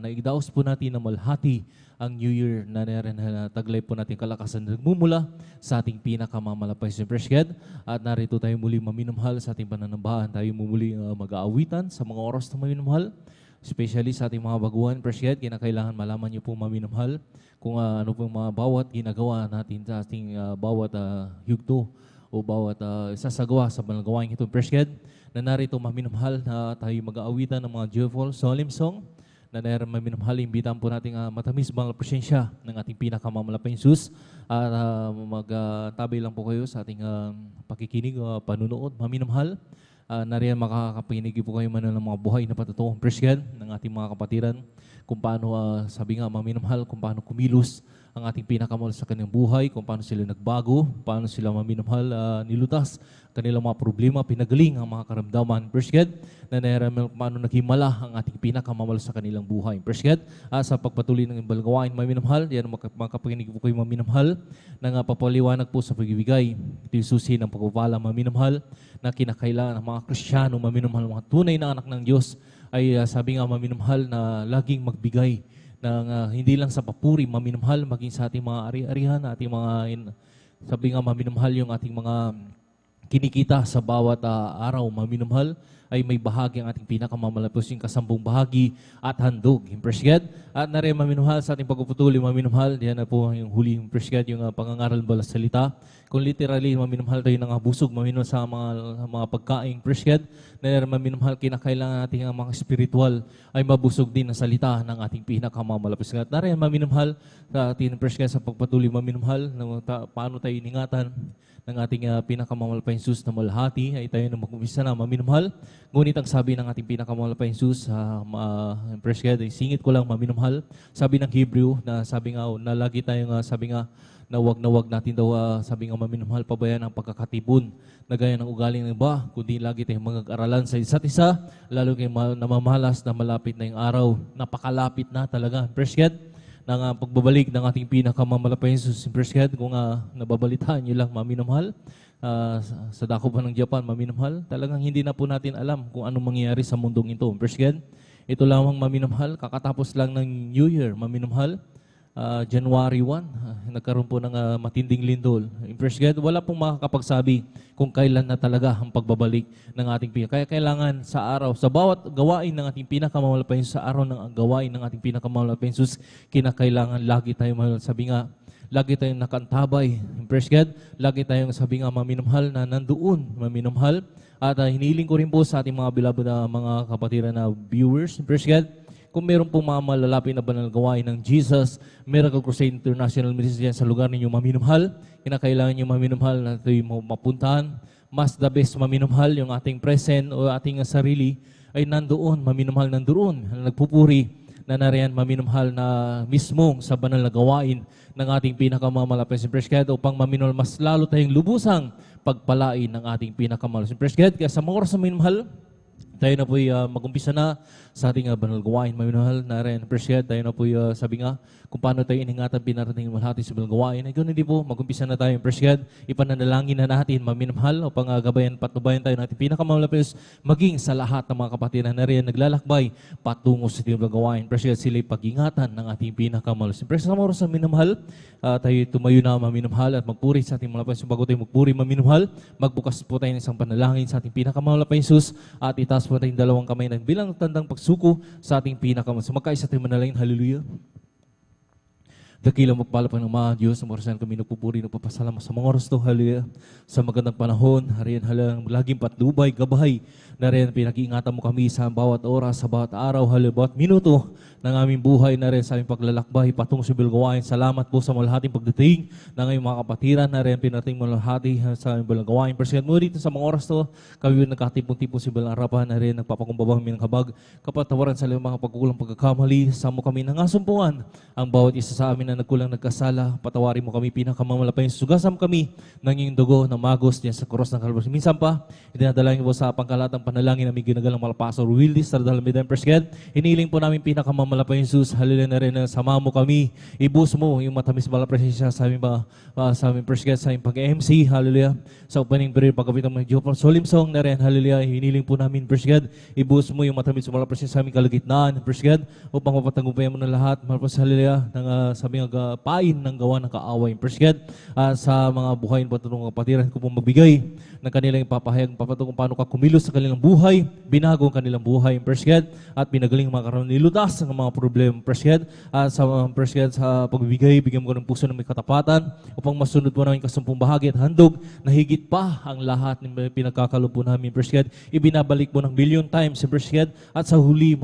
naigdaos po natin na malhati ang New Year na taglay po natin kalakasan na nagmumula sa ating pinakamamalapay sa Presked. At narito tayo muli maminamahal sa ating pananambahan. Tayo muli mag-aawitan sa mga oras na maminamahal. Especially sa ating mga baguhan, Presked, kinakailangan malaman niyo po maminamahal kung ano pong mga bawat ginagawa natin sa ating bawat yugto o bawat sasagawa sa gawain ito, Presked, na narito maminamahal na tayo mag-aawitan ng mga joyful, solemn song na narin maminamahal. Imbitan po natin matamis mga presensya ng ating pinakamamalapay Jesus at magtabay lang po kayo sa ating pakikinig, panunood, maminamahal. Nariyan makakapinig po kayo man ng mga buhay na patutuong Presked ng ating mga kapatiran kung paano, sabi nga, maminamahal, kung paano kumilos ang ating pinakamahal sa kanilang buhay, kung paano sila nagbago, paano sila maminamahal, nilutas kanilang mga problema, pinagaling ang mga karamdaman, Presked, na nairaman kung paano naghimala ang ating pinakamahal sa kanilang buhay, Presked. Sa pagpatuloy ng balgawain, maminamahal, yan makapakinig po kayo maminamahal, na papaliwanag po sa pagbibigay, ito yung susi ng pagpapala, maminamahal, na kinakailangan ng mga Kristiyano, maminamahal, mga tunay na anak ng Diyos, ay sabi nga maminamahal na laging magbigay ng hindi lang sa papuri, maminamahal, maging sa ating mga ari-arihan, ating mga, sabi nga maminamahal, yung ating mga kinikita sa bawat araw, maminamahal, ay may bahagi ang ating pinakamamalapos yung kasambong bahagi at handog, yung Presked. At na rin maminamahal sa ating pagputuloy, maminamahal, yan na po yung huli yung Presked, yung pangangaral bala salita. Kung literally, maminamahal tayo ng busog, maminamahal sa mga pagkaing Presked, na rin maminamahal, kinakailangan natin ang mga spiritual ay mabusog din ng salita ng ating pinakamamalapos. At na rin maminamahal sa ating Presked sa pagpatuloy, maminamahal, paano tayo iningatan ng ating pinakamamalapay Jesus na malhati ay tayo na mag-umpisa na maminamahal. Ngunit ang sabi ng ating pinakamamalapay Jesus Presked ay singit ko lang maminamahal. Sabi ng Hebrew na sabi nga na lagi tayong sabi nga na wag natin daw sabi nga maminamahal pabayaan ang pagkakatipon na gaya ng ugaling ng iba, kundi lagi tayong mag-aralan sa isa't isa, lalo kayong namamalas na malapit na yung araw, napakalapit na talaga, Presked, ng pagbabalik ng ating pinakamamalapay Jesus, Presked. Kung nababalitaan nyo lang, maminamahal, sa dako pa ng Japan, maminamahal, talagang hindi na po natin alam kung anong mangyayari sa mundong ito, Presked. Ito lamang maminamahal, kakatapos lang ng New Year, maminamahal, January 1, nagkaroon po ng matinding lindol. Presked, wala pong makakapagsabi kung kailan na talaga ang pagbabalik ng ating Kaya kailangan sa araw, sa bawat gawain ng ating pinakamamalapay sa araw ng gawain ng ating pinakamamalapay Jesus, kinakailangan lagi tayo, sabi nga, lagi tayong nakantabay, Presked, lagi tayong sabi nga maminamahal na nandoon, maminamahal. At hiniling ko rin po sa ating mga beloved na mga kapatiran na viewers, Presked, kung meron pong mga malalapit na banal gawain ng Jesus Miracle Crusade International Ministry sa lugar ninyo maminamahal, kinakailangan nyo maminamahal na ito'y mapuntahan. Mas the best maminamahal yung ating present o ating sarili ay nandoon, maminamahal nandoon, nagpupuri na nariyan maminamahal na mismo sa banal na gawain ng ating pinakamamalapit sa Presked upang maminamahal mas lalo tayong lubusang pagpalain ng ating pinakamamalapit sa Presked. Kaya sa mga oras na maminamahal, tayo na po'y mag-umpisa na sa ating banal gawain, maminamahal na rin, Presked. Tayo na po'y sabi nga, kung paano tayo iningatan pinarating malhati sa banal gawain. Ay ganoon din po, mag-umpisa na tayo, Presked. Ipananalangin na natin, maminamahal, upang gabayan, patnubayan tayo natin pinakamalapis, maging sa lahat ng mga kapatiran na rin naglalakbay patungo sa ating banal gawain. Presked, sila'y pag-ingatan ng ating pinakamalapis. Presked, sa mga oras na maminamahal, tayo tumayo na maminamahal at magpuri sa ating malapis. Bago tayo magpuri, maminamahal, magbukas po tayo ng isang panalangin sa ating pinakamalapis Jesus at itaas po tayong dalawang kamay ng bilang tandang pagsuko sa ating pinakamalapis. Magkaisa tayong manalangin, hallelujah. Dakilang magpalapang ng mga Diyos, sa orasan kami nagpupuri, nagpapasalamat sa mga oras to, hallelujah. Sa magandang panahon, hariyan halang laging patnubay, gabay, na rin pinag-iingatan mo kami sa bawat oras, sa bawat araw, hallelujah, bawat minuto ng aming buhay na rin sa aming paglalakbay, patungo sa bilgawain. Salamat po sa malahating pagdating ng aming mga kapatiran na rin pinating malahati sa aming bilgawain. Presked mo dito sa mga oras to, kami nagkatipon-tipon sa bilang harapan na rin nagpapakumbabang kami ng kabag, kapatawaran sa mga pagkukulang pagkakamali, sa mo kami nangasumpuan ang bawat isa sa amin na na nagkulang nagkasala, patawarin mo kami, pinakamamalapay. Sugasam kami ng iyong dugo na magos diyan sa cross ng Calvary. Minsan pa, idinadalangin po sa pangkalatang panalangin namin ginagalang malapasor Willis, Sardal Medan Persged. Iniling po namin pinakamamalapay Jesus, hallelujah na rin na sama mo kami. Ibus mo yung matamis bala presensya sa aming Persged, sa aming pag-MC, hallelujah. Sa opening prayer, pagkapitan mo ng Jehovah Solim Song na rin, hallelujah. Iniling po namin Persged, ibus mo yung matamis bala presensya sa aming kalagitnaan, Persged, upang mapatagumpayan mo ng lahat, malapos hallelujah, ng sabing pain ng gawa ng kaaway, Persged, sa mga buhayin patulong kapatiran ko pong magbigay ng kanilang ipapahayag, papatong kung paano ka kumilos sa kanilang buhay, binago ang kanilang buhay, Persged, at pinagaling mga karoon nilutas ng mga problema, Persged, at sa Persged, sa pagbibigay, bigyan mo ko ng puso ng may katapatan, upang masunod mo namin kasumpong bahagi at handog, na higit pa ang lahat ng pinagkakalupo namin, Persged, ibinabalik mo ng billion times, Persged, at sa huli,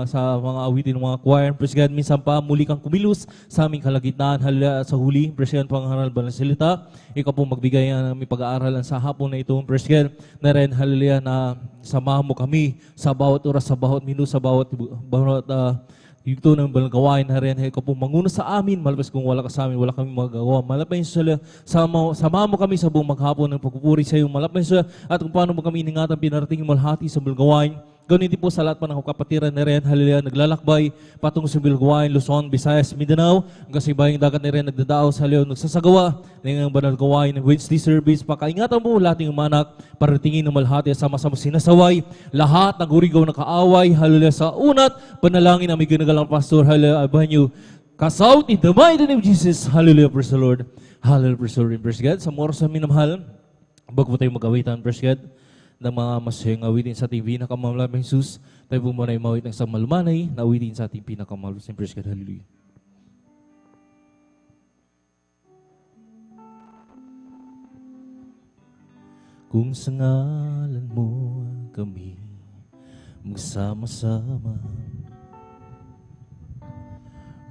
sa mga awitin ng mga choir, Persged, minsan pa muli kang kumilos sa aming kalagitnaan, sa huli, Persged, pangharal ba ng salita, ikaw pong magbigay ng aming pag-aaralan sa hapon na ito, Persged, na rin, hallelujah, na samahan mo kami sa bawat oras, sa bawat minuto, sa bawat ito ng balagawain na rin, ikaw pong manguna sa amin, malabas kung wala ka sa amin, wala kami magagawa. Malapay sa sama mo kami sa buong maghapon ng pagpupuri sa iyo, malapay sa at kung paano mo kami iningatan pinarating malhati sa balagawain. Ganoon din po sa lahat pa ng kapatiran na rin, hallelujah, naglalakbay patungo sa Bilguain, Luzon, Visayas, Mindanao, hanggang sa ibayang dagat na rin nagdadao sa Leon, nagsasagawa ng banal gawain ng Wednesday service. Pakaingatan mo lahat ng manak para tingin ng malhati at sama-sama sinasaway lahat ng urigaw na kaaway, hallelujah, sa unat, panalangin na may ginagalang pastor, hallelujah, abahan nyo, cast out in the mighty name of Jesus, hallelujah, praise the Lord, hallelujah, praise the Lord, praise God. Sa oras sa minamahal, bago mo tayo magawitan, praise God, ng mga masayang awitin sa ating pinakamalapang Jesus, tayo po muna yung mawit ng sa malumanay na awitin sa ating pinakamalapang praise God, hallelujah. Kung sa ngalan mo kami magsama-sama,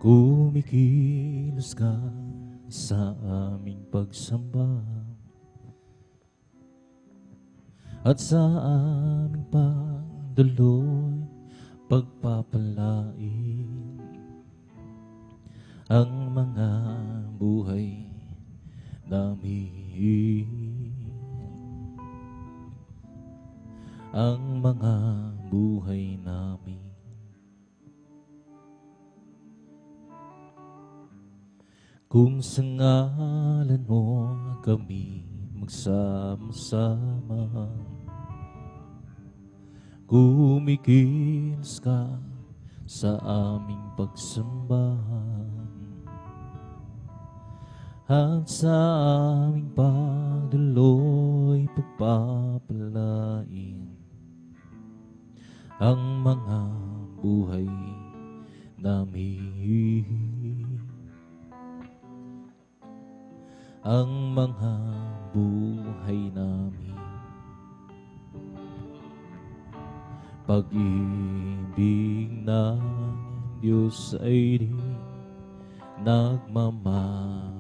kumikilos ka sa aming pagsamba, at sa aming pagdaloy pagpapalain ang mga buhay namin, ang mga buhay namin. Kung sa ngalan mo kami magsama-sama, kumikilos ka sa aming pagsamba, at sa aming pagdaloy pagpapalain ang mga buhay namin, ang mga buhay namin. Pag-ibig ng Diyos ay di nagmamaliw,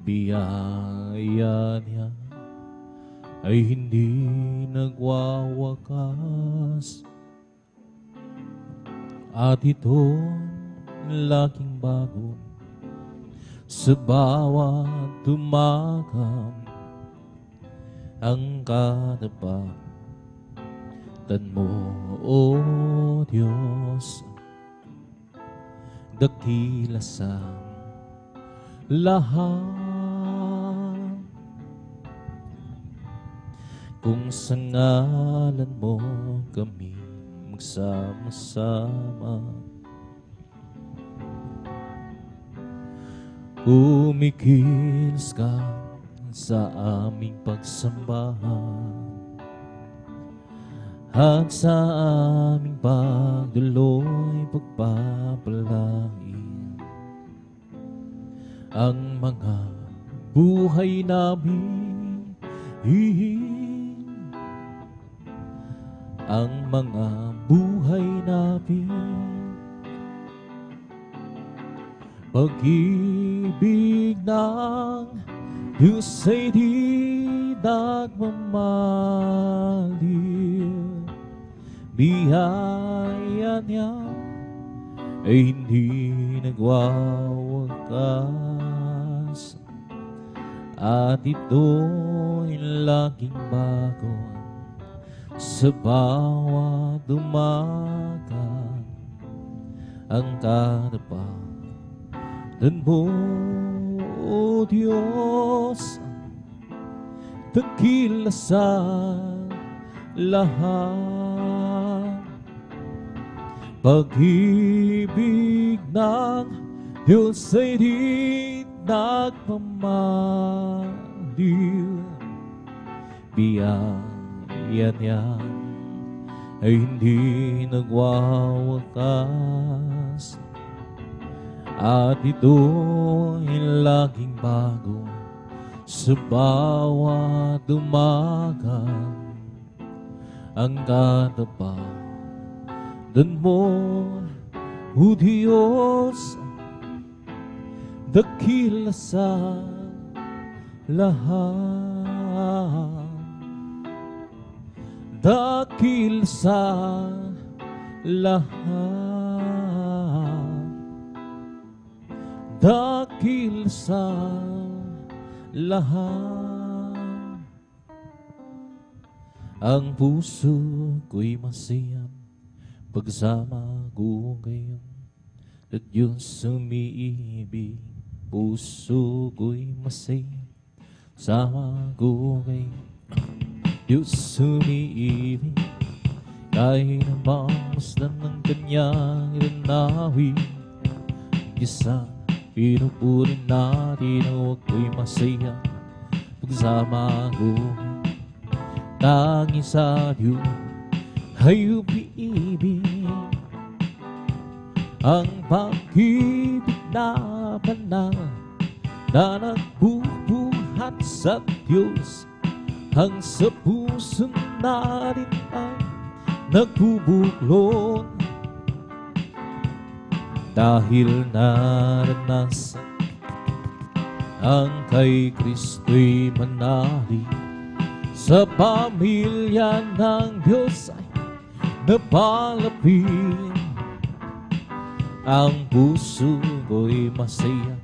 biyaya niya ay hindi nagwawakas, at ito laging bago sa bawat tumakam ang kadapatan mo, O Diyos, dakila sa lahat. Kung sa ngalan mo kami magsama-sama, kumikilos ka sa aming pagsambahan, at sa aming pagdaloy pagpapalain ang mga buhay namin, ang mga buhay namin. Pag-ibig ng Diyos ay di nagmamaliw, biyaya niya ay hindi nagwawakas, at ito'y laging bago sa bawat umaga. Ang katapatan mo, O Diyos, dakila sa lahat. Pag-ibig ng Diyos ay di nagmamaliw, biyaya niya ay hindi nagwawakas, at ito'y laging bago sa bawat umaga. Ang katapatan mo, O Diyos, dakila sa lahat. Dakila sa lahat. Dakila sa lahat. Ang puso ko'y masayang pagsama ko ngayon, at Diyos umiibig. Puso ko'y masayang sama ko ngayon, Diyos umiibig. Kahit na mamasdan ng kanyang ilanawin, Diyos ang pinupuri natin. Huwag ko'y masayang pagsama ko ngayon, tanging sa Diyos ay umiibig. Ang pag-ibig na banal na nagbubuhat sa Diyos, ang sa puso natin ay nagbubuklod. Dahil naranasan ang kay Kristo'y manali, sa pamilya ng Diyos ay napalapit. Ang puso ko'y masaya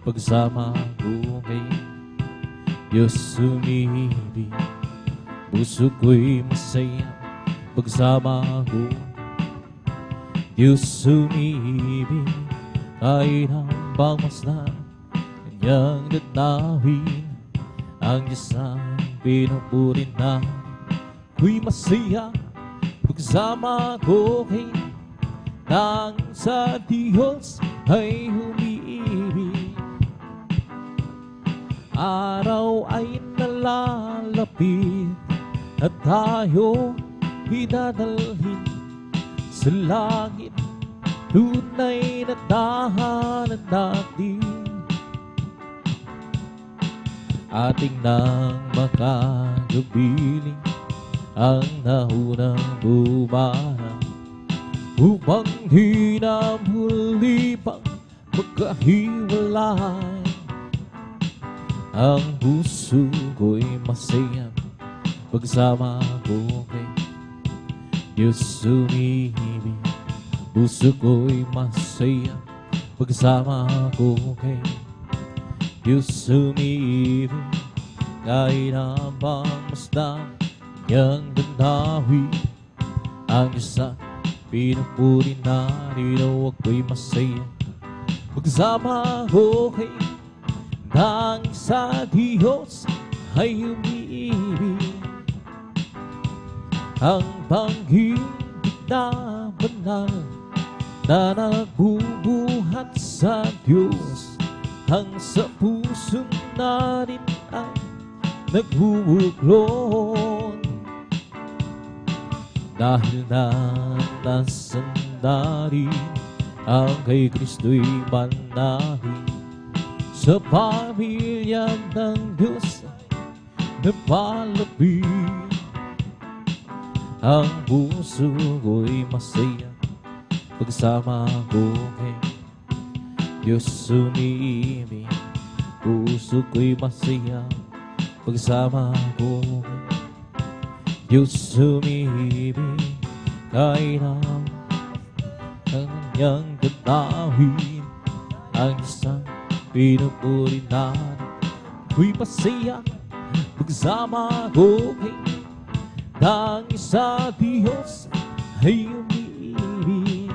pagsama ko ngayon, Diyos umiibig. Puso ko'y masaya pagsama ko, Diyos umiibig. Kahit ang pagmasdan kanyang dadawin, ang Diyos ang pinupuri na. Ko'y masaya pagsama ko kay nang sa Diyos ay umiibig. Araw ay nalalapit at tayo idadalhin sa langit. Tunay na tahanan natin, ating nang makagabiling ang naunang bumarang, upang di na muli pang magkahiwalay. Ang puso ko'y masaya pagsama ko kay Diyos umiibig. Puso ko'y masaya pagsama ko kay Diyos umiibig. Kahit ang pagmasdan niyang danawi, ang Diyos ang pinupuri natin. Huwag ko'y masaya pagsama ko kay nang sa Diyos ay umiibig. Ang pag-ibig na banal na nagbubuhat sa Diyos, ang sa puso natin ay nagbubuklod. Dahil naranasan natin ang kay Kristo'y manali, sa pamilya ng Diyos napalapit. Ang puso ko'y masaya pagsama ko kay Diyos umiibig. Puso ko'y masaya pagsama ko kay Diyos umiibig. Kahit ang kanyang ganawin. Ang isang pinupuri natin, ako'y pasaya pagsama ko kay dahil sa Diyos ay umiibig.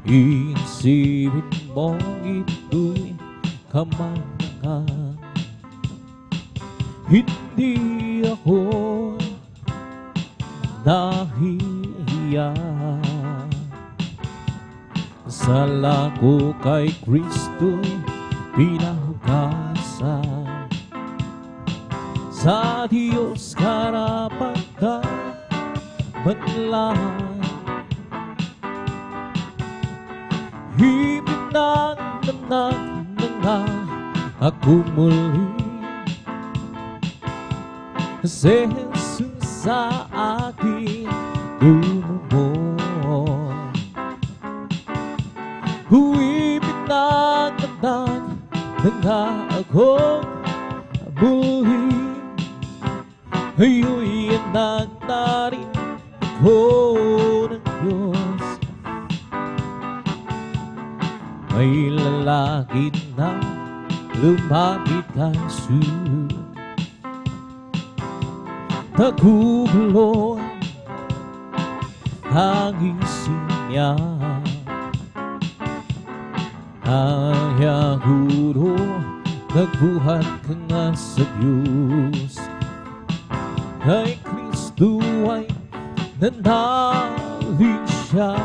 Iisipin mo ito'y kamanangan, hindi ako nahihiya. Sala ko kay Kristo'y pinahugasan, sa Diyos karapatan manlang. Ipinanganak na ako muli, si Jesus sa akin tumubo. Ipinanganak na ako muli, ayo'y anak na rin ako ng Diyos. May lalaki na lumapit kaso, nagugulo ang isip niya. Kaya guro, nagbuhat ka nga sa Diyos. Kay Kristo ay nanalig siya.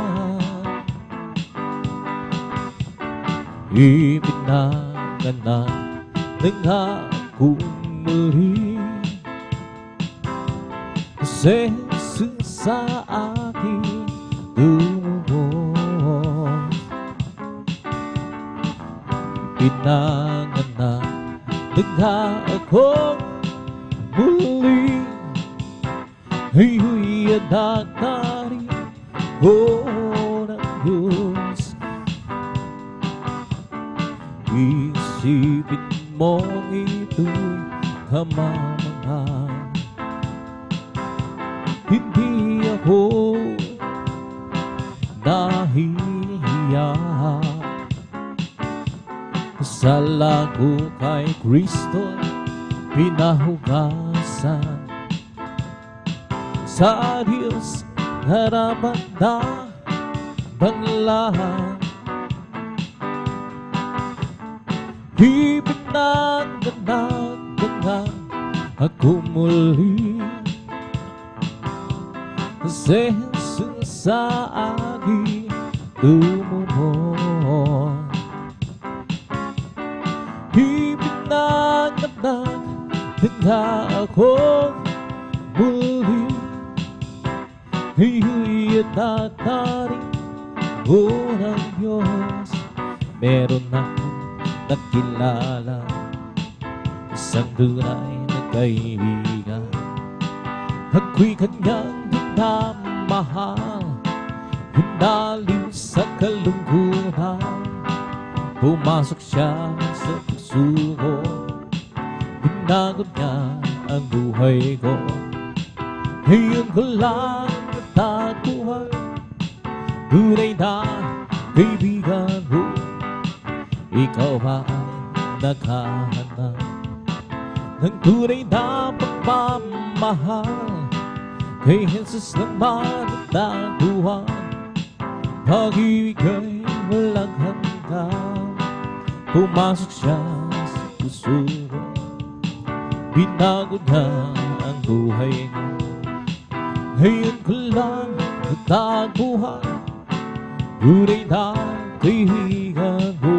Ipinanganak ng ako muli, si Jesus sa akin tumubo. Pinanganak ng ako muli, ayo'y anak na rin ako ng Diyos. Isipin mo ito'y kamamahan, hindi ako nahihiya. Sala ko kay Kristo'y pinahugasan, sa Diyos harapan na banlahan. Ipinanganak ako muli, si Jesus sa akin tumubo. Ipinanganak ako muli, ayo'y anak na rin ako ng Diyos. Meron akong nakilala, isang tunay na kaibigan. Ako'y kanyang minamahal, hinaliw sa kalungkutan. Pumasok siya sa puso ko, hinagod niya ang buhay ko. Ngayon ko lang natagpuan, tunay na kaibigan ko. Ikaw ba ay naghahanap ng tunay na pagmamahal? Kay Jesus naman natagpuan, pag-ibig ay walang hanggan. Pumasok siya sa puso ko, binago niya ang buhay ko. Ngayon ko lang natagpuan, tunay na kaibigan ko.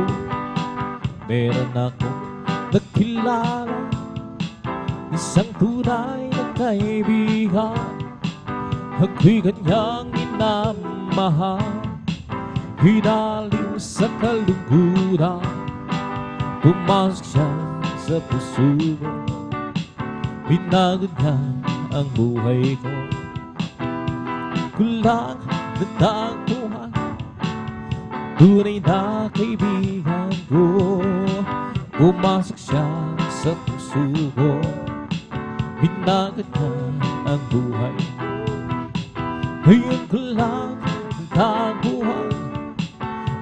Meron akong nakilala, isang tunay na kaibigan. Ako'y kanyang minamahal, hinaliw sa kalungkutan. Pumasok siya sa puso ko, binago niya ang buhay ko. Kulang natagpuan, tunay na kaibigan ko. Pumasok siya sa puso ko, binago niya ang buhay ko. Ngayon ko lang natagpuan,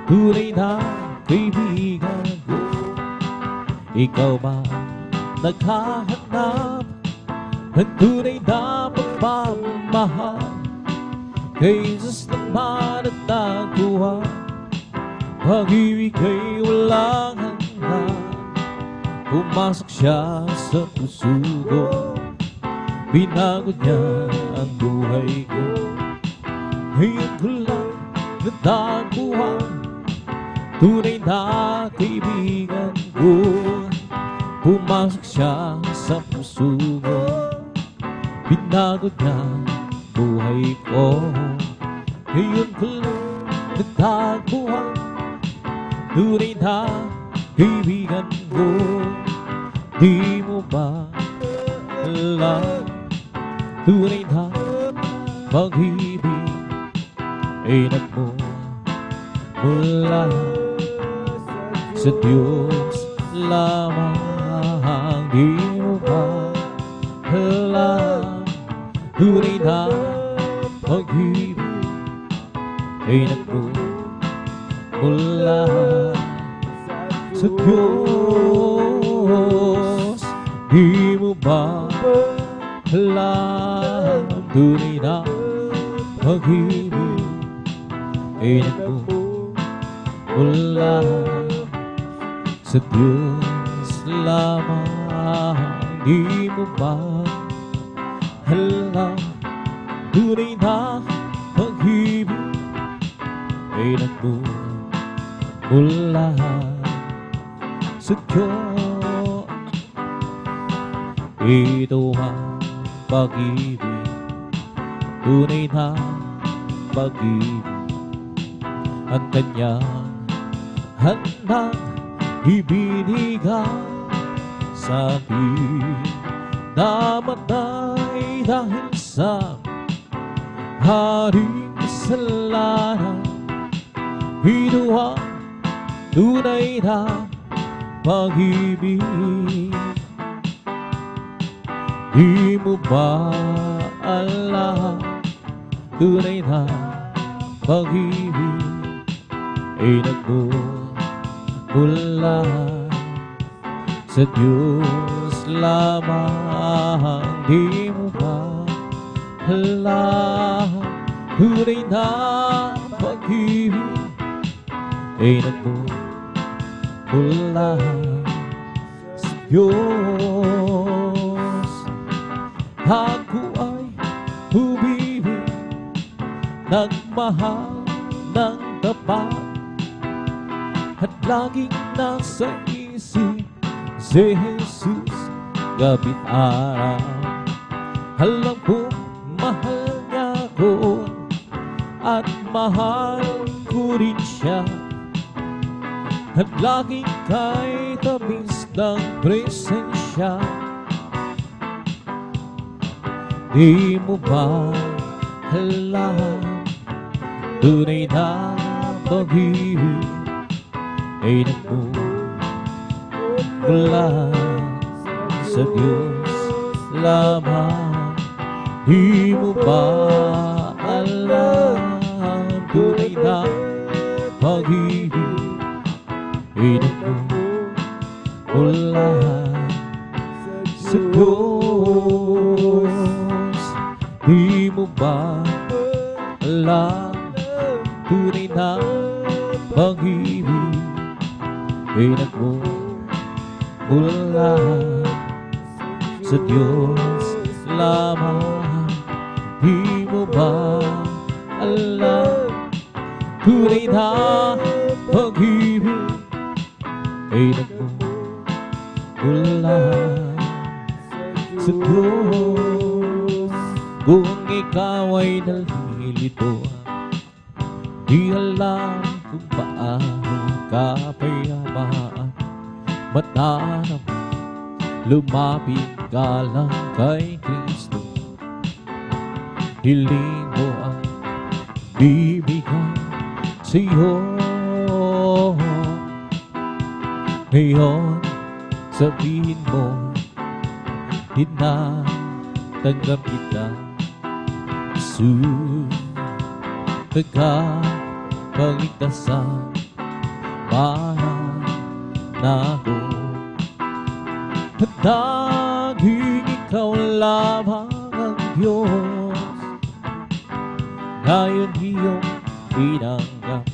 tunay na kaibigan ko. Ikaw ba naghahanap ng tunay na pagmamahal? Kay Jesus naman at nagpuan, pag-ibig ay walang hanggan. Pumasok siya sa puso ko, binago niya ang buhay ko. Ngayon ko lang natagpuan, tunay na kaibigan ko. Pumasok siya sa puso ko, binago niya ang buhay ko. Ngayon ko lang natagpuan, tunay na kaibigan ko. Di mo ba alam, tunay na pag-ibig ay nagmumula sa Diyos lamang. Di mo ba alam, tunay na pag-ibig ay nagmumula sa Diyos. Di mo ba alam, tunay na pag-ibig ay nagmumula sa Diyos lamang. Di mo ba alam, tunay na pag-ibig ay nagmumula sa Diyos. Ito ang pag-ibig, tunay na pag-ibig, ang kanyang handang ibinigay sa atin, namatay dahil sa haring kasalanan. Ito ang tunay na pag-ibig. Di mo ba alam, tunay na pag-ibig ay nagmumula sa Diyos lamang. Di mo ba alam, tunay na pag-ibig ay nagmumula sa Diyos. Ako ay umibig, nagmahal ng tapat, at laging nasa isip si Jesus gabi't araw. Alam kong mahal niya ako at mahal ko rin siya, at laging kay tamis ng presensya. Di mo ba alam, tunay na pag-ibig ay nagmumula sa Diyos lamang. Di mo ba alam, tunay na pag-ibig ay nagmumula sa Diyos. Di mo ba alam, tunay na pag-ibig ay nagmumula sa Diyos lamang. Di mo ba alam, tunay na pag-ibig ay nagmumula sa Diyos. Kung ikaw ay nalilito, di alam kung paano kapayapaan, matanap, lumapit ka lang kay Kristo. Hiling mo ang bibigay sa'yo. Ngayon, sabihin mo, tinatanggap kita, Jesus. tagapagligtas sa bayan nako. At dahil ikaw lamang ang Diyos, ngayon iyong tinanggap.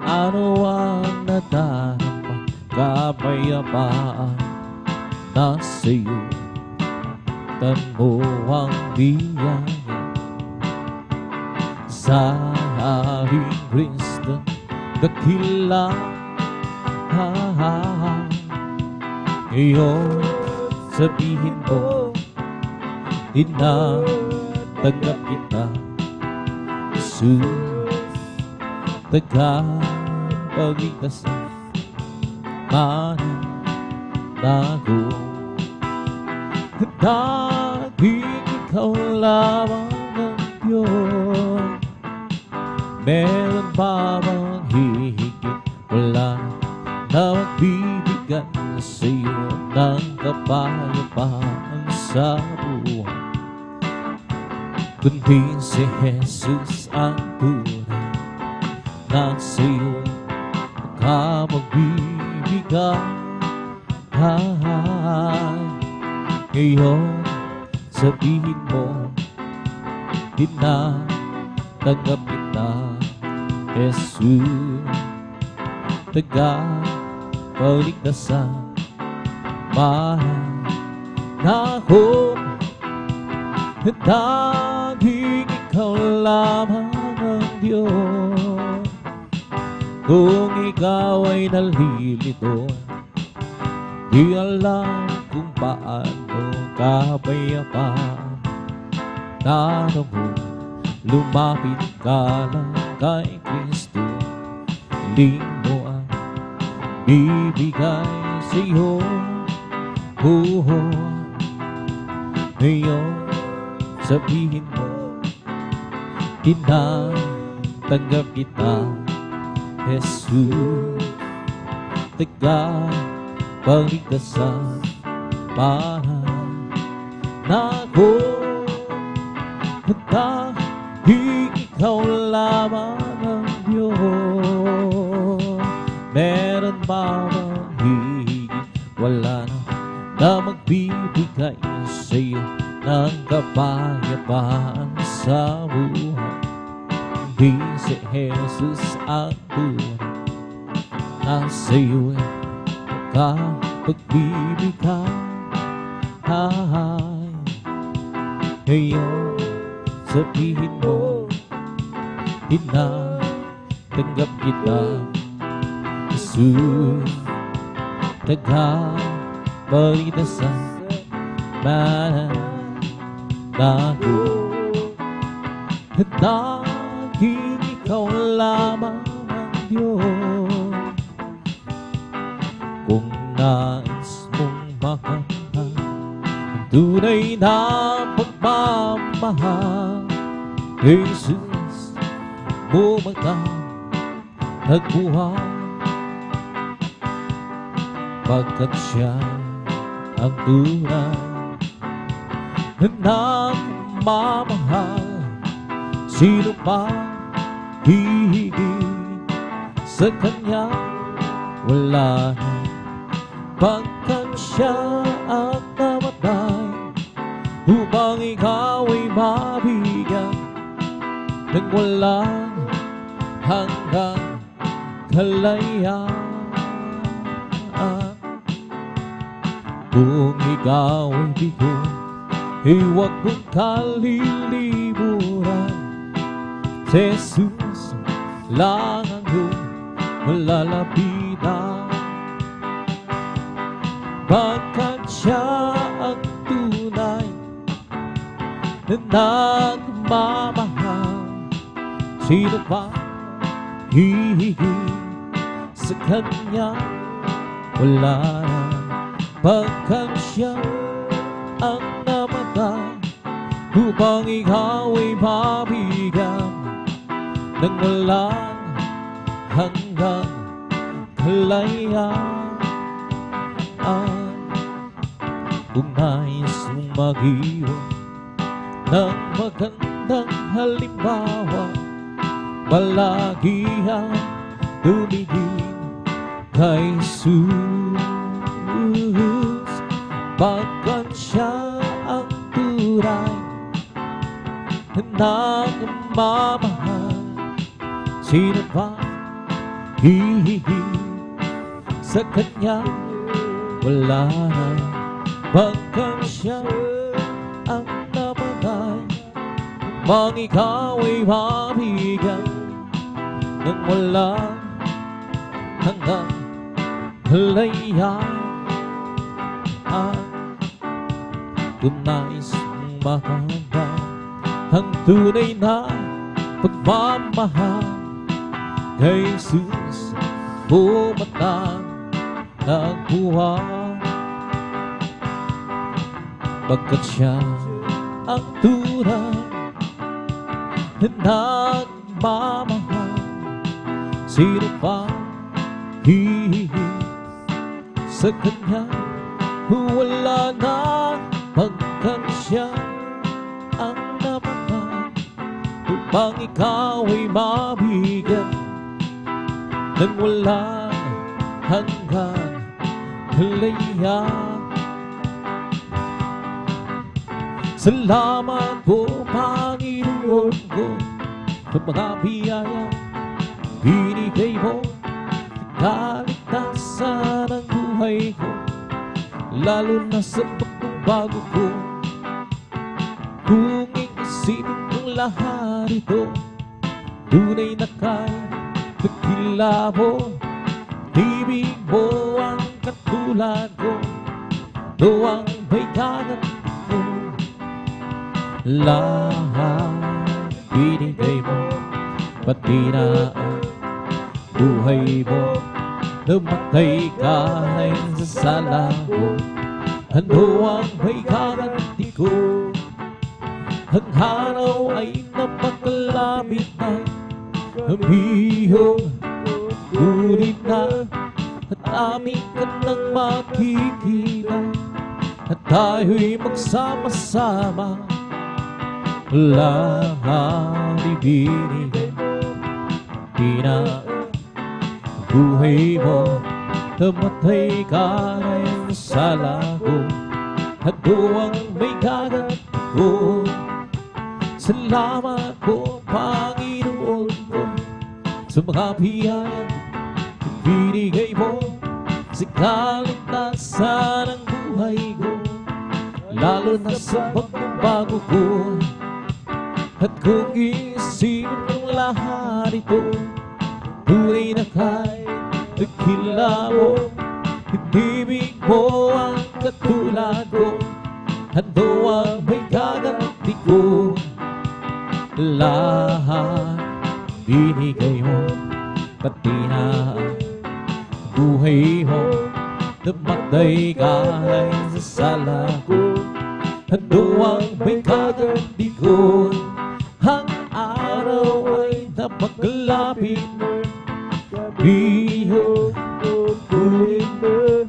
Ano ang nadarama, kapayapaan na sa'yo. Tan mo ang biyaya sa Haring Kristo dakila. Ngayon sabihin mo, tinatanggap kita, Jesus, tagapagligtas sa mananago. Dahil ikaw lamang ang Diyos, meron pa bang hihigit? Wala na magbibigay sa'yo ng kapayapaan sa buhay, kundi si Jesus ang tunay na sa'yo ka magbibigay. Ngayon sabihin mo, tinatanggap kita, Jesus, tagapagligtas sa mananago. Dahil ikaw lamang ang Diyos, kung ikaw ay nalilito, di alam kung paano kapayapaan na mo. Lumapit ka lang kay Kristo, hiling mo ang bibigay sa'yo. Ngayon sabihin mo, tinatanggap kita, Jesus, tagapagligtas sa mananago. Dahil ikaw lamang ang Diyos, meron ba bang higit? Wala na magbibigay sa'yo ng kapayapaan sa buhay, di si Jesus ang tunay na sa'yo makapagbibigay. Ngayon sabihin mo, tinatanggap kita, Jesus, tagapagligtas sa mananago. Dahil ikaw lamang ang Diyos, kung nais mong makamtan ang tunay na pagmamahal, Jesus, bumagtan, nagbuhay, pagkat siya ang tunay na mamahal. Sino pa hihigit sa Kanya? Wala na, pagkat siya ang namatay upang ikaw ay mabigyan ng walang hanggang kalayaan. Kung ikaw ay bigo, huwag mong kalilimutan, Jesus lang ang iyong malalapitan, pagkat siya ang tunay na nagmamahal. Sino pa hihigit sa Kanya? Wala na, pagkat siya ang namatay upang ikaw ay mabigyan ng walang hanggang kalayaan. Kung nais mong mag-iwan ng magandang halimbawa, Palagi ang tumingin kay Jesus, pagkat siya ang tunay na mamahal. Sino ba hihigit sa kanya? Wala na, pagkat siya ang namatay. Mang ikaw ay mabigyan ng walang hanggang kalayaan, kung nais mong makanta ang tunay na pagmamahal kay Jesus, pumatang nagbuhay. Pagkat siya ang tunay na nagmamahal, sino pa hihigit sa kanya? Wala na, pagkat siya ang namatay upang ikaw ay mabigyan ng walang hanggan kalayaan. Salamat po, Panginoon ko, sa mga biyayang binigay mo, kaligtasan ang buhay ko, lalo na sa pagbabago ko. Kung iisipin kong lahat ito, tunay na kay kakila mo, ibig mo ang katulad ko, doang may kagat mo. Lahat binigay mo, pati na ang buhay mo, namatay ka ay sa sala ko. Ano ang may kaganti ko? Ang araw ay napakalapit na, amihong ulit na, at amin ka nang makikita, at tayo'y magsama-sama. Lahat ibinigay, buhay mo, namatay ka na yung sala ko, at doang may kagat ko. Salamat po, Panginoon ko, sa mga biyayang binigay mo, sa kaligtasan ng buhay ko, lalo na sa pagbabago ko. At kung iisipin kong lahat ito, tunay na kay kakila mo, ibig mo ang katulad ko, hando ang may gaganti ko. Lahat binigay mo, pati na ang buhay mo, namatay ka ay sa sala ko, hando ang may gaganti ko. Ang araw ay napakalapit, bihong ulit na,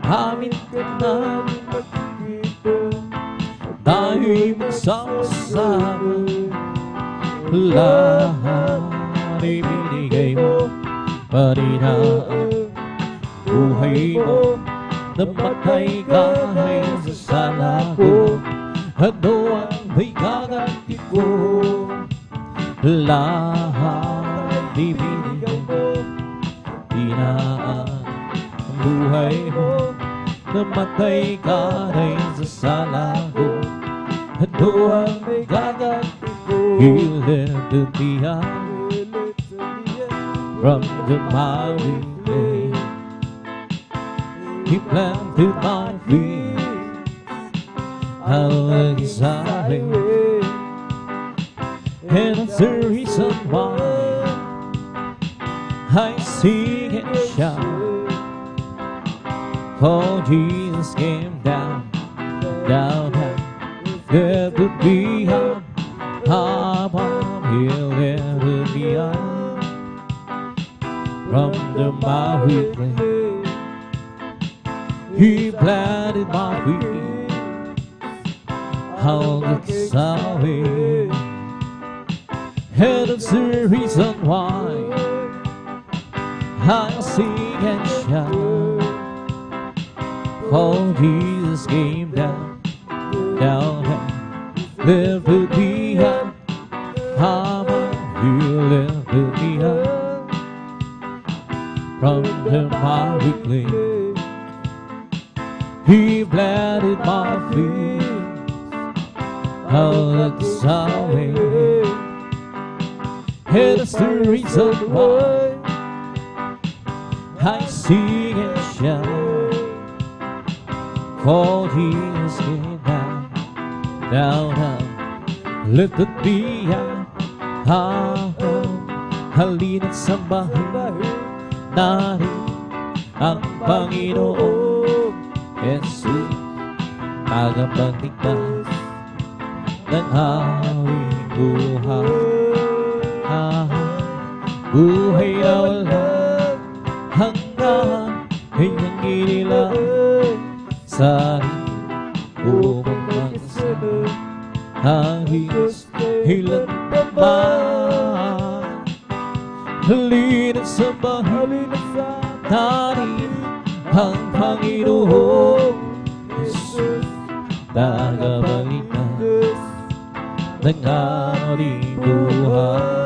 amin ka na magkikita, tayo'y magsama-sama. Lahat ibinigay mo, pati na ang buhay mo, namatay ka ay sa sala ko, ano ang may gaganti ko. Lahat ibinigay mo, tinaan ang buhay mo, namatay ka ay sa sala ko, ano ang may gaganti ko. He lifted me up from the miry clay, He planted my feet on the solid, and that's the reason why I sing and shout. Oh, Jesus came down, down, there to be up, He'll never be up from the miry clay. He planted my feet on the solid, And that's the reason why I sing and shout. Oh, Jesus came down, down, lifted me up. He lifted me up from the miry clay. He planted my feet out of the highway. And that's the reason why I sing and shout. For Jesus came down, down, down, lifted me up. Halina't sambahin natin ang Panginoon Jesus, tagapagligtas ng aming buhay. Buhay na walang hanggan, kanyang inilaan sa akin upang magkasama ang Diyos ilan pa man. Halina't sambahin natin ang Panginoon Jesus, tagapagligtas ng ating buhay.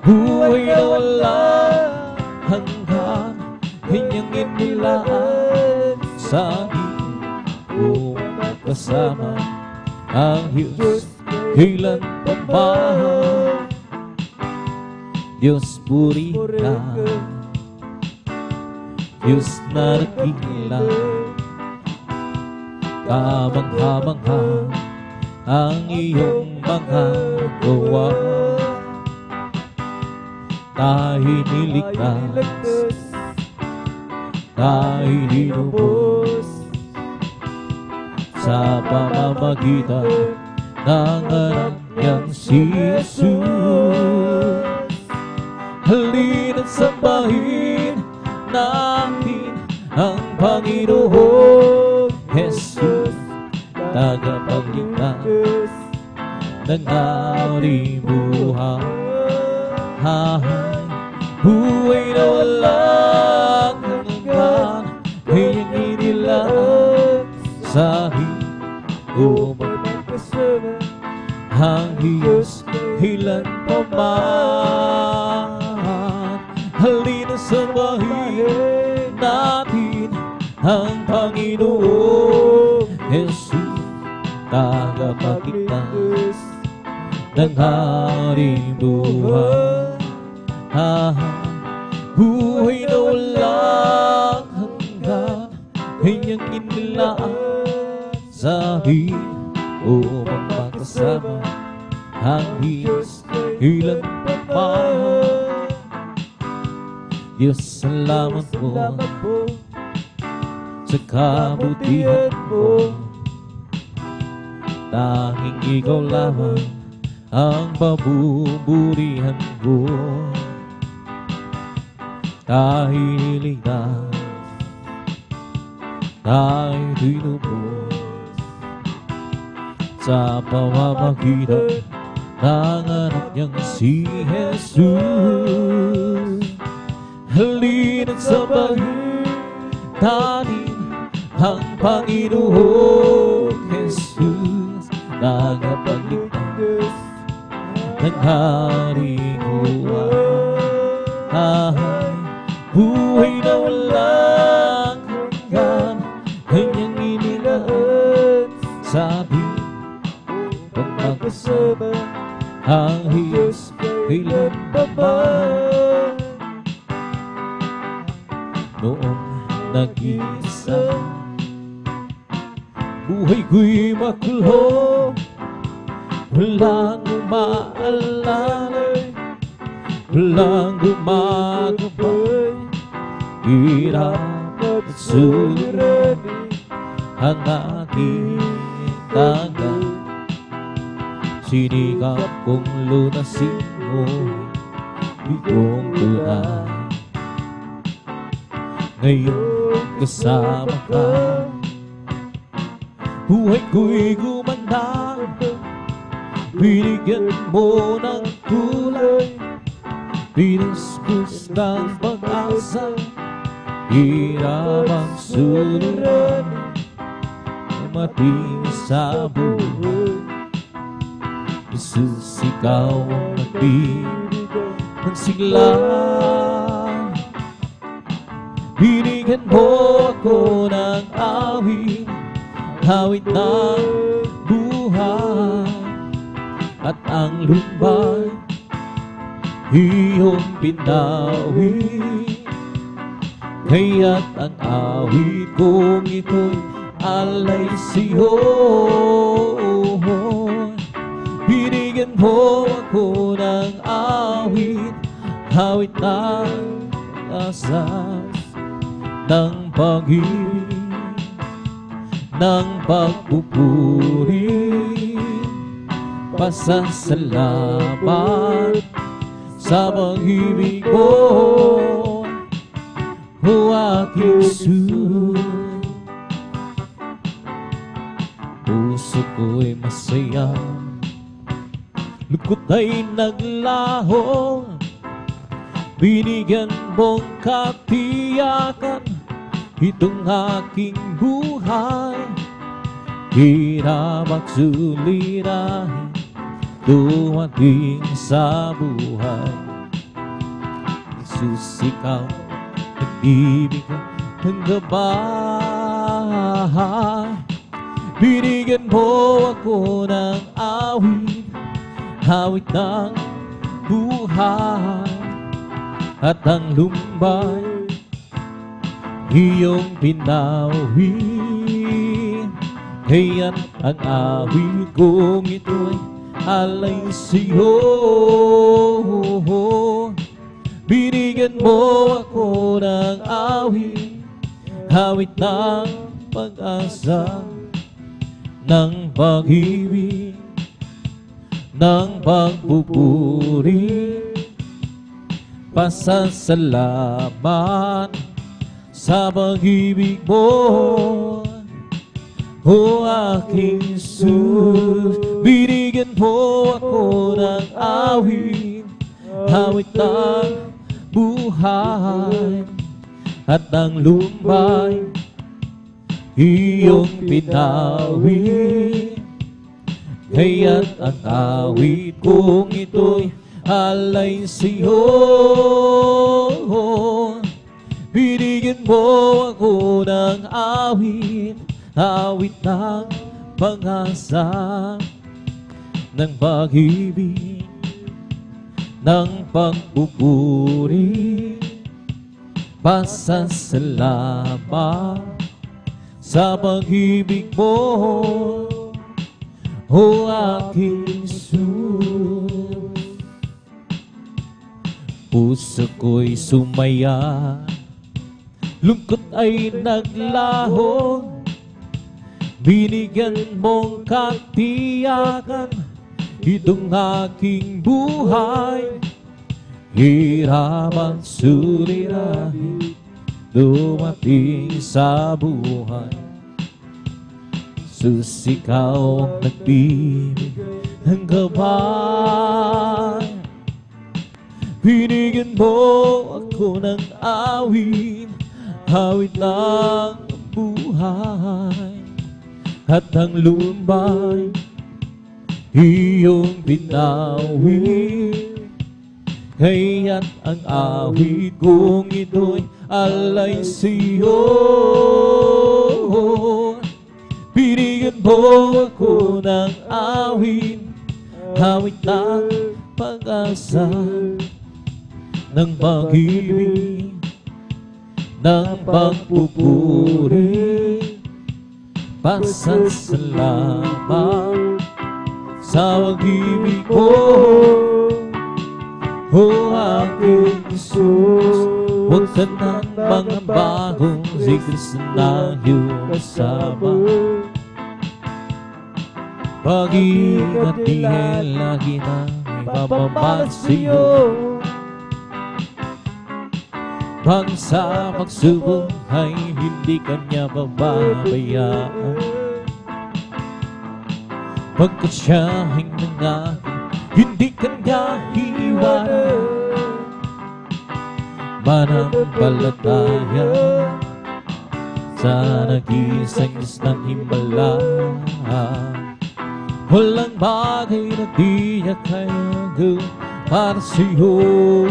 Buhay na walang hanggan, kanyang inilaan sa atin upang magkasama ang Diyos kailan pa man. Diyos puri ka, Diyos na nagkila, kamangha-mangha ang iyong mga gawa. Tayo'y niligtas, tayo'y linubos sa pamamagitan ng anak niyang si Jesus. Halina't sambahin natin ang Panginoon Jesus, tagapagligtas ng ating buhay. Buhay na walang hanggan, kanyang inilaan sa akin upang magkasama ang Diyos ilan pa man. Halina't sambahin natin ang Panginoon Jesus, tagapagligtas ng ating buhay. Buhay na walang hanggan, kanyang inilaan sa akin upang makasama ang Diyos ilan pa man. Diyos, salamat po sa kabutihan mo. Tanging ikaw lamang ang pabuburihan ko. Tayo'y niligtas, tayo'y tinubos sa pamamagitan ng anak niyang si Jesus. Halina't sambahin natin ang Panginoon Jesus, tagapagligtas ng ating buhay. Buhay na walang hanggan, kanyang inilaan sa atin upang magkasama ang Diyos kailan pa man. Noong nag-iisa, buhay ko'y makulong, walang umaalalay, walang gumagabay. Hirap at suliranin ang aking tagal. Sinikap kong lunasin mo itong tunay. Ngayon kasama ka, buhay ko'y gumanda, binigyan mo ng kulay, pinusbus ng pag-asa, hirap ang suliranin, dumating sa buhay. Jesus, ikaw ang nagbibigay ng sigla. Binigyan mo ako ng awit, awit ng buhay, at ang lumbay iyong pinawit. Kaya't ang awit kong ito'y alay sa'yo. Binigyan mo ako ng awit, awit ng asas, ng pag-ibig, ng pagpupuri, pasasalamat sa pag-ibig mo, o aking Jesus. Puso ko'y masaya, lungkot ay naglaho, binigyan mong katiyakan itong aking buhay. Hirap at suliranin, dumating sa buhay. Jesus, ikaw nagbibigay ng gabay. Binigyan mo ako ng awit, awit ng buhay, at ang lumbay iyong pinawit. Kaya't ang awit kong ito'y alay sa'yo. Binigyan mo ako ng awit, awit ng pag-asa, ng pag-ibig, ng pagpupuri, pasasalamat sa pag-ibig mo, o aking Jesus. Binigyan mo ako ng awit, awit ng buhay, at ang lumbay iyong pinawit. Kaya't ang awit kong ito'y alay sa'yo. Binigyan mo ako ng awit, awit ng pag-asa, ng pag-ibig, ng pagpupuri, pasasalamat sa pag-ibig mo, o aking Jesus. Puso ko'y sumaya, lungkot ay naglaho, binigyan mong katiyakan itong aking buhay. Hirap ang suliranin, dumating sa buhay. Jesus, ikaw ang nagbibigay ng gabay. Binigyan mo ako ng awit, awit ng buhay, at ang lumbay iyong pinawit. Kaya't ang awit kong ito'y alay sa'yo. Binigyan mo ako ng awit, awit ng pag-asa, ng pag-ibig, ng pagpupuri, pasasalamat sa pag-ibig mo, o aking Jesus. Huwag ka nang mangambahong, si Kristo na iyong kasama. Pag-ibig at dihil lagi na ipapamahal sa'yo. Pag sa pagsubok ay hindi kanya pababayaan. Pagkat siya ay nangako, hindi kanya iiwanan. Manampalataya sa nag-iisang Diyos ng himala. Walang bagay na di niya kaya gawin para sa'yo.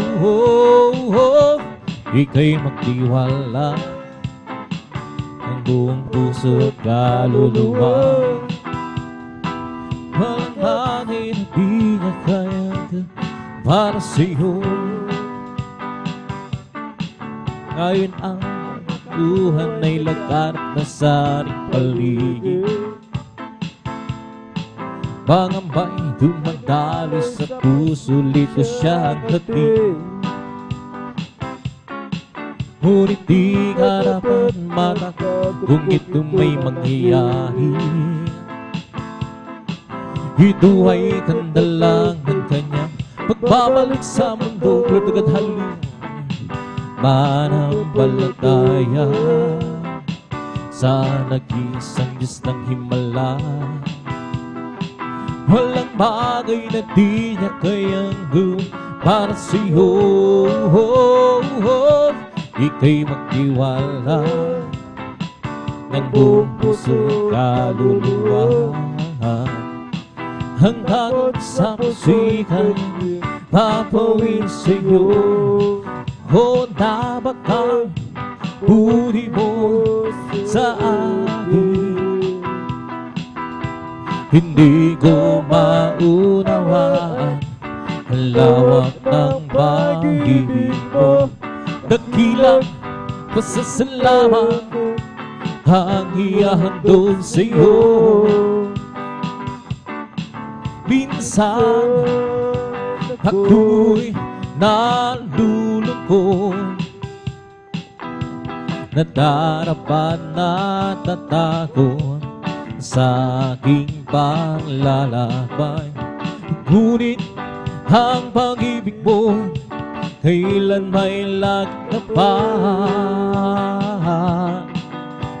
Ika'y magtiwala ng buong puso at kaluluwa. Walang bagay na di niya kaya gawin para sa'yo. Ngayon ang Tuhan ay laganap na sa ating paligid. Pangamba'y dumadalo sa puso, lito siya ang hatid. Ngunit di ka dapat matakot kung ito may mangyayari. Ito ay kandalang ng kanyang pagbabalik sa mundo, agad halin. Manampalataya sa nag-iisang Diyos ng himala. Walang bagay na di niya kayang gawin para sa'yo. Ika'y magtiwala ng buong puso kaluluwa. Hanggang sa pusikay papawin sa'yo. O nabakang huli mo sa akin. Hindi ko maunawaan ang lawak ng pag-ibig mo. Dakilang pasasalamat ang ihahandog sa'yo. Minsan ako'y nalulungkot, nadarapan at natatakot sa aking panglalakbay. Ngunit ang pag-ibig mo kailan may lagnapan.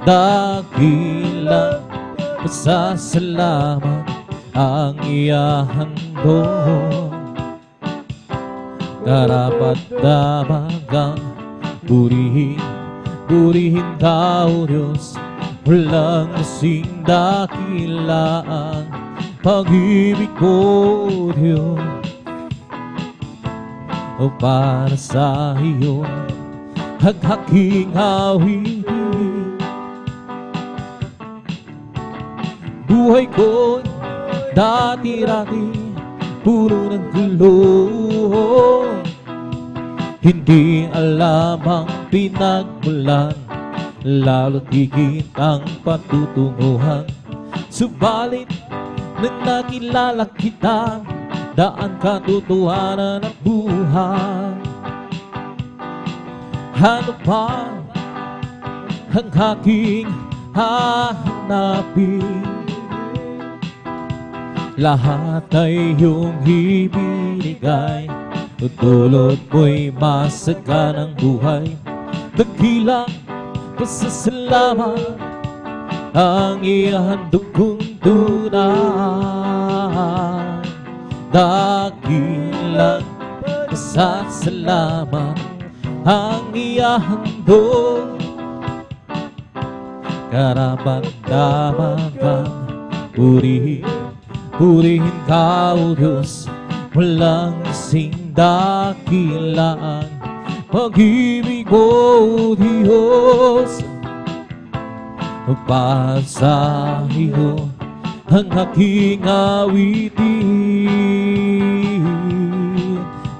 Dakilang pasasalamat ang ihahandog. Karapat-dapat kang purihin, purihin ka o Diyos. Walang kasing dakila ang pag-ibig ko, Diyos. O para sa iyo ang aking awitin. Buhay ko dati-rati puro ng gulo, hindi alam ang pinagmulan, lalo't higit ang patutunguhan. Subalit nang nakilala kita, daan katotohanan at buhay. Ano pa ang aking hahanapin? Lahat ay iyong ibinigay, dulot mo'y masaganang buhay. Dakilang pasasalamat ang ihahandog kong tunay. Dakilang pasasalamat ang ihahandog. Karapat-dapat kang purihin, purihin ka o Diyos. Walang kasing dakila ang pag-ibig mo, Diyos. Para sa iyo ang aking awitin.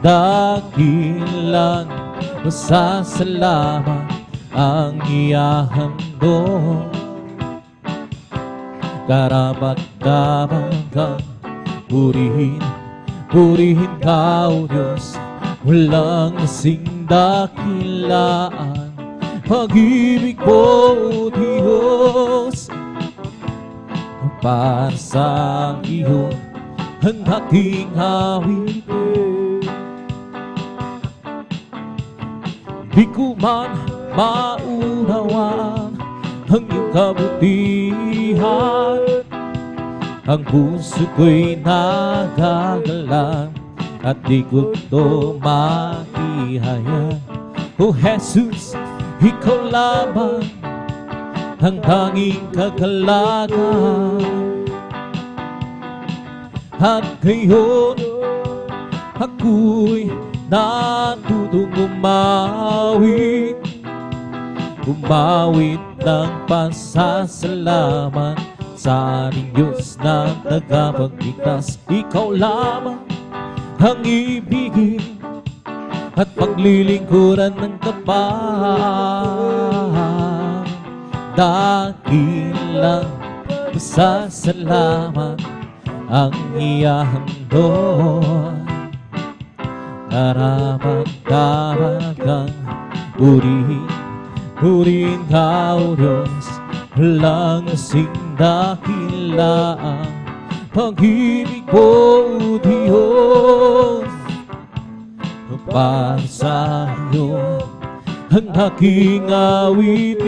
Dakilang masasalamat ang ihahandog. Karapat-dapat kang purihin, purihin ka o Diyos. Walang kasing dakilaan pag-ibig mo, Diyos. Para sa iyo ang aking awitin. Di ko man maunawaan ang iyong kabutihan, ang puso ko'y nagagala at di ko to makihaya. O Jesus, ikaw lamang ang tanging kagalakan. At ngayon ako'y natutong umawit ng pasasalamat sa ating Diyos na tagapagligtas. Ikaw lamang ang ibigin at paglilingkuran ng kapal. Dakilang pasasalamat ang iyahandog. Karapat-dapat kang purihin ka, O Diyos. Walang kasing dakila ang pag-ibig mo, O Diyos. Para sa iyo ang aking awitin,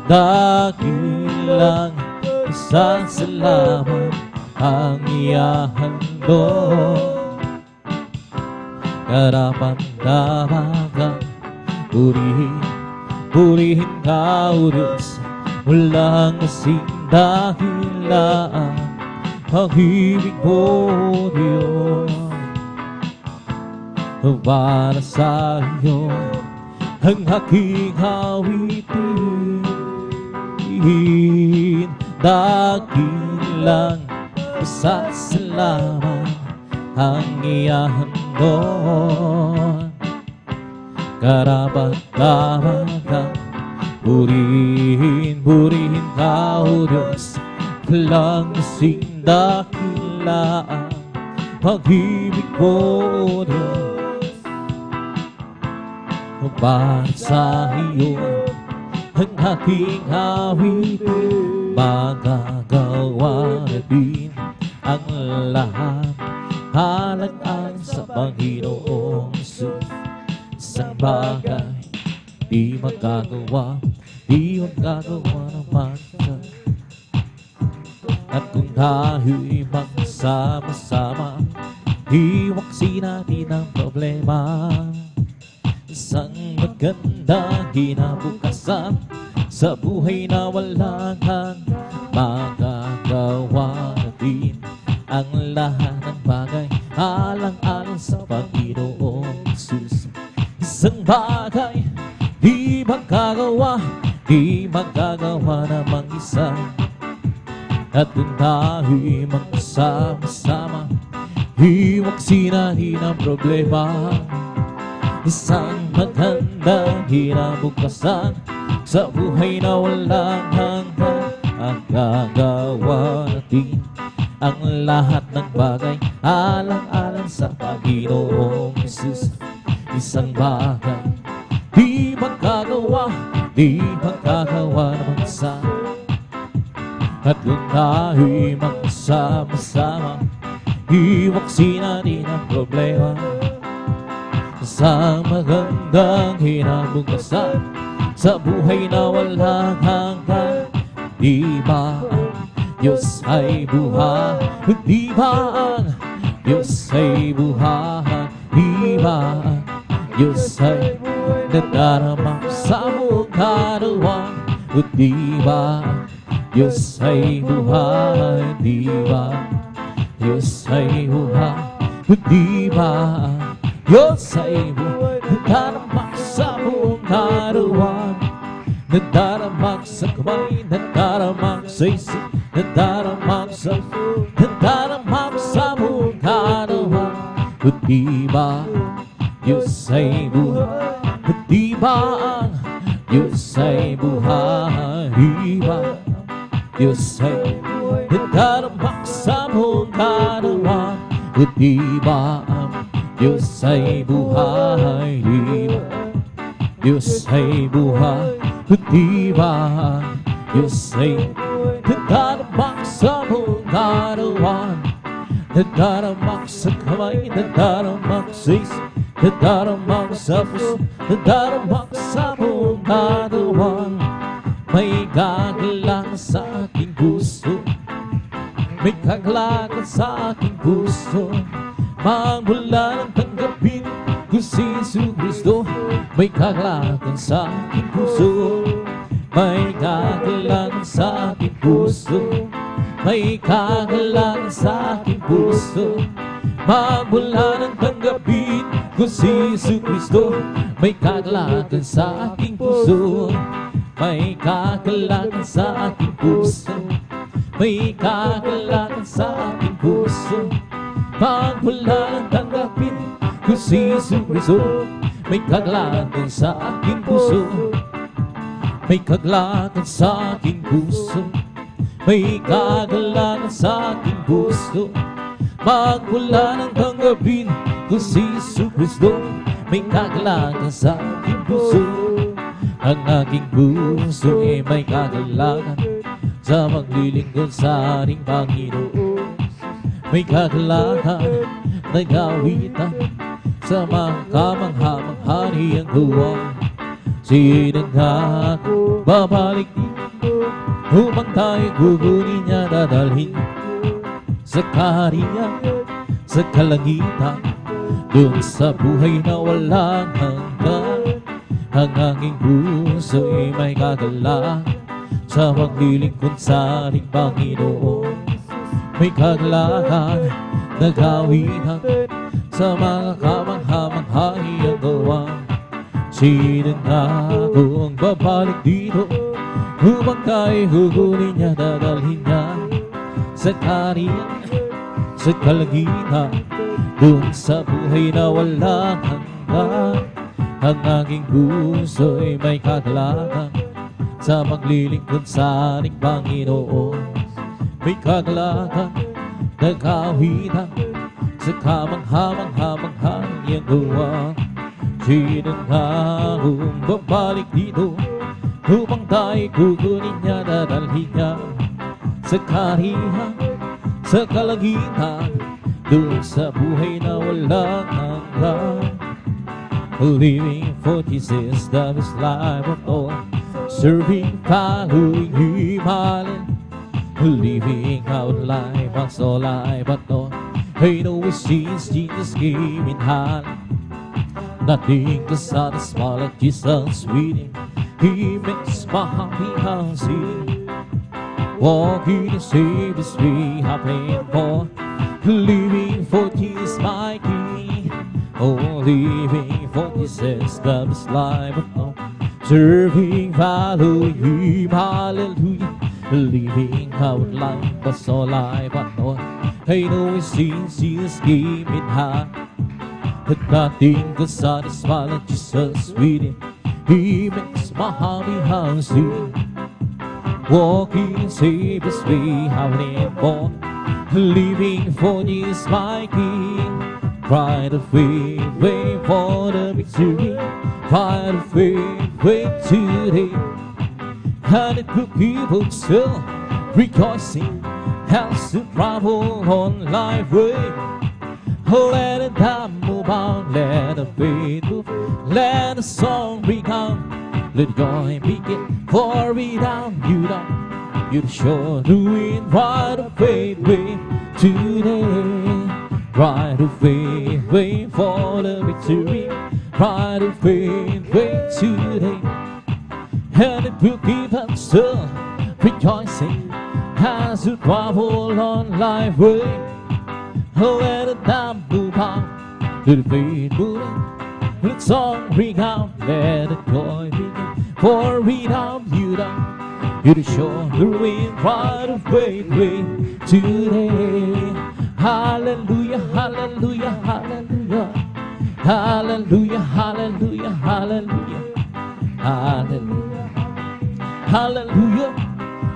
dakilang pasasalamat ang iyahandog. Karapat-dapat kang purihin ka, O Diyos. Walang kasing dakila ang pag-ibig mo, O Diyos. Para sa iyo ang aking awitin, dakilang pasasalamat ang iyahandog. Karapat-dapat kang purihin ka, O Diyos. Walang kasing dakila ang pag-ibig mo, O Diyos. Para sa iyo ang aking awitin, magagawa din ang lahat halang-ang sa Panginoong Jesus. Isang bagay di magagawa ng magka. At kung tayo'y magsama-sama, iwaksin natin ang problema. Isang magandang kinabukasan sa buhay na walang hanggan, magagawa natin ang lahat ng bagay alang-alang sa Panginoong Jesus. Isang bagay di magagawa namang isa. At kung tayo'y magsama-sama, iwaksin natin ang problema. Isang magandang kinabukasan sa buhay na walang hanggan, magagawa natin ang lahat ng bagay alang-alang sa Panginoong Jesus. Isang bagay di magagawa naman sa. At kung tayo'y magsama-sama, iwaksin natin ang problema. Sa magandang kinabukasan sa buhay na walang hanggan, di ba ang Diyos ay buhay? Di ba ang Diyos ay buhay? Di ba ang Diyos ay nadarama sa buong katawan? Di ba ang Diyos ay buhay? Di ba Diyos ay buhay? Di ba Diyos ay buhay? Nadaramak sa buong katawan, nadaramak sa kamay, nadaramak sa isip, nadaramak sa buong katawan. Di ba Diyos ay buhay? Di ba ang Diyos ay buhay? Di ba Diyos ay nadaramak sa buong katawan? Di ba ang Diyos ay buhay? Di ba Diyos ay buhay? Di ba Diyos ay nadaramak sa buong katawan? Nadaramak sa kamay, nadaramak sa isip, nadaramak sa puso, nadaramak sa buong katawan. may gagalakan sa aking puso. May kagalakan sa aking puso. Magmula ng tanggapin ko si Jesu Cristo. May kagalakan sa aking puso. May kagalakan sa aking puso. May kagalakan sa aking puso. Magmula ng tanggapin ko si Jesu Cristo. May kagalakan sa aking puso. May kagalakan sa aking puso. May kagalakan sa aking puso. Magmula ng tanggapin ko si Jesu Cristo. May kagalakan sa aking puso. May kagalakan sa aking puso. May kagalakan sa aking puso. Magmula ng tanggapin ko si Jesu Cristo. May kagalakan sa aking puso. Ang aking puso ay may kagalakan sa maglilingkod sa ating Panginoon. May kagalakan na gawitan sa mga kamangha-manghari ang gawa. Sino nga ako babalik dito upang tayo kukunin niya, dadalhin sa kaharian, sa kalangitan, doon sa buhay na walang hanggan. Ang aking puso ay may kagalakan sa maglilingkod sa ating Panginoon. May kagalakan na gawitan sa mga kamangha-manghari ang gawa. Sino nga akong babalik dito upang tayo kukunin niya, dadalhin niya sa kaharian, sa kalangitan, doon sa buhay na walang hanggan. Ang aking puso ay may kagalakan sa maglilingkod sa ating Panginoon. May kagalakan na gawitan sa kamangha-manghari ang gawa. Sino nga akong babalik dito upang tayo kukunin niya, dadalhin niya sa kaharian, sa kalangitan, doon sa buhay na walang hanggan. Living for Jesus, that is life of all. Serving, following Him, living out life, that's all I but know. I know it since Jesus came in hand. Nothing can satisfy like Jesus with Him. He makes my happy house sing. Walking in Savior's way, happy and more. Living for Jesus, my King. Oh, living for Jesus, that is life of all. Serving, following Him, hallelujah. Living out life, that's all I but know. I know it since Jesus came in hand. But nothing can satisfy like Jesus with Him. He makes my happy house sing. Walking in Savior's way, happy and more. Living for Jesus, my King. Pride of faith, wait for the victory. Pride of faith, wait today. And it will people still rejoicing as to travel on life way. Let the time move on, let the faith move, let the song ring out, let joy begin. For without you, you're sure doing right of faith way today. Right of faith, wait for the victory. Right of faith, wait today. And it will keep us still rejoicing as we travel on life way. Let the time move on, let the faith move in, let the song ring out, let the joy begin. For without you, you're sure the wind right of faith way today. Hallelujah, hallelujah, hallelujah. Hallelujah, hallelujah, hallelujah. Hallelujah. Hallelujah.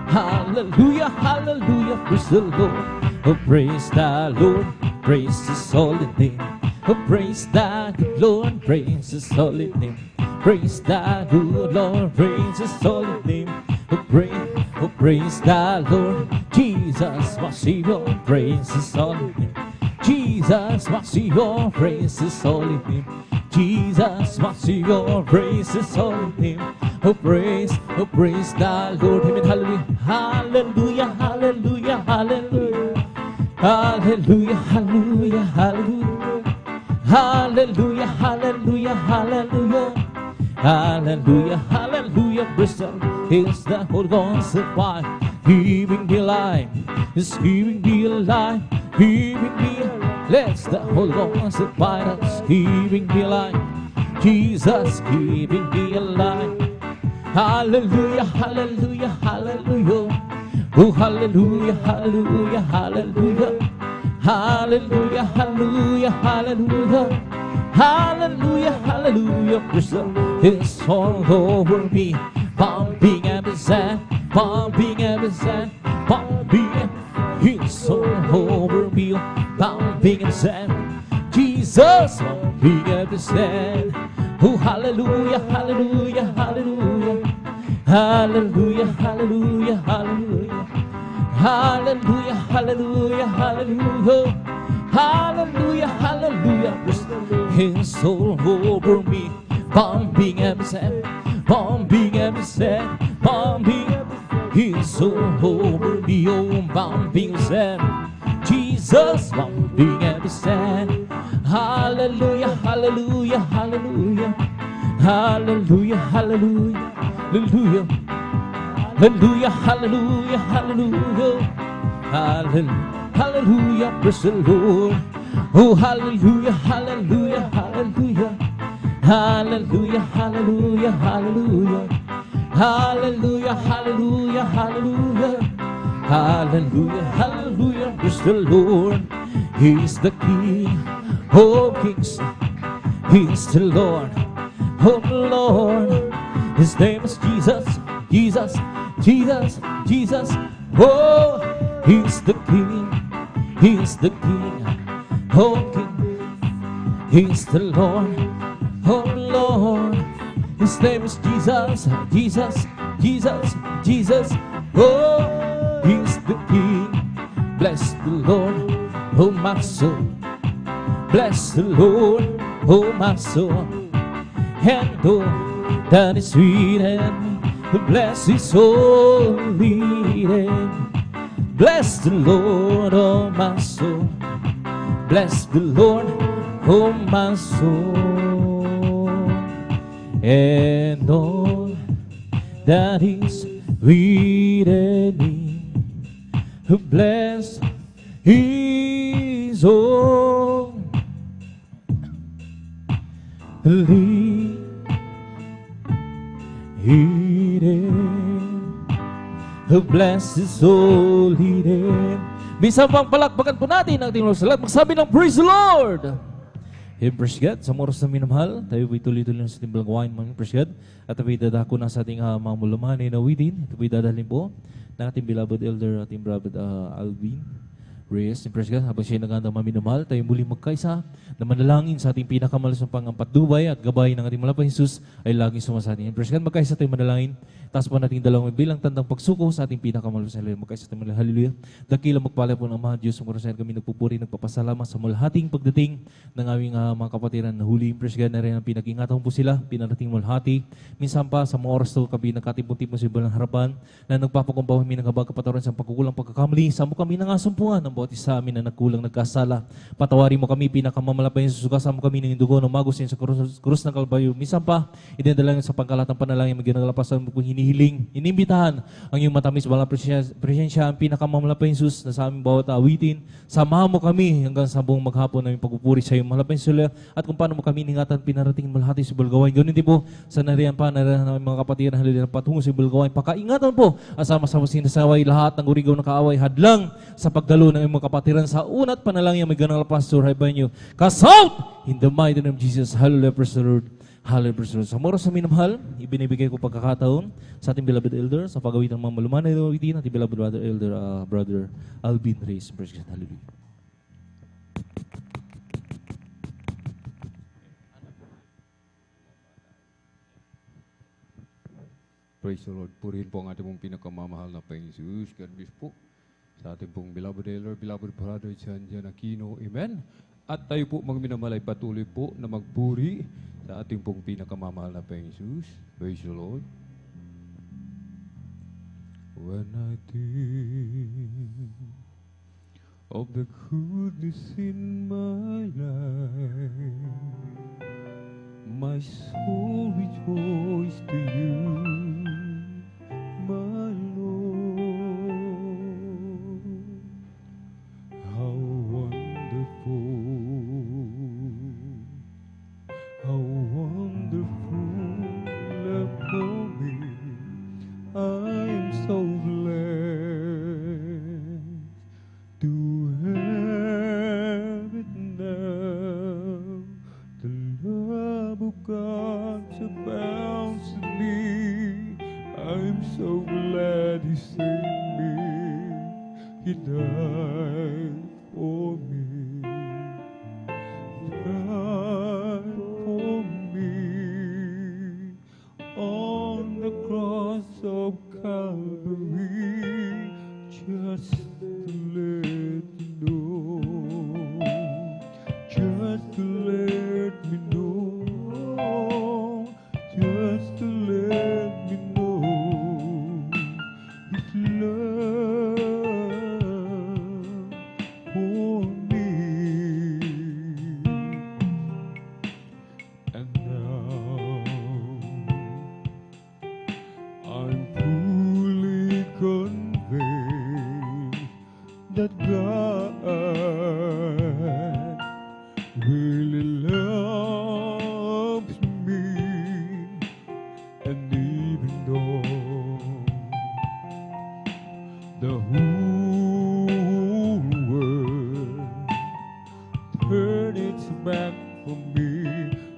Hallelujah, hallelujah. Praise the Lord. Oh, praise the Lord. Praise His holy name. Oh, praise the good Lord. Praise His holy name. Praise the good Lord. Praise His holy name. Oh, praise the Lord. Jesus, my Savior. Praise His holy name. Jesus, my Savior. Praise His holy name. Jesus, my Savior. Praise His holy name. Oh praise the Lord. Amen. Hallelujah. Hallelujah. Hallelujah. Hallelujah. Hallelujah. Hallelujah. Hallelujah. Hallelujah. Hallelujah. Hallelujah. Hallelujah. Bristol is the Holy Ghost of fire. Giving me life. Is giving me life. Giving me life. Let's the Holy Ghost of fire. Is giving me life. Jesus giving me life. Hallelujah, hallelujah, hallelujah. Oh, hallelujah, hallelujah, hallelujah. Hallelujah, hallelujah, hallelujah. Hallelujah, hallelujah. It's all over me. Pumping every sand, pumping every sand, pumping. It's all over me. Pumping every sand. Jesus, pumping every sand. Oh, hallelujah, hallelujah, hallelujah. Hallelujah, hallelujah, hallelujah. Hallelujah, hallelujah, hallelujah. Hallelujah, hallelujah. His soul over me. Pumping every sand, pumping every sand, pumping. His soul over me, oh, pumping sand. Jesus, pumping every sand. Hallelujah, hallelujah, hallelujah. Hallelujah, hallelujah, hallelujah. Hallelujah, hallelujah, hallelujah. Hallelujah, hallelujah, praise the Lord. Oh, hallelujah, hallelujah, hallelujah. Hallelujah, hallelujah, hallelujah. Hallelujah, hallelujah, hallelujah. Hallelujah, hallelujah, praise the Lord. He's the King of kings. He's the Lord of Lord. His name is Jesus, Jesus, Jesus, Jesus. Oh, He's the King. He's the King of kings. He's the Lord of Lord. His name is Jesus, Jesus, Jesus, Jesus. Oh, He's the King. Bless the Lord, oh my soul. Bless the Lord, oh my soul. And oh, that is sweet and me. Bless His holy name. Bless the Lord, oh my soul. Bless the Lord, oh my soul. And all that is within me. Bless His holy name. Bless His holy name. Bisa bang palakpakan po natin ang ating salat. Magsabi ng praise the Lord. Praise God. Sa oras na minamahal, tayo po'y tuloy-tuloy sa ating balangwain, mga praise God. At tayo dadako na sa ating mga mulamahan na nawitin. Ito po'y dadalhin po ng ating beloved elder, ating beloved Alvin Reyes. Praise God. Habang siya'y nagandang maminamahal, tayo muli magkaisa na manalangin sa ating pinakamalasang pangpatnubay at gabay ng ating malapang Jesus ay laging sumasatin. Praise God. Magkaisa tayo manalangin. Taas po natin dalawang bilang tandang pagsuko sa ating pinakamalasang hallelujah. Magkaisa tayo manalangin. Hallelujah. Dakila magpala po ng mga Diyos. Kung kami nagpupuri, nagpapasalamat sa mulhating pagdating ng aming mga kapatiran na huli. Praise God na rin ang pinag-ingatan po sila. Pinarating mulhati. Minsan pa sa mga oras to kami nagkatipon-tipon sa ibalang harapan na nagpapakumpaw kami ng habag kapatawaran sa pagkukulang pagkakamali. Samo kami nangasumpuan ng bawat isa amin na nagkulang nagkasala. Patawarin mo kami pinakamamalapay sa sugasam mo kami ng dugo ng magusin sa krus ng Kalbaryo. Minsan pa, idinadala sa pangkalatang panalangin maginagalapasan mo kung hinihiling. Inimbitahan ang iyong matamis balang presensya ang pinakamamalapay Jesus na sa aming bawat awitin. Samahan mo kami hanggang sa buong maghapon na aming pagpupuri sa iyong malapay sila at kung paano mo kami ningatan pinarating malhati sa Bulgawain. Ganun din po sa nariyan pa nariyan ng mga kapatiran halilin patungo sa Bulgawain. Pakaingatan po asama-sama sinasaway lahat ng urigaw na kaaway hadlang sa pagdalo ng mga kapatiran sa unat panalangin may ganang pastor hay banyo. Kasout in the mighty name of Jesus. Hallelujah, praise the Lord. Hallelujah, praise the Lord. Sa oras sa minamahal, ibinibigay ko pagkakataon sa ating beloved elder sa pagawitan ng mga malumanay na awitin ating beloved brother elder brother Alvin Reyes. Praise God. Hallelujah. Praise the Lord. Purihin po ang ating pong pinakamamahal na Panginoon Jesus. God bless po sa ating pong beloved elder, beloved brother Jan Aquino. Amen. At tayo po mga minamalay patuloy po na magpuri sa ating pong pinakamamahal na Panginoon Jesus. Praise the Lord. When I think of the goodness in my life, my soul rejoices to you, my Lord. How wonderful love for me. I'm so blessed to have it now. The love of God surrounds me. I'm so glad He saved me. He died for me. Died for me on the cross of Calvary, just to let me know, just to let me know, just to let me know His love for me. And now I'm fully convinced that God really loves me. And even though the whole world turned its back from me,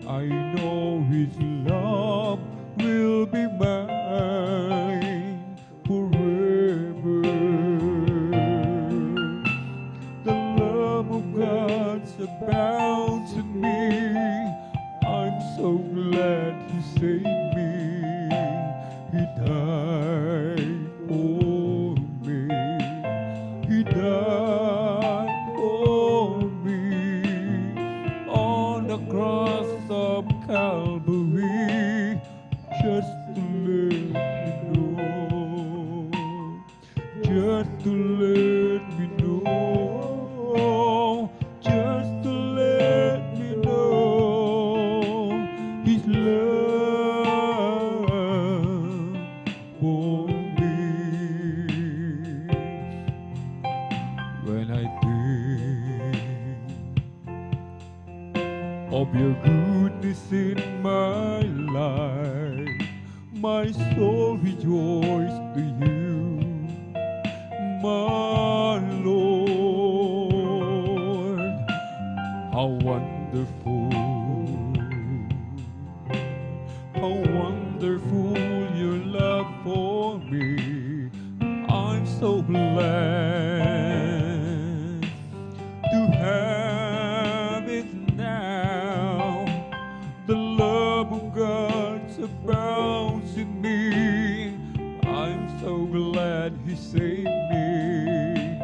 I know His love will be mine forever. The love of God surrounds me. I'm so glad He saved me. He died for me. He died for me on the cross of Calvary, just to let me know, just to let me know, just to let me know His love for me. When I think of your goodness in my life, my soul rejoices to you, my Lord. How wonderful your love for me. I'm so blessed to have it now. The love of God surrounds me. I'm so glad He saved me.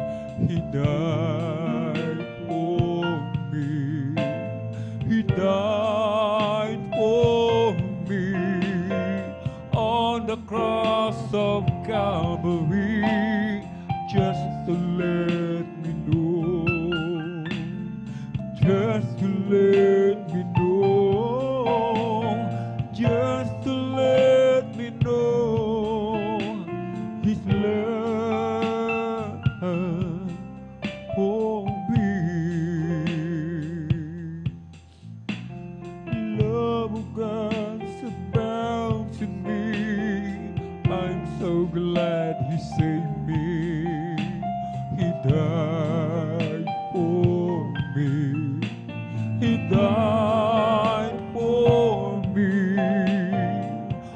He died for me. He died for me on the cross of Calvary, just to let me know, just to let me know, just to let me know His love for me. Love of God surrounds me. I'm so glad He saved me. He died for me. He died for me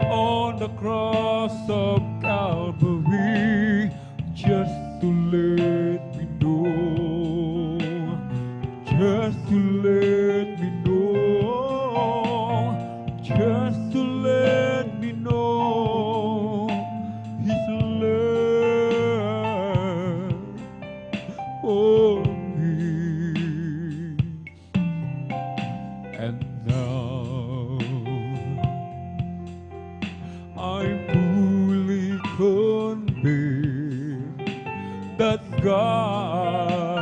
on the cross of Calvary, just to let me know, just to let me know, just to let me know His love for me. And now I'm fully convinced that God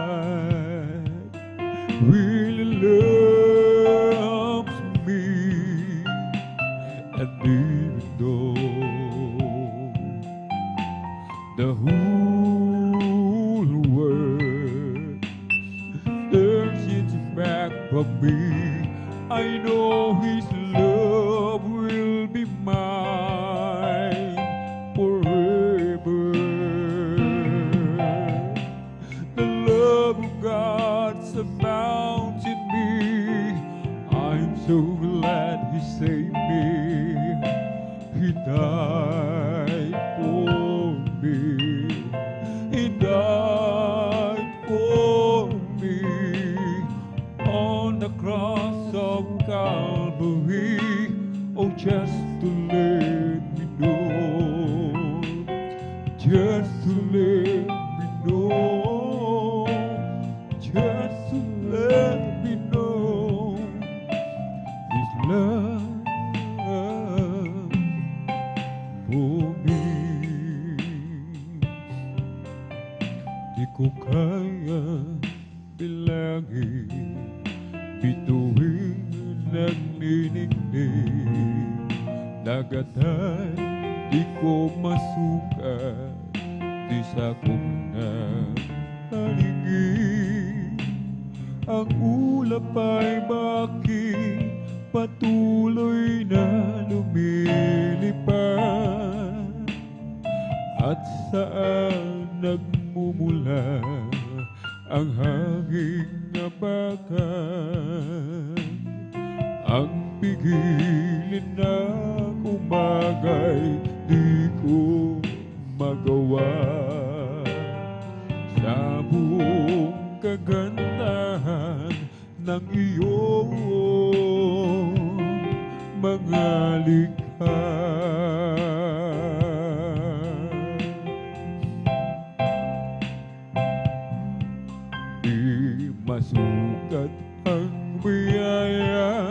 really loves me, and even though the whole world turns its back from me, I know His love will be mine forever. The love of God surrounds in me. I'm so glad He saved me. He died for me. He died for me on the cross of Calvary. Oh, just to let me know, just to let me know, just to let me know His love for me. Di ko kaya bilangin, bituin nagniningning, dagatan di ko masukat, di sa kong nahalingin. Ang ulap ay bakit patuloy na lumilipad, at saan nagmumula ang hanging abakan. Ang pigilin na umagay di ko magawa, sa buong kagandahan ng iyong mga likha. Di masukat ang biyaya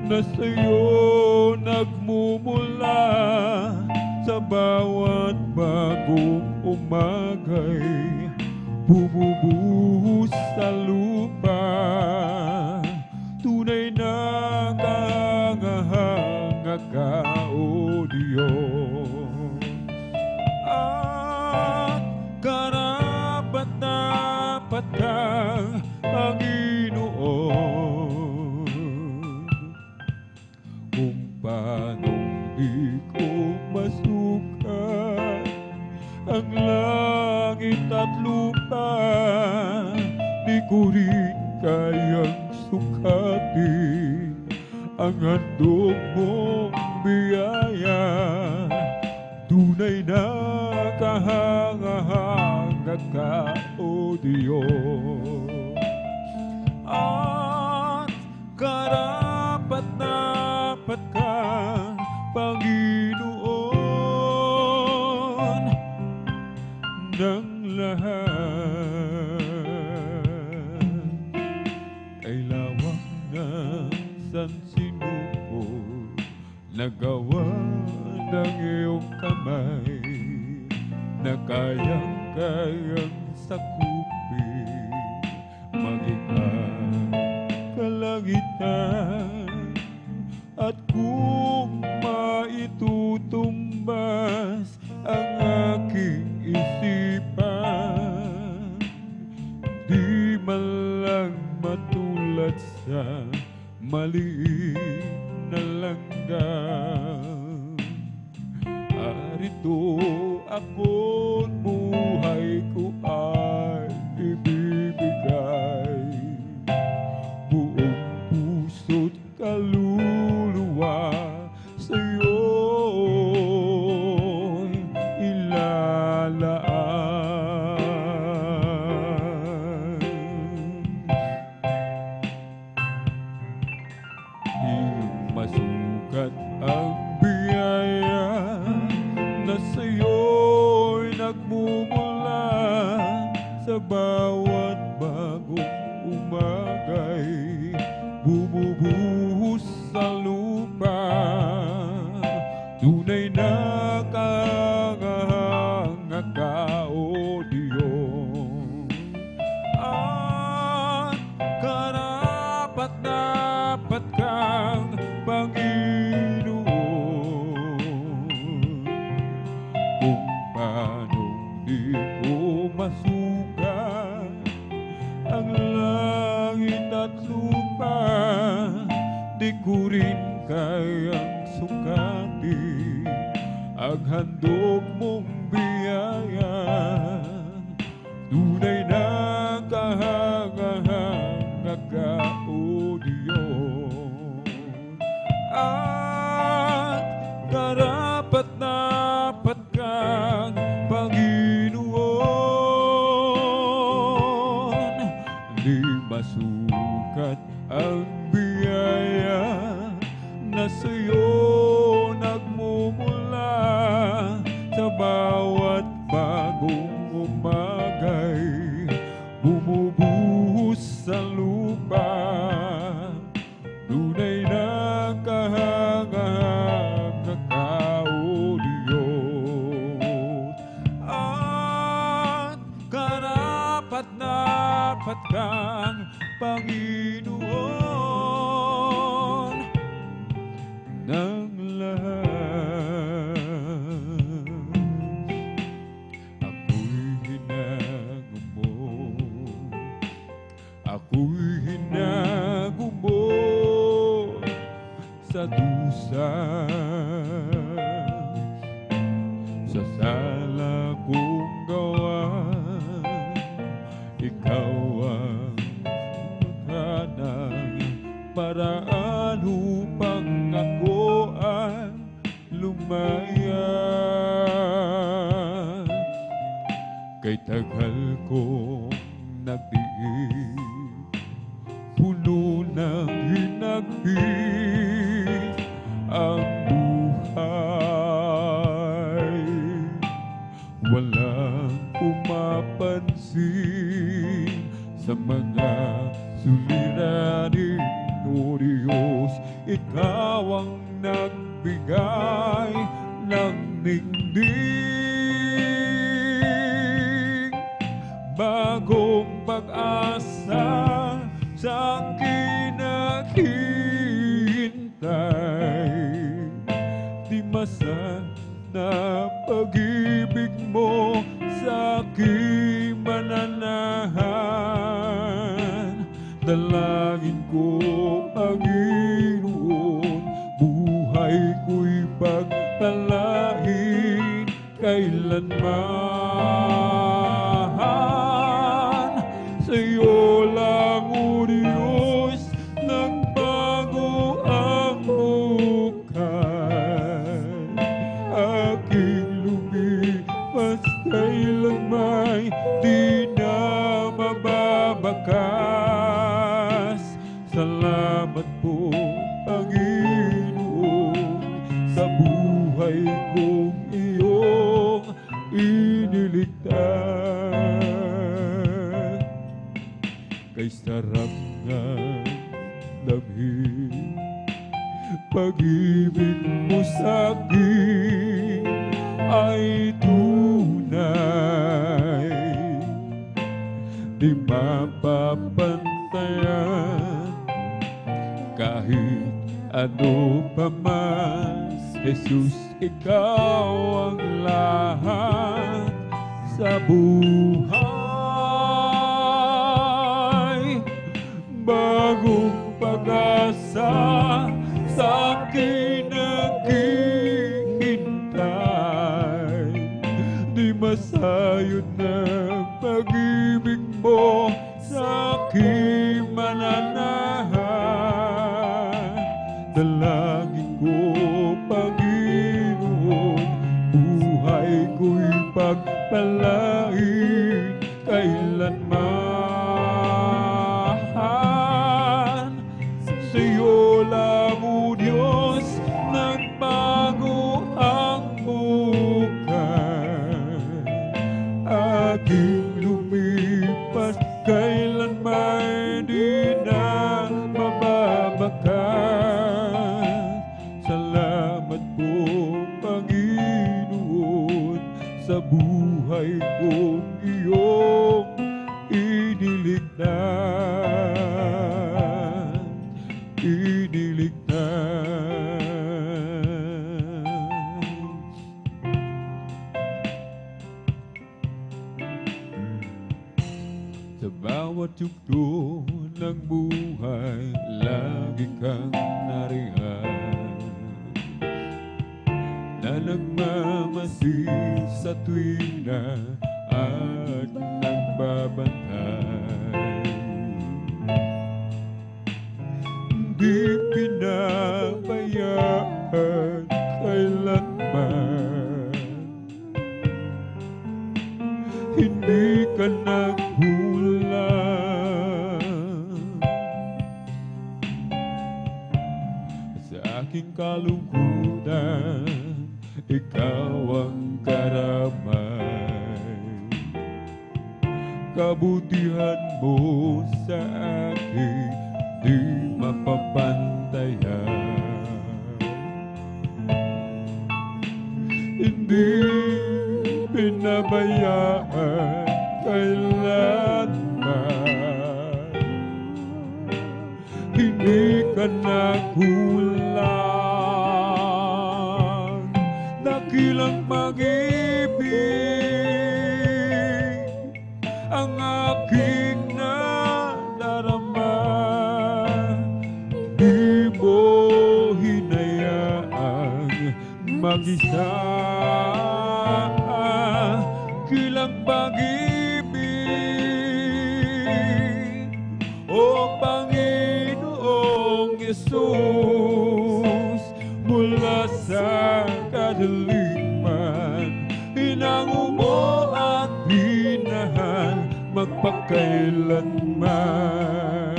na sa'yo nagmumula, sa bawat bagong umagay bumubuhos sa lupa. Tunay na kangahanga ka, O Diyos, at karapat-dapat kang Panginoon. Kung paanong di ko masukat ang langit at lupa, di ko rin kayang sukatin ang handog mong biyaya. Tunay na kahanga-hanga ka, O Diyos, at karapat-dapat kang Panginoon ng lahat. Kay lawak ng sansinuko na gawa ng iyong kamay, na kayang-kayang sakupin maging ang kalangitan. At kung maitutumbas ang aking isipan, di man lang matulad sa maliit na langgam. Arito ako't buhay ko ay ibibigay, buong puso't kaluluwa sa'yo'y ilalaan. Di masukat ang biyaya na sa'yo'y nagmumula, sa bawat bagong umagay bumubuhos sa lupa. Tunay na kangahanga ka, O Diyos, masukat ang langit at lupa, di ko rin kayang sukatin ang handog mong biyaya. Tunay na kahangahanga ka, O Diyos, at karapat-dapat kang Panginoon. Di masukat ang biyaya na sa'yo nagmumula sa bawat bagong umagay, bumubuhos sa lupa. Tunay na kahangahanga ka, O Diyos, at karapat-dapat kang Panginoon ng lahat. Ako'y hinango mo, ako'y hinango mo sa dusa, sa sala kong gawa. Ikaw ang maghanang paraan upang ako ay lumaya. Kay tagal kong nagdiin, puno ng hinagpis ang buhay. Walang pumapansin sa mga suliranin, O Diyos. Ikaw ang nagbigay ng ningning, bagong pag-asa sa akin naghihintay. Di masad na pag-ibig mo sa aking mananahan. Dalangin ko, Panginoon, buhay ko'y pagpalain kailanman. Sa'yo lang, O Diyos, nagbago ang buhay. Aking lumipas kailanman, di na mababakas. Salamat po, Panginoon, sa buhay kong iyong iniligtas. Kay sarap nga labhin, pag-ibig mo sa'kin ay tunay, di mapapantayan kahit ano pa man. Jesus, ikaw ang lahat sa buhay. Bagong pag-asa sa akin naghihintay. Di masayod na pag-ibig mo sa aking mananahan. Dalangin ko, Panginoon, buhay ko'y pagpalain kailanman. Sa'yo lang, O Diyos, nagbago ang buhay. Aking lumipas kailanman, di na mababakas. Salamat po, Panginoon, sa buhay kong iyong iniligtas. Iniligtas. Sa bawat yugto ng buhay, lagi kang nariyan, na nagmamasid sa tuwina at nagbabantay. Di pinabayaan kailanman, hindi ka naghulang sa aking kalungkutan. Ikaw ang karamay, kabutihan mo sa akin di mapapantayan. Hindi pinabayaan kailanman, hindi ka naghulang. Dakilang pag-ibig ang aking nadarama, di mo hinayaang mag-isa. Kilang pag-ibig, o Panginoong Yesus, mula sa kadiliman, hinango mo at hinahal magpakailanman.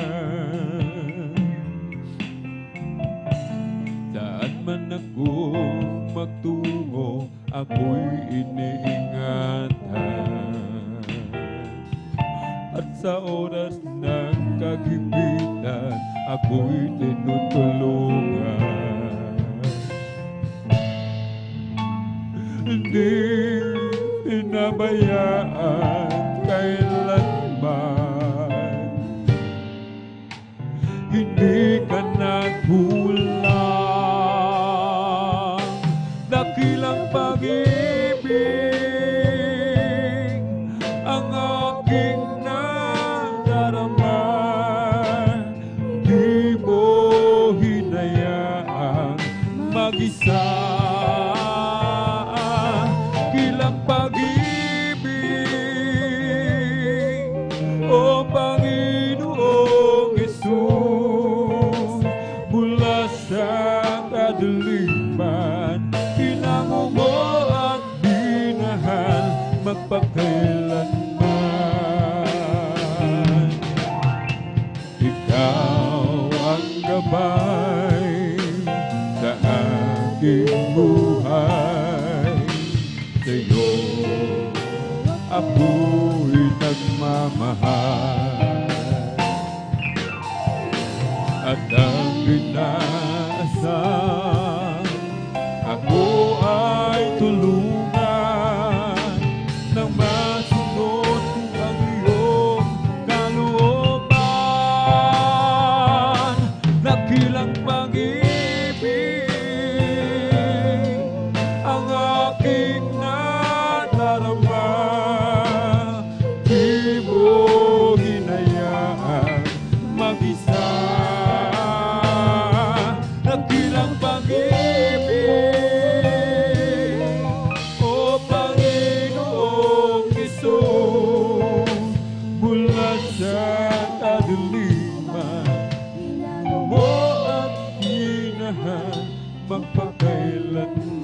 Saan man ako magtungo, ako'y iniingatan, at sa oras ng kagipitan, ako'y tinutulungan. Hindi pinabayaan kailanman, hindi ka naghulang. Dakilang pag-ibig ang aking nadarama, di mo hinayaang mag-isa. Kilang pag-ibig, o Panginoong Yesus, mula sa kadiliman, hinango mo at binahal magpakailanman. Ikaw ang gabay sa aking buhay, sa'yo ako'y nagmamahal, at ang inaasam, ako ay tulungan nang masunod ko ang iyong kalooban. Dakilang pag-ibig ang aking nadarama, di mo hinayaang mag-isa. Dakilang pag-ibig, o Panginoong Yesus, mula sa kadiliman, mo at hinahal magpakailanman.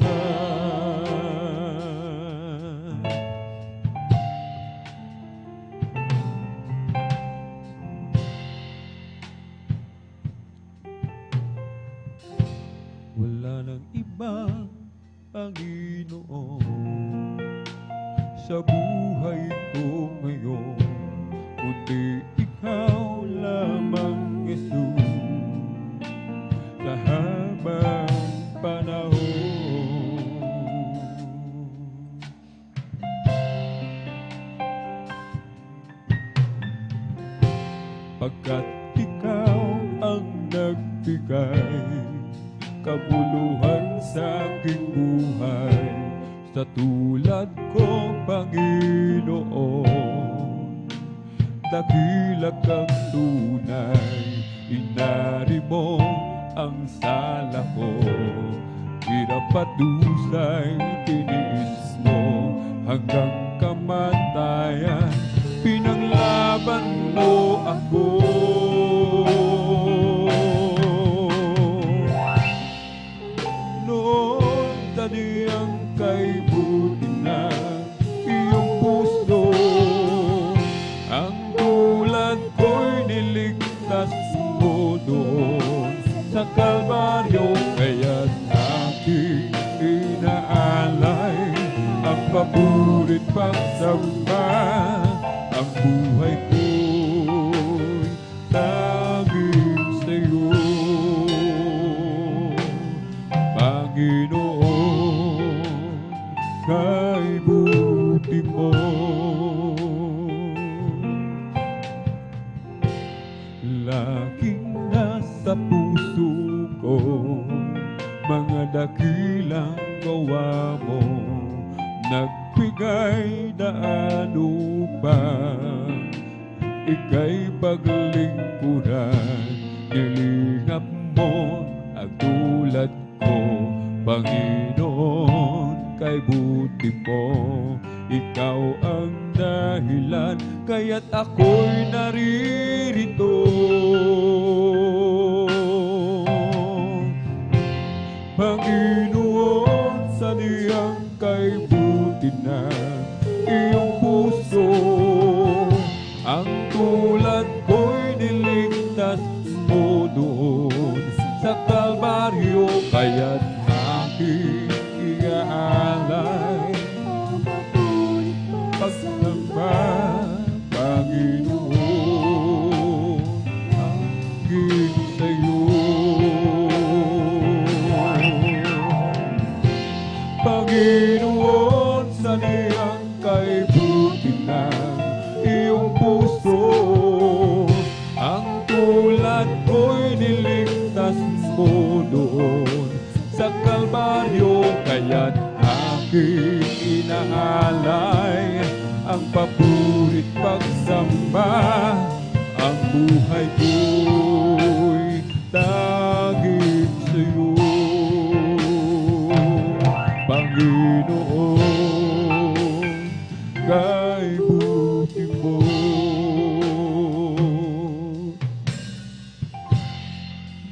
Wala nang ibang Panginoon sa buhay ko ngayon, kundi ikaw lamang, Jesus, sa habang panahon. Pagkat ikaw ang nagbigay kabuluhan sa aking buhay, sa tulad ko, Panginoon, dakila kang tunay, inari mo ang sala ko. Hirap at dusay, tiniis mo hanggang kamatayan, pinanglaban mo ako. Noon taniyang kay buti na iyong puso, ang tulad ko'y niligtas mo doon sa Kalbaryo, kaya't aking inaalay ang paborit pagsamba. Ang buhay ko'y tanging sa'yo, Panginoon, kay buti mo. Laging nasa puso ko mga dakilang gawa mo, nagbigay daan upang ika'y paglingkuran. Nilingap mo ang tulad ko, Panginoon, kay buti mo. Ikaw ang dahilan, kaya't ako'y naririto. Panginoon, saniyang kay buti na iyong puso, ang tulad ko'y niligtas mo doon sa Kalbaryo, kaya't aking iaalay pagsamba. Panginoon, hangin sa'yo. Panginoon, saniyang kay buti na iyong puso, ang tulad ko'y niligtas mo doon sa Kalbaryo, kaya't aking inaalay ang paborit pagsamba. Ang buhay ko'y tanging sa'yo, Panginoon, kay buti mo.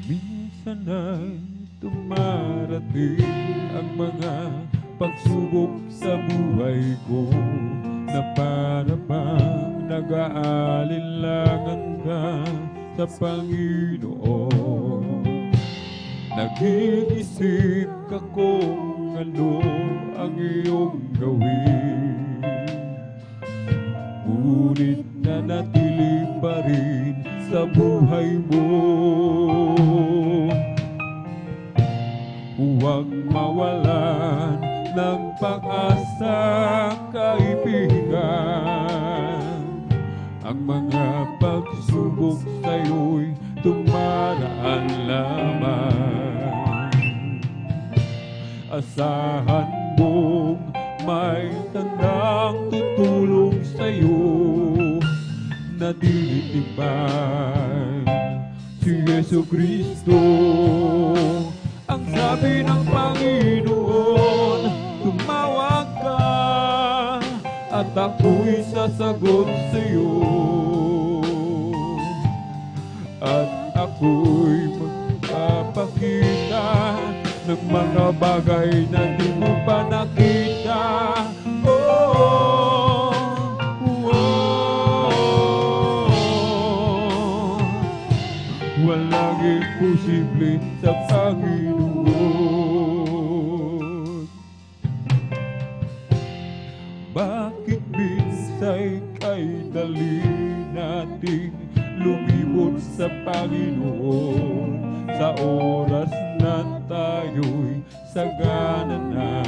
Minsan ay dumarating ang mga pagsubok sa buhay ko, na para bang nag-aalinlangan ka sa Panginoon. Nag-iisip ka kung ano ang iyong gawin, ngunit nanatili pa rin sa buhay mo. Huwag mawalan ng pag-asa, kaibigan. Ang mga pagsubok sa'yo'y tumaraan lamang. Asahan mong may tandang tutulong sa'yo na tinitibay, si Jesucristo. Ang sabi ng Panginoon, tumawag ka at ako'y sasagot sa'yo, at ako'y magpapakita ng mga bagay na di mo pa nakita. Oh, oh, walang imposible sa Panginoon. Bakit minsa'y kay dali nating lumibot sa Panginoon sa oras na tayo'y sagana na?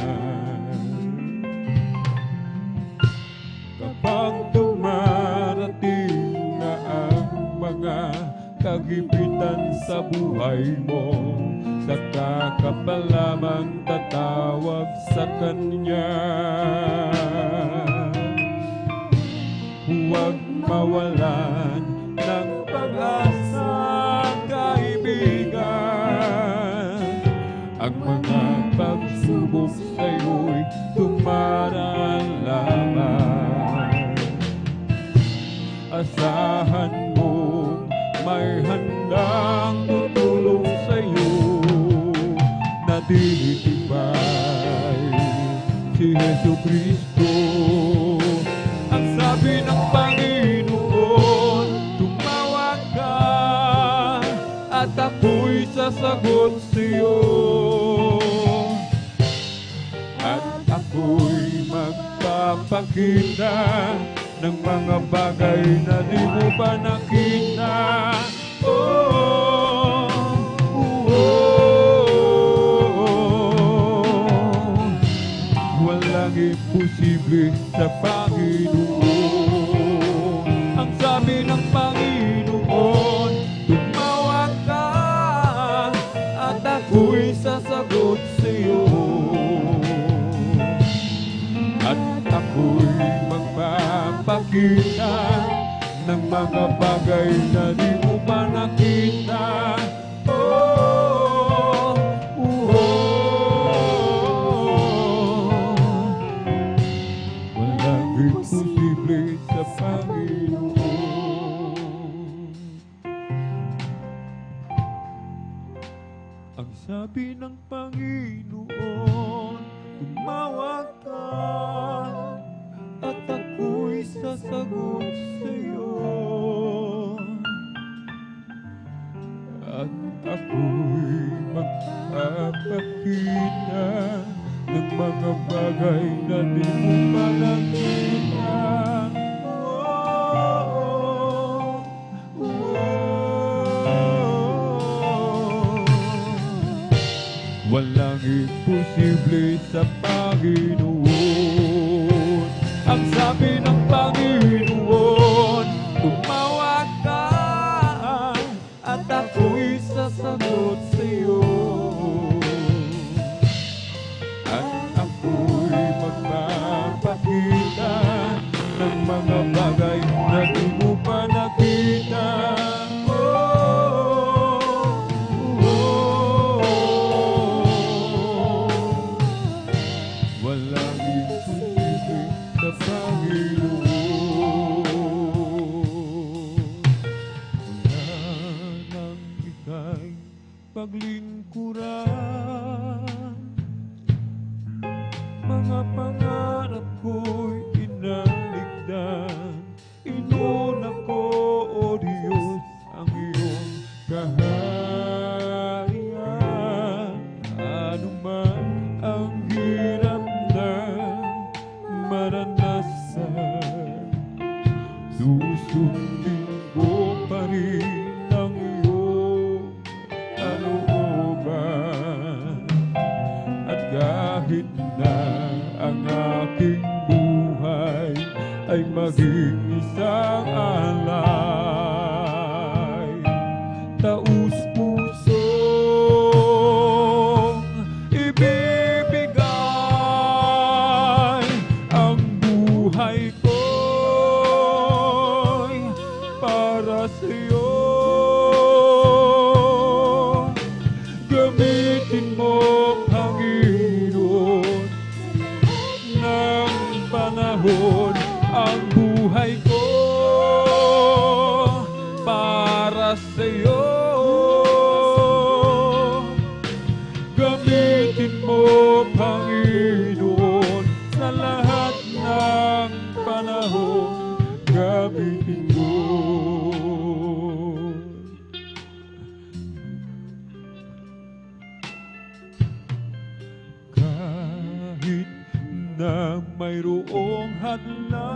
Kapag dumarating na ang mga kagipitan sa buhay mo, saka ka pa lamang tatawag sa Kanya. huwag mawalan ng pag-asa, kaibigan. Ang mga pagsubok sa'yo'y tumaraan lamang. Asahan mo may handang tutulong sa'yo na ditibay si Jesu Cristo. Ang sabi ng Panginoon, tumawag ka at ako'y sasagot sa'yo, at ako'y magpapakita ng mga bagay na di mo pa nakita. Walang imposible sa Panginoon. Ang sabi ng Panginoon, tumawag ka at ako'y sasagot sa'yo, at ako'y magpapakita ng mga bagay na di mo pa nakita. Walang imposible sa Panginoon. Ang sabi ng Panginoon, tumawag ka at ako'y sasagot sa'yo, at ako'y magpapakita ng mga bagay na di mo pa nakita. Walang imposible sa Panginoon. Ang sabi ng Panginoon, tumawag ka at ako'y sasagot sa'yo, at ako'y magpapakita ng mga bagay na di mo pa nakita. Walang imposible sa Panginoon. Wala nang ika'y paglingkuran, mga pangarap ko'y inaligdan. Inuna ko, O Diyos, ang iyong kaharian. Ano man ang hirap na maranasan, susundin ko pa rin ang iyong kalooban. At kahit na ang aking buhay ay maging isang alay, taus pusong ibibigay ang buhay ko'y para sa'yo. Gamitin mo, Panginoon, ng panahon ang buhay ko para sa'yo. Gamitin mo, Panginoon, sa lahat ng panahon. Gamitin mo. Kahit na mayroong hadlang,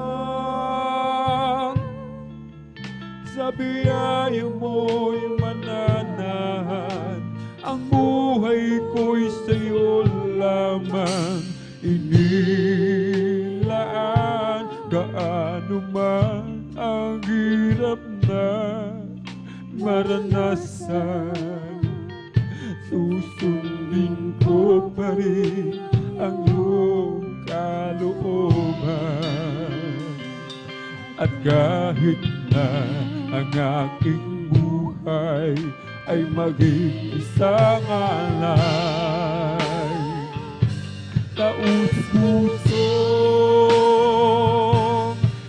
sa biyaya mo'y mananahan. Ang buhay ko'y sa'yo lamang inilaan. Gaano man ang hirap na maranasan, susundin ko pa rin ang iyong kalooban. At kahit na ang aking buhay ay maging isang alay, taus-pusong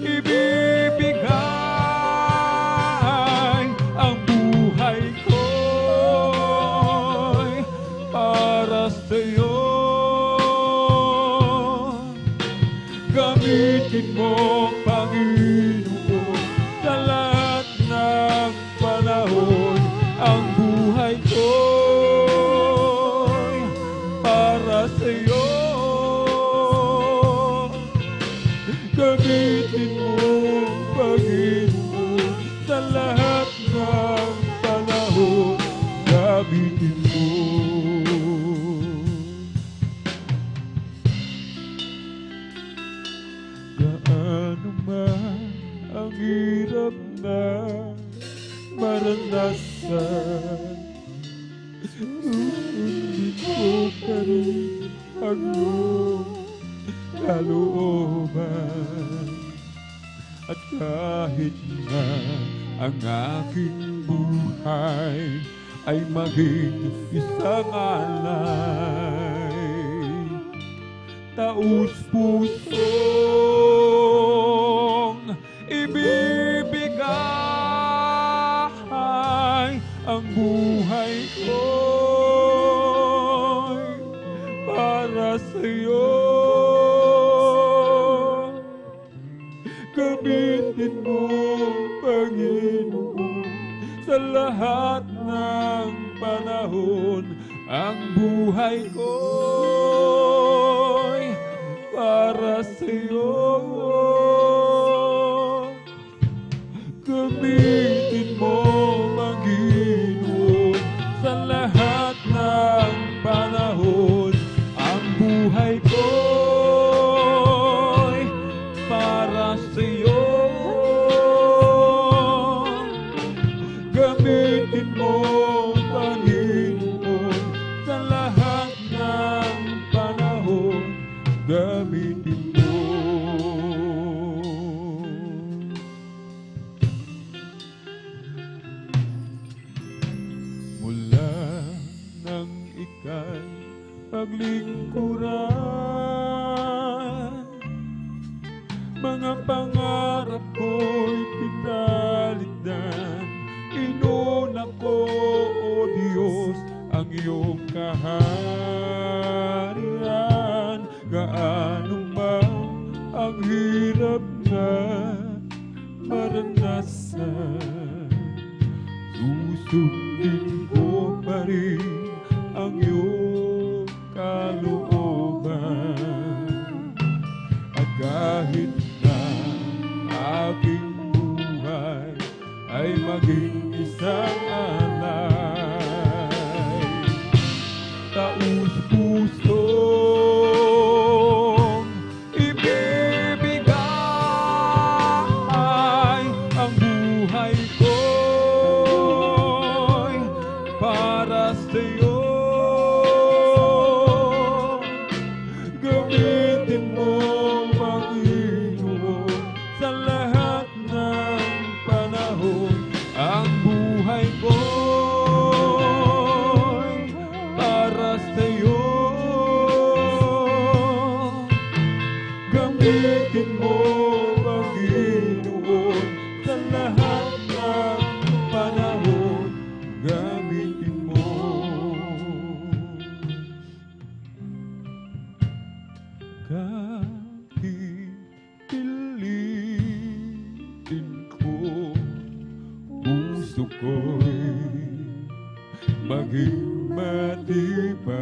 ibibigay ang buhay ko'y para sa'yo. Gamitin mo, Panginoon, sa lahat ng panahon. Ang buhay ko'y para sa'yo. Gamitin mo, Panginoon, sa lahat ng panahon. Gamitin mo. Gaano man ang hirap na maranasan, susundin ko pa rin ang iyong kalooban. At kahit na ang aking buhay ay maging isang alay, taus-pusong ibibigay ang buhay ko'y para sa'yo. Gamitin mo, Panginoon, sa lahat ng panahon. Ang buhay ko'y para sa'yo. Gamitin mo, Panginoon, sa lahat ng panahon. Ang buhay ko'y para sa'yo. Gamitin mo, Panginoon, sa lahat ng panahon. Gamitin mo. Mula nang ika'y paglingkuran, mga pangarap ko'y pinaligdan. Inuna ko, O Diyos, ang iyong kaharian. Gaano man ang hirap na maranasan, susundin ko pa rin ang iyong kalooban. At kahit na aking buhay ay maging isang alay, taus-pusong ibibigay ang buhay ko'y para sa'yo. Gamitin mo, Panginoon, sa lahat ng panahon. Ang buhay ko'y para sa'yo. Gamitin mo, Panginoon, sa lahat ng panahon. Gamitin mo. Kahit pilitin ko, puso ko'y maging matibay.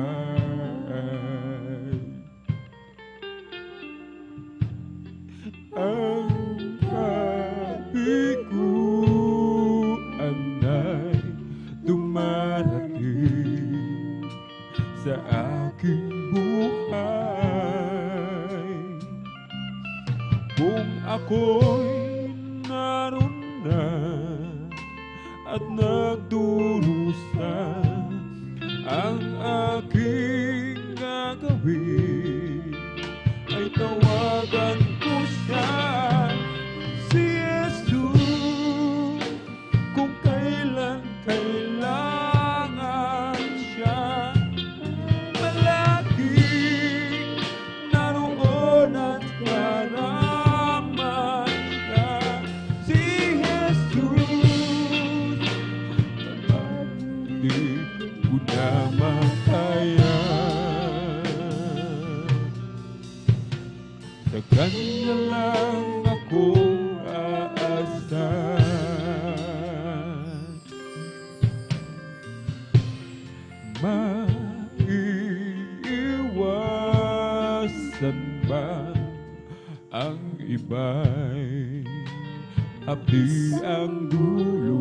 Ang kabiguan ay dumarating sa aking buhay. Kung ako'y naroon na at nagdurusa, ang aking gagawin ay tawagan ko siya. Siya ba'y hapdi ang dulot?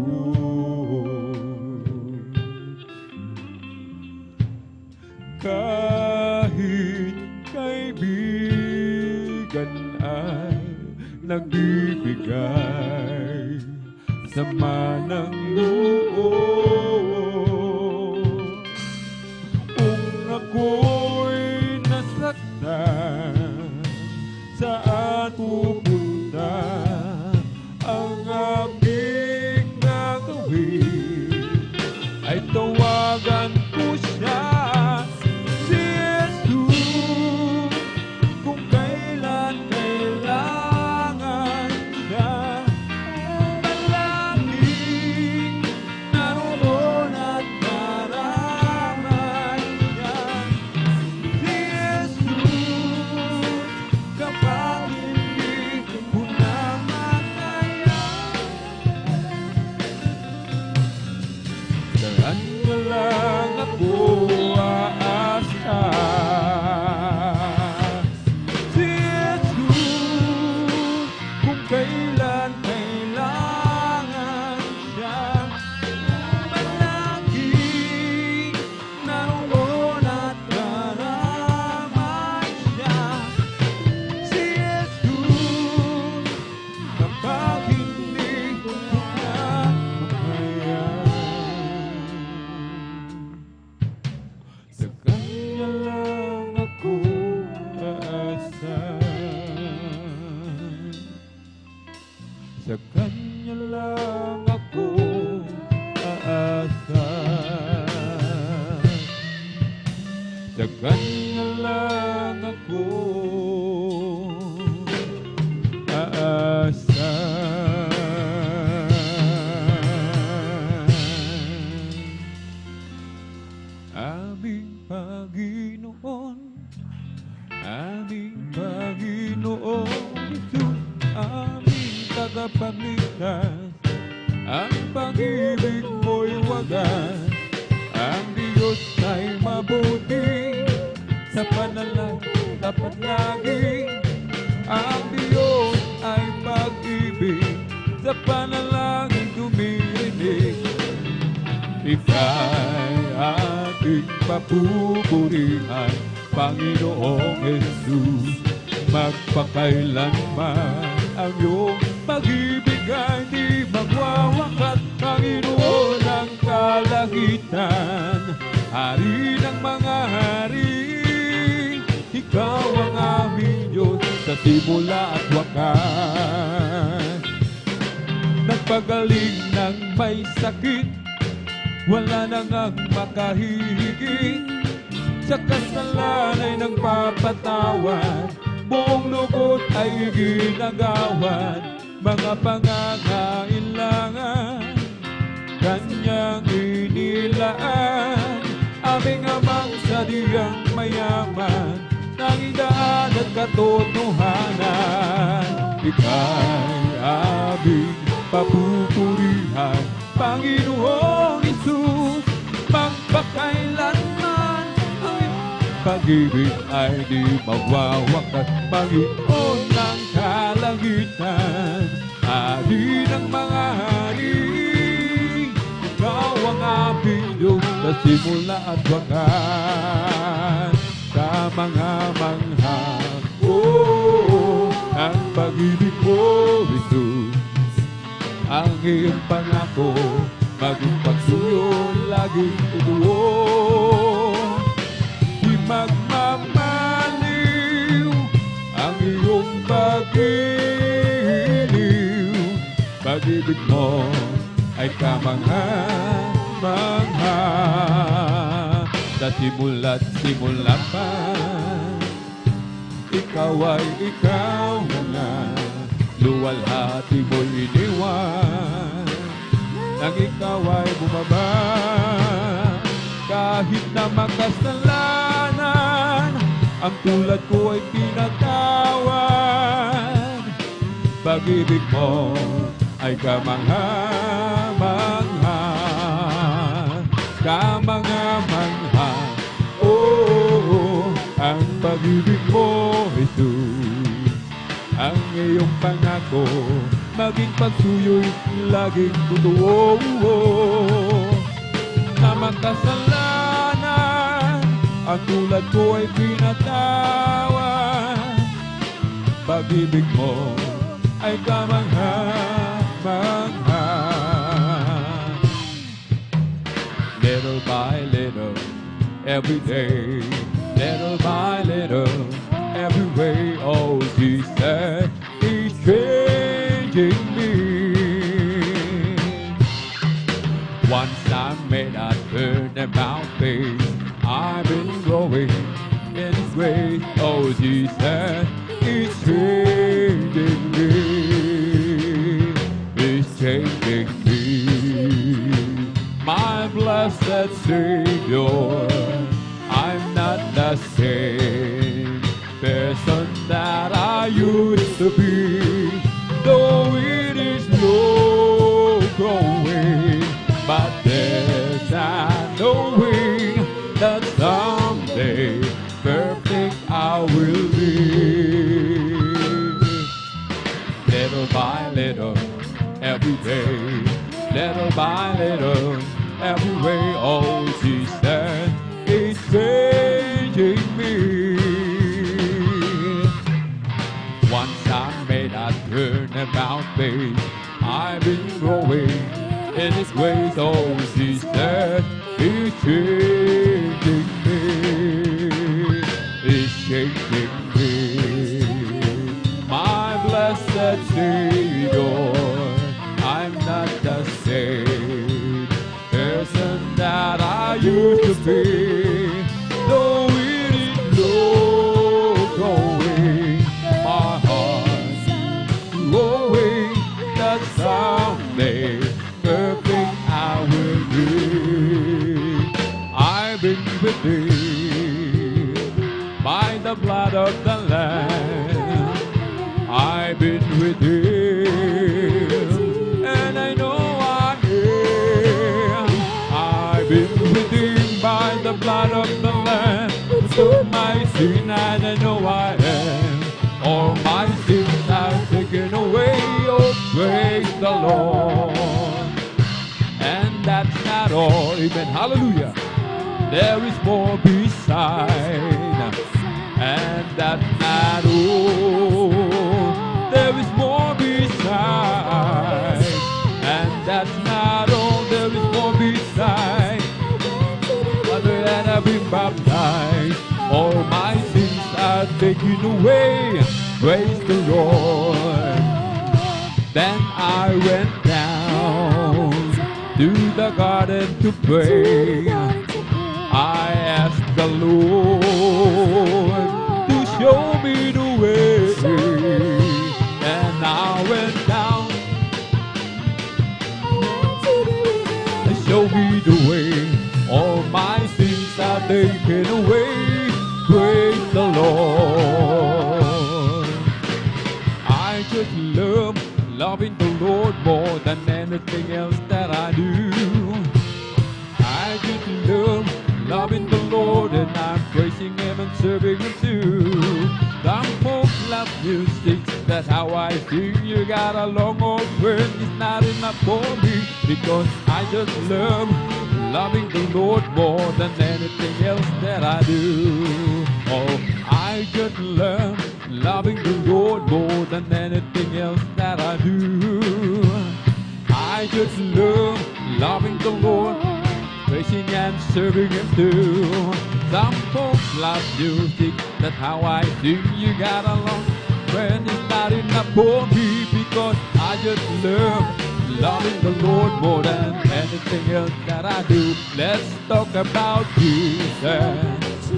Kahit kaibigan ay nagbibigay sama ng loob, kung ako'y nasaktan, saan pupunta ang aking gagawin? Ay tawagan ko siya, si Jesus, kung kailan kailangan niya. Palaging naroon at naraman niya, si Jesus, kapag hindi ko na makaya. Saan mo lang ako aasa, si Jesus, kung kailan kailangan siya. Palaging naroon at naraman siya, si Jesus, kapag hindi ko na makaya. Sa Kanya lang ako aasa, sa Kanya lang ako aasa, sa Kanya lang ako aasa. Aming Panginoon, aming Panginoon Jesus, aming tagapagligtas, ang pag-ibig mo'y wagas, ang Diyos ay mabuti, sa panalangin dapat lagi, ang Diyos ay pag-ibig, sa panalangin dumirinig. Ika'y ating papupurihan, Panginoong Jesus, magpakailanman ang iyong pag-ibig ay di magwawakas. Panginoon ng kalangitan, Hari ng mga hari, Ikaw ang aming Diyos sa simula at wakas. Nagpagaling ng may sakit, wala nang ang makahihigit, sa kasalanay ng papatawad, buong lugod ay ginagawan, mga pangangailangan Kanyang inilaan. Aming Amang sadyang mayaman, tanging daan at katotohanan, Ika'y aming papupurihan, Panginoong Isus, magpakailanman ang iyong pag-ibig ay di magwawakas. Panginoon ng kalangitan, Hari ng mga hari, Ikaw ang aming Diyos sa simula at wakas. Sa mga manghang, ang pag-ibig mo, Jesus, ang iyong pangako, maging pagsuyo, laging tutuo. Di magmamaliw ang iyong pag-iliw, pag-ibig mo ay kamangha-mangha. Sa simula't simula pa, ikaw ay ikaw na, luwalhati mo'y iniwan, nang ikaw ay bumaba. Kahit na makasalanan, ang tulad ko ay pinatawad. Pag-ibig mo ay kamangha-mangha, kamangha-mangha. Oh, ang pag-ibig mo, Jesus, ang iyong pangako, maging pagsuyo'y laging totoo. Na makasalanan, ang tulad ko ay pinatawan. Pag-ibig mo ay kamangha-mangha. Little by little, every day, little by little, every way, oh Jesus is changing me. Once I made a turn about face, I've been growing in His grace, oh Jesus is changing me, is changing me. My blessed Savior, I'm not the same person that I used to be, though it is slow growing, but there's a knowing that someday perfect I will be. Little by little, every day, little by little, every way, oh Jesus is changing me. Once I made a turnabout face, I've been growing in His ways, oh Jesus is changing me, is changing me. My blessed Savior, I'm not the same person that I used to be, though it is low growing, my heart's growing, that someday perfect I will be. I've been redeemed by the blood of the Lamb. I've been redeemed, and I know I am. I've been redeemed by the blood of the Lamb. Took my sin, and I know I am. All my sins are taken away. Oh, praise the Lord. And that's not all. Amen. Hallelujah. There is more beside, and that's not all. There is more beside, and that's not all. There is more beside. Other than I've been baptized, all my sins are taken away. Praise the Lord. Then I went down to the garden to pray. I asked the Lord to show me the way, and I went down to show me the way. All my sins are taken away. Praise the Lord. I just love loving the Lord more than anything else that I do. I just love loving the Lord, and I'm praising Him and serving Him too. Some folks love music, that's how I sing. You got a long old friend, it's not enough for me, because I just love loving the Lord more than anything else that I do. Oh, I just love loving the Lord more than anything else that I do. I just love loving the Lord, praising and serving Him too. Some folks love music, that's how I sing. You got a long friend, it's not enough for me, because I just love loving the Lord more than anything else that I do. Let's talk about Jesus,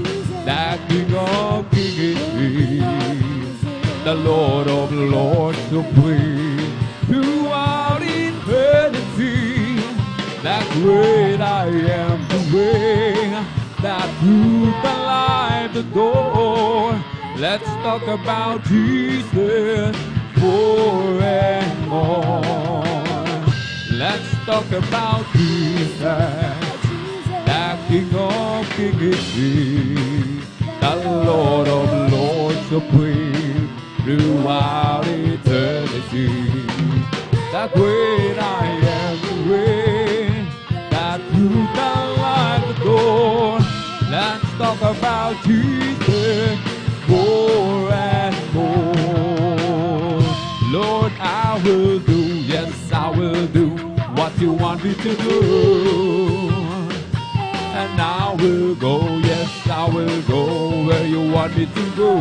the King of Kings, the Lord of Lords supreme. Throughout eternity, that great I am the way, that truth, the life, the door. Let's talk about Jesus more and more. Let's talk about Jesus, the King of Kings, the Lord of Lords supreme. Throughout eternity, see the great I am, the way that through the light of door. Let's talk about Jesus more and more. Lord, I will do, yes, I will do what you want me to do. And I will go, yes, I will go where you want me to go.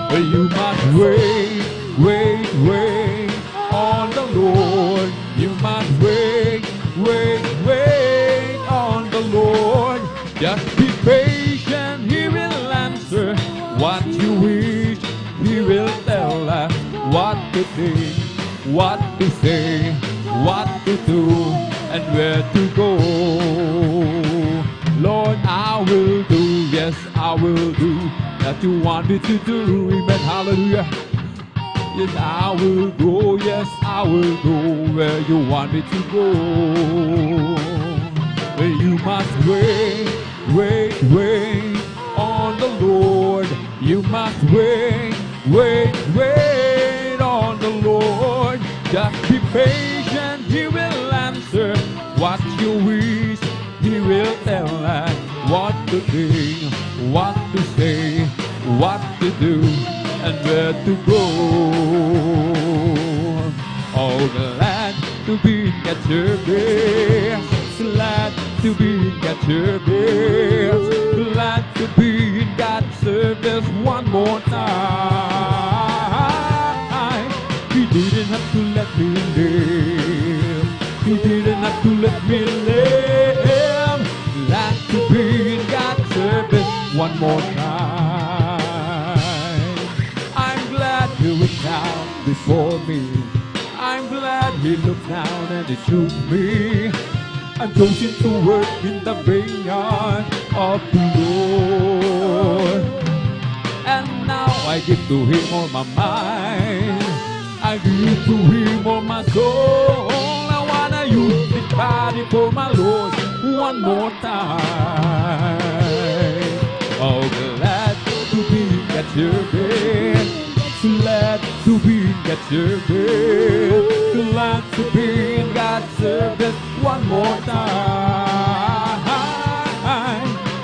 But you must wait, wait, wait on the Lord. You must wait, wait, wait on the Lord. Just be patient, He will answer what you wish. He will tell us what to think, what to say, what to do, and where to go. Lord, I will do, yes, I will do that you want me to do. Amen, hallelujah. Yes, I will go, yes, I will go where you want me to go. But you must wait, wait, wait on the Lord. You must wait, wait, wait on the Lord. Just be patient, He will answer what you wish. He will tell us what to think, what to say, what to do, and where to go. Oh, glad to be at your best, glad to be at your best, glad to be in God's service one more time. He didn't have to let me live. He didn't have to let me live. Glad to be in God's service one more time. I'm glad He was down before me. I'm glad He looked down and He chose me. I'm chosen to work in the vineyard of the Lord. And now I give to Him all my mind. I give to Him all my soul. I wanna use this body for my Lord one more time. Oh, glad to be at your bed. Glad to be at your bed. Glad to be in God's service one more time.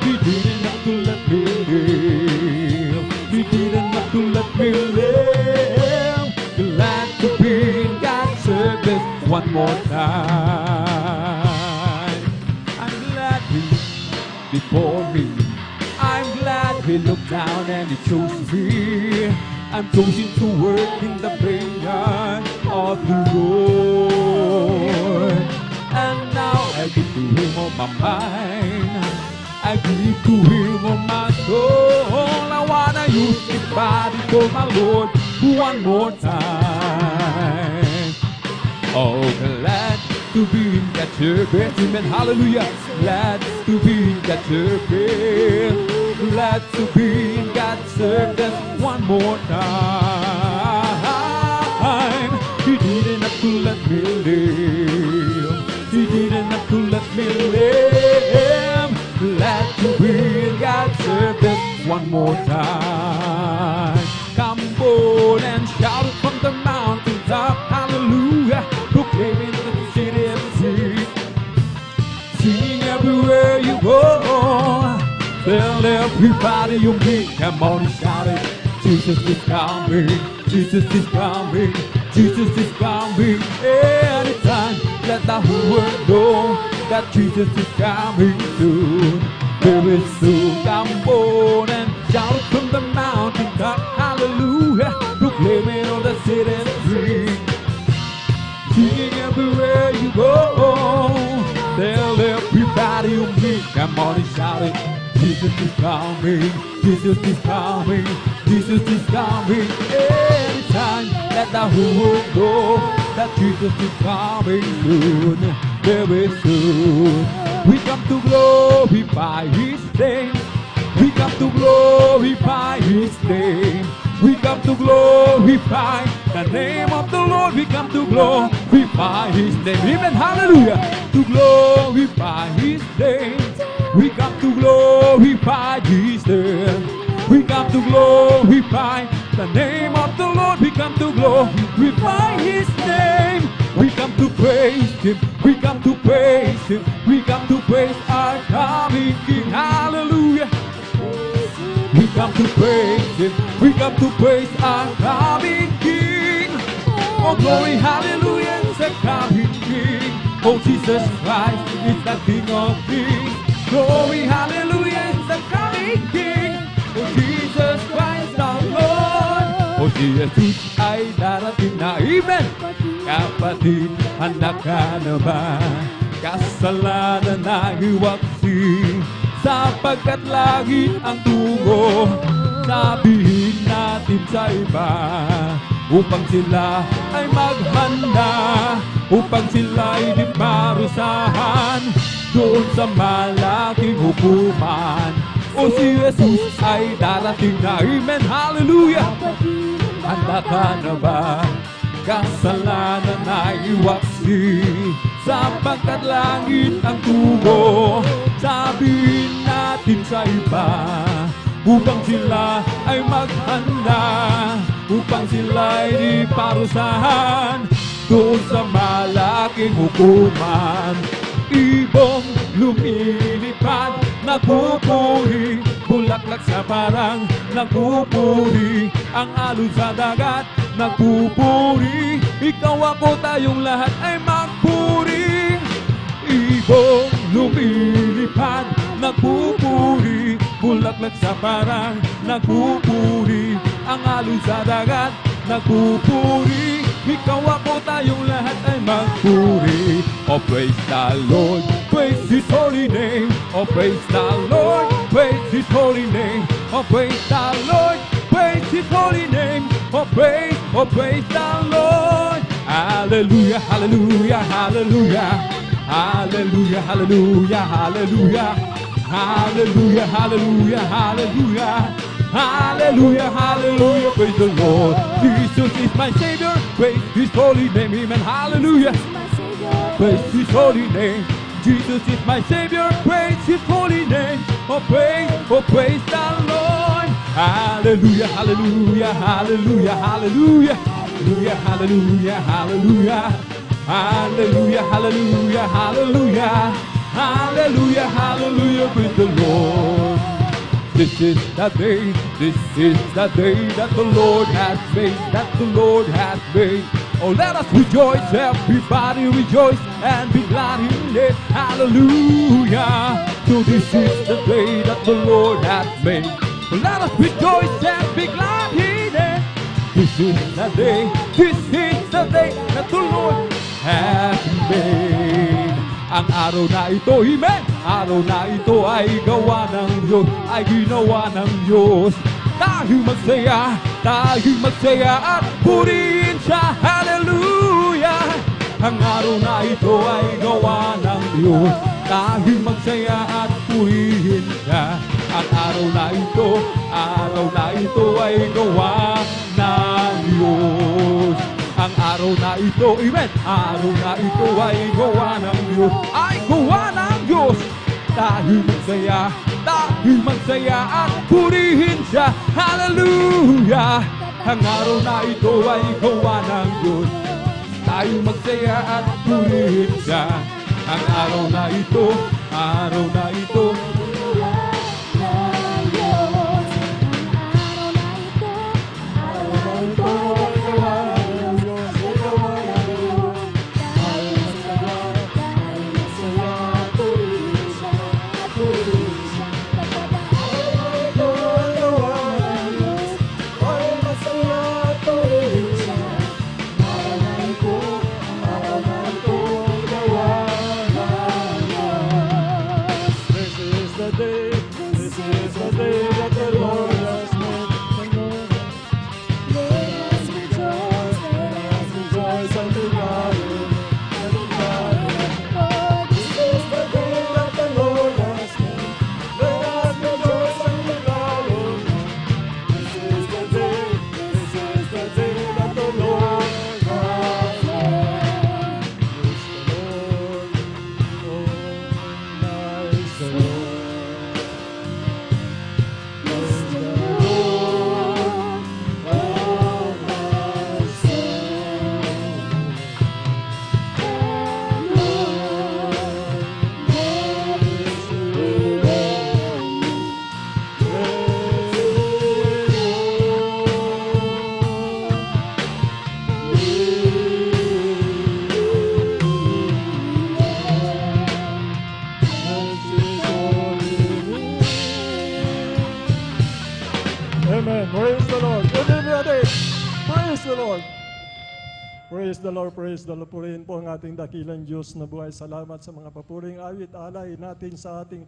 He didn't have to let me live. He didn't have to let me live. Glad to be in God's service one more time. I'm glad He before me. I'm glad He looked down and He chose me. I'm chosen to work in the vineyard of the Lord. And now I give to Him all my mind. I give to Him all my soul. I wanna use His body for my Lord one more time. Oh, glad to be at your best. Amen, hallelujah. Glad to be at your best. Glad to be in God's service one more time. He didn't have to let me live. He didn't have to let me live. Glad to be in God's service one more time. Come on and shout it from the mountaintop. Hallelujah. Proclaiming the city of the sea. Singing everywhere you go. Tell everybody you meet, come on and shout it. Jesus is coming, Jesus is coming, Jesus is coming. Anytime, let the whole world know that Jesus is coming soon. Very soon, come on and shout it from the mountaintop. Hallelujah, proclaiming on the city street. Singing everywhere you go. Tell everybody you meet, come on and shout it. Jesus is coming, Jesus is coming, Jesus is coming. Anytime, let the whole world know that Jesus is coming soon, very soon. We come to glorify His name. We come to glorify His name. We come to glorify the name of the Lord. We come to glorify His name. Amen. Hallelujah. To glorify His name. We come to glorify His name. We come to glorify the name of the Lord. We come to glorify His name. We come to praise Him. We come to praise Him. We come to praise our coming King. Hallelujah. We come to praise Him. We come to praise our coming King. Oh glory, hallelujah, it's the coming King. Oh Jesus Christ is the King of Kings. Glory, hallelujah, it's the coming King. Oh Jesus Christ our Lord. Oh si Jesus ay darating na. Amen. Kapatid, handa ka na ba? Kasalanan na iwaksi, sapagkat langit ang tungo. Sabihin natin sa iba, upang sila ay maghanda, upang sila ay di parusahan doon sa malaking hukuman. O si Jesus ay darating na. Amen, hallelujah. Handa ka na ba? Kasalanan na iwaksi, sapagkat langit ang tugo. Sabihin natin sa iba, upang sila ay maghanda, upang sila ay di parusahan doon sa malaking hukuman. Ibong lumilipad, nagpupuri, bulaklak sa parang nagpupuri, ang alon sa dagat nagpupuri, ikaw ako tayong lahat ay magpuri. Ibong lumilipad, nagpupuri, bulaklak sa parang nagpupuri, ang alon sa dagat nagpupuri, ikaw ako tayong lahat ay magpuri. Oh praise the Lord, praise His holy name. Oh praise the Lord, praise His holy name. Oh praise the Lord, praise His holy name. Oh praise the Lord. Hallelujah, hallelujah, hallelujah. Hallelujah, hallelujah, hallelujah. Hallelujah, hallelujah, hallelujah. Hallelujah, hallelujah, praise the Lord. Jesus is my Savior, praise His holy name. Amen, hallelujah. Praise His holy name. Jesus is my Savior, praise His holy name. Oh praise the Lord. Hallelujah, hallelujah, hallelujah, hallelujah. Hallelujah, hallelujah, hallelujah. Hallelujah, hallelujah, hallelujah. Hallelujah, hallelujah, praise the Lord. This is the day that the Lord has made, that the Lord has made. Oh, let us rejoice, everybody rejoice and be glad in it. Hallelujah. So this is the day that the Lord has made. So let us rejoice and be glad in it. This is the day that the Lord has made. Ang araw na ito, amen, araw na ito ay gawa ng Diyos, ay ginawa ng Diyos. Tayo'y magsaya at purihin siya, hallelujah. Ang araw na ito ay gawa ng Diyos, tayo'y magsaya at purihin siya. Ang araw na ito ay gawa ng Diyos. Ang araw na ito, amen, araw na ito ay gawa ng Diyos, ay gawa ng Diyos. Tayo'y magsaya at purihin siya, hallelujah. Ang araw na ito ay gawa ng Diyos, tayo'y magsaya at purihin siya. Ang araw na ito the Lord. Praise the Lord, praise the Lord. Purihin po ang ating dakilang Diyos na buhay. Salamat sa mga papuring awit, alay natin sa ating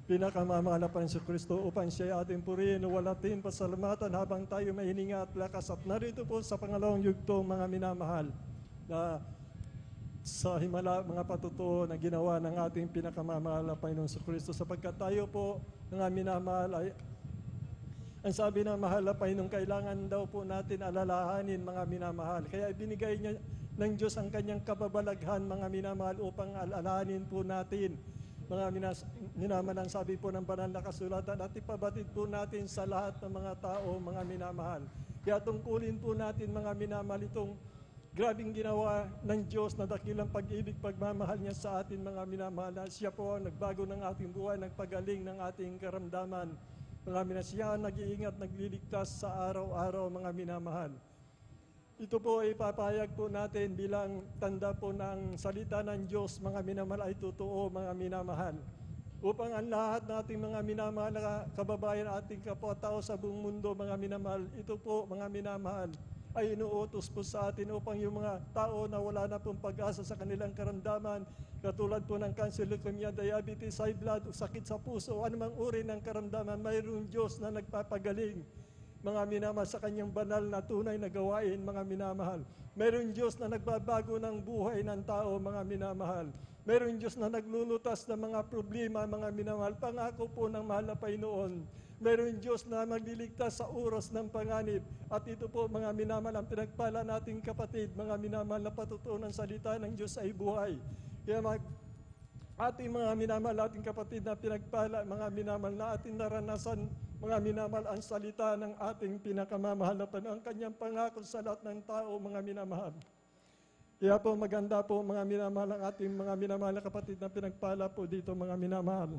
pinakamamahal na Panginoon Kristo upang siya ating purihin, walatin, pasalamatan habang tayo may hininga at lakas. At narito po sa pangalawang yugto, mga minamahal, na sa himala mga patutuo na ginawa ng ating pinakamamahal na Panginoon Kristo, sapagkat tayo po, mga minamahal, ay ang sabi ng mahal na Panginoon, kailangan daw po natin alalahanin, mga minamahal. Kaya ibinigay niya ng Diyos ang kanyang kababalaghan, mga minamahal, upang alalahanin po natin. Mga minamahal, ang sabi po ng banal na kasulatan, at ipabatid po natin sa lahat ng mga tao, mga minamahal. Kaya tungkulin po natin, mga minamahal, itong grabing ginawa ng Diyos na dakilang pag-ibig, pagmamahal niya sa atin, mga minamahal. Na siya po ang nagbago ng ating buhay, nagpagaling ng ating karamdaman. Mga minamahal, siya nag-iingat, nagliligtas sa araw-araw, mga minamahal. Ito po ay papayag po natin bilang tanda po ng salita ng Diyos, mga minamahal, ay totoo, mga minamahal. Upang ang lahat nating mga minamahal na kababayan, ating kapwa-tao sa buong mundo, mga minamahal, ito po, mga minamahal, ay inuutos po sa atin upang yung mga tao na wala na pong pag-asa sa kanilang karamdaman, katulad po ng cancer, leukemia, diabetes, high blood, sakit sa puso, anumang uri ng karamdaman, mayroong Diyos na nagpapagaling, mga minamahal, sa kanyang banal na tunay na gawain, mga minamahal. Mayroong Diyos na nagbabago ng buhay ng tao, mga minamahal. Mayroong Diyos na naglulutas ng mga problema, mga minamahal. Pangako po ng mahal na Panginoon. Mayroong Diyos na magliligtas sa oras ng panganib. At ito po, mga minamahal, ang pinagpala nating kapatid, mga minamahal, na patutuo ng salita ng Diyos ay buhay. Kaya ating mga minamahal, ating kapatid na pinagpala, mga minamahal, na ating naranasan, mga minamahal, ang salita ng ating pinakamamahal na Panginoon, ang kanyang pangako sa lahat ng tao, mga minamahal. Kaya po maganda po, mga minamahal, ang ating mga minamahal na kapatid na pinagpala po dito, mga minamahal.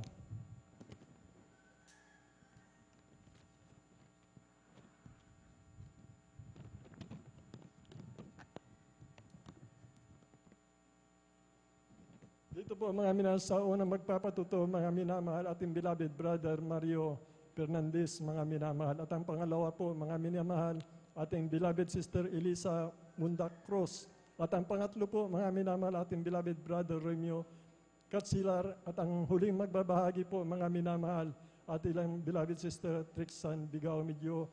Dito po, mga minamahal, sa unang magpapatuto, mga minamahal, ating beloved brother Mario Fernandez, mga minamahal. At ang pangalawa po, mga minamahal, ating beloved sister Elisa Mundak Cruz. At ang pangatlo po, mga minamahal, ating beloved brother Romeo Katsilar. At ang huling magbabahagi po, mga minamahal, ating beloved sister Trixan Bigao. Medyo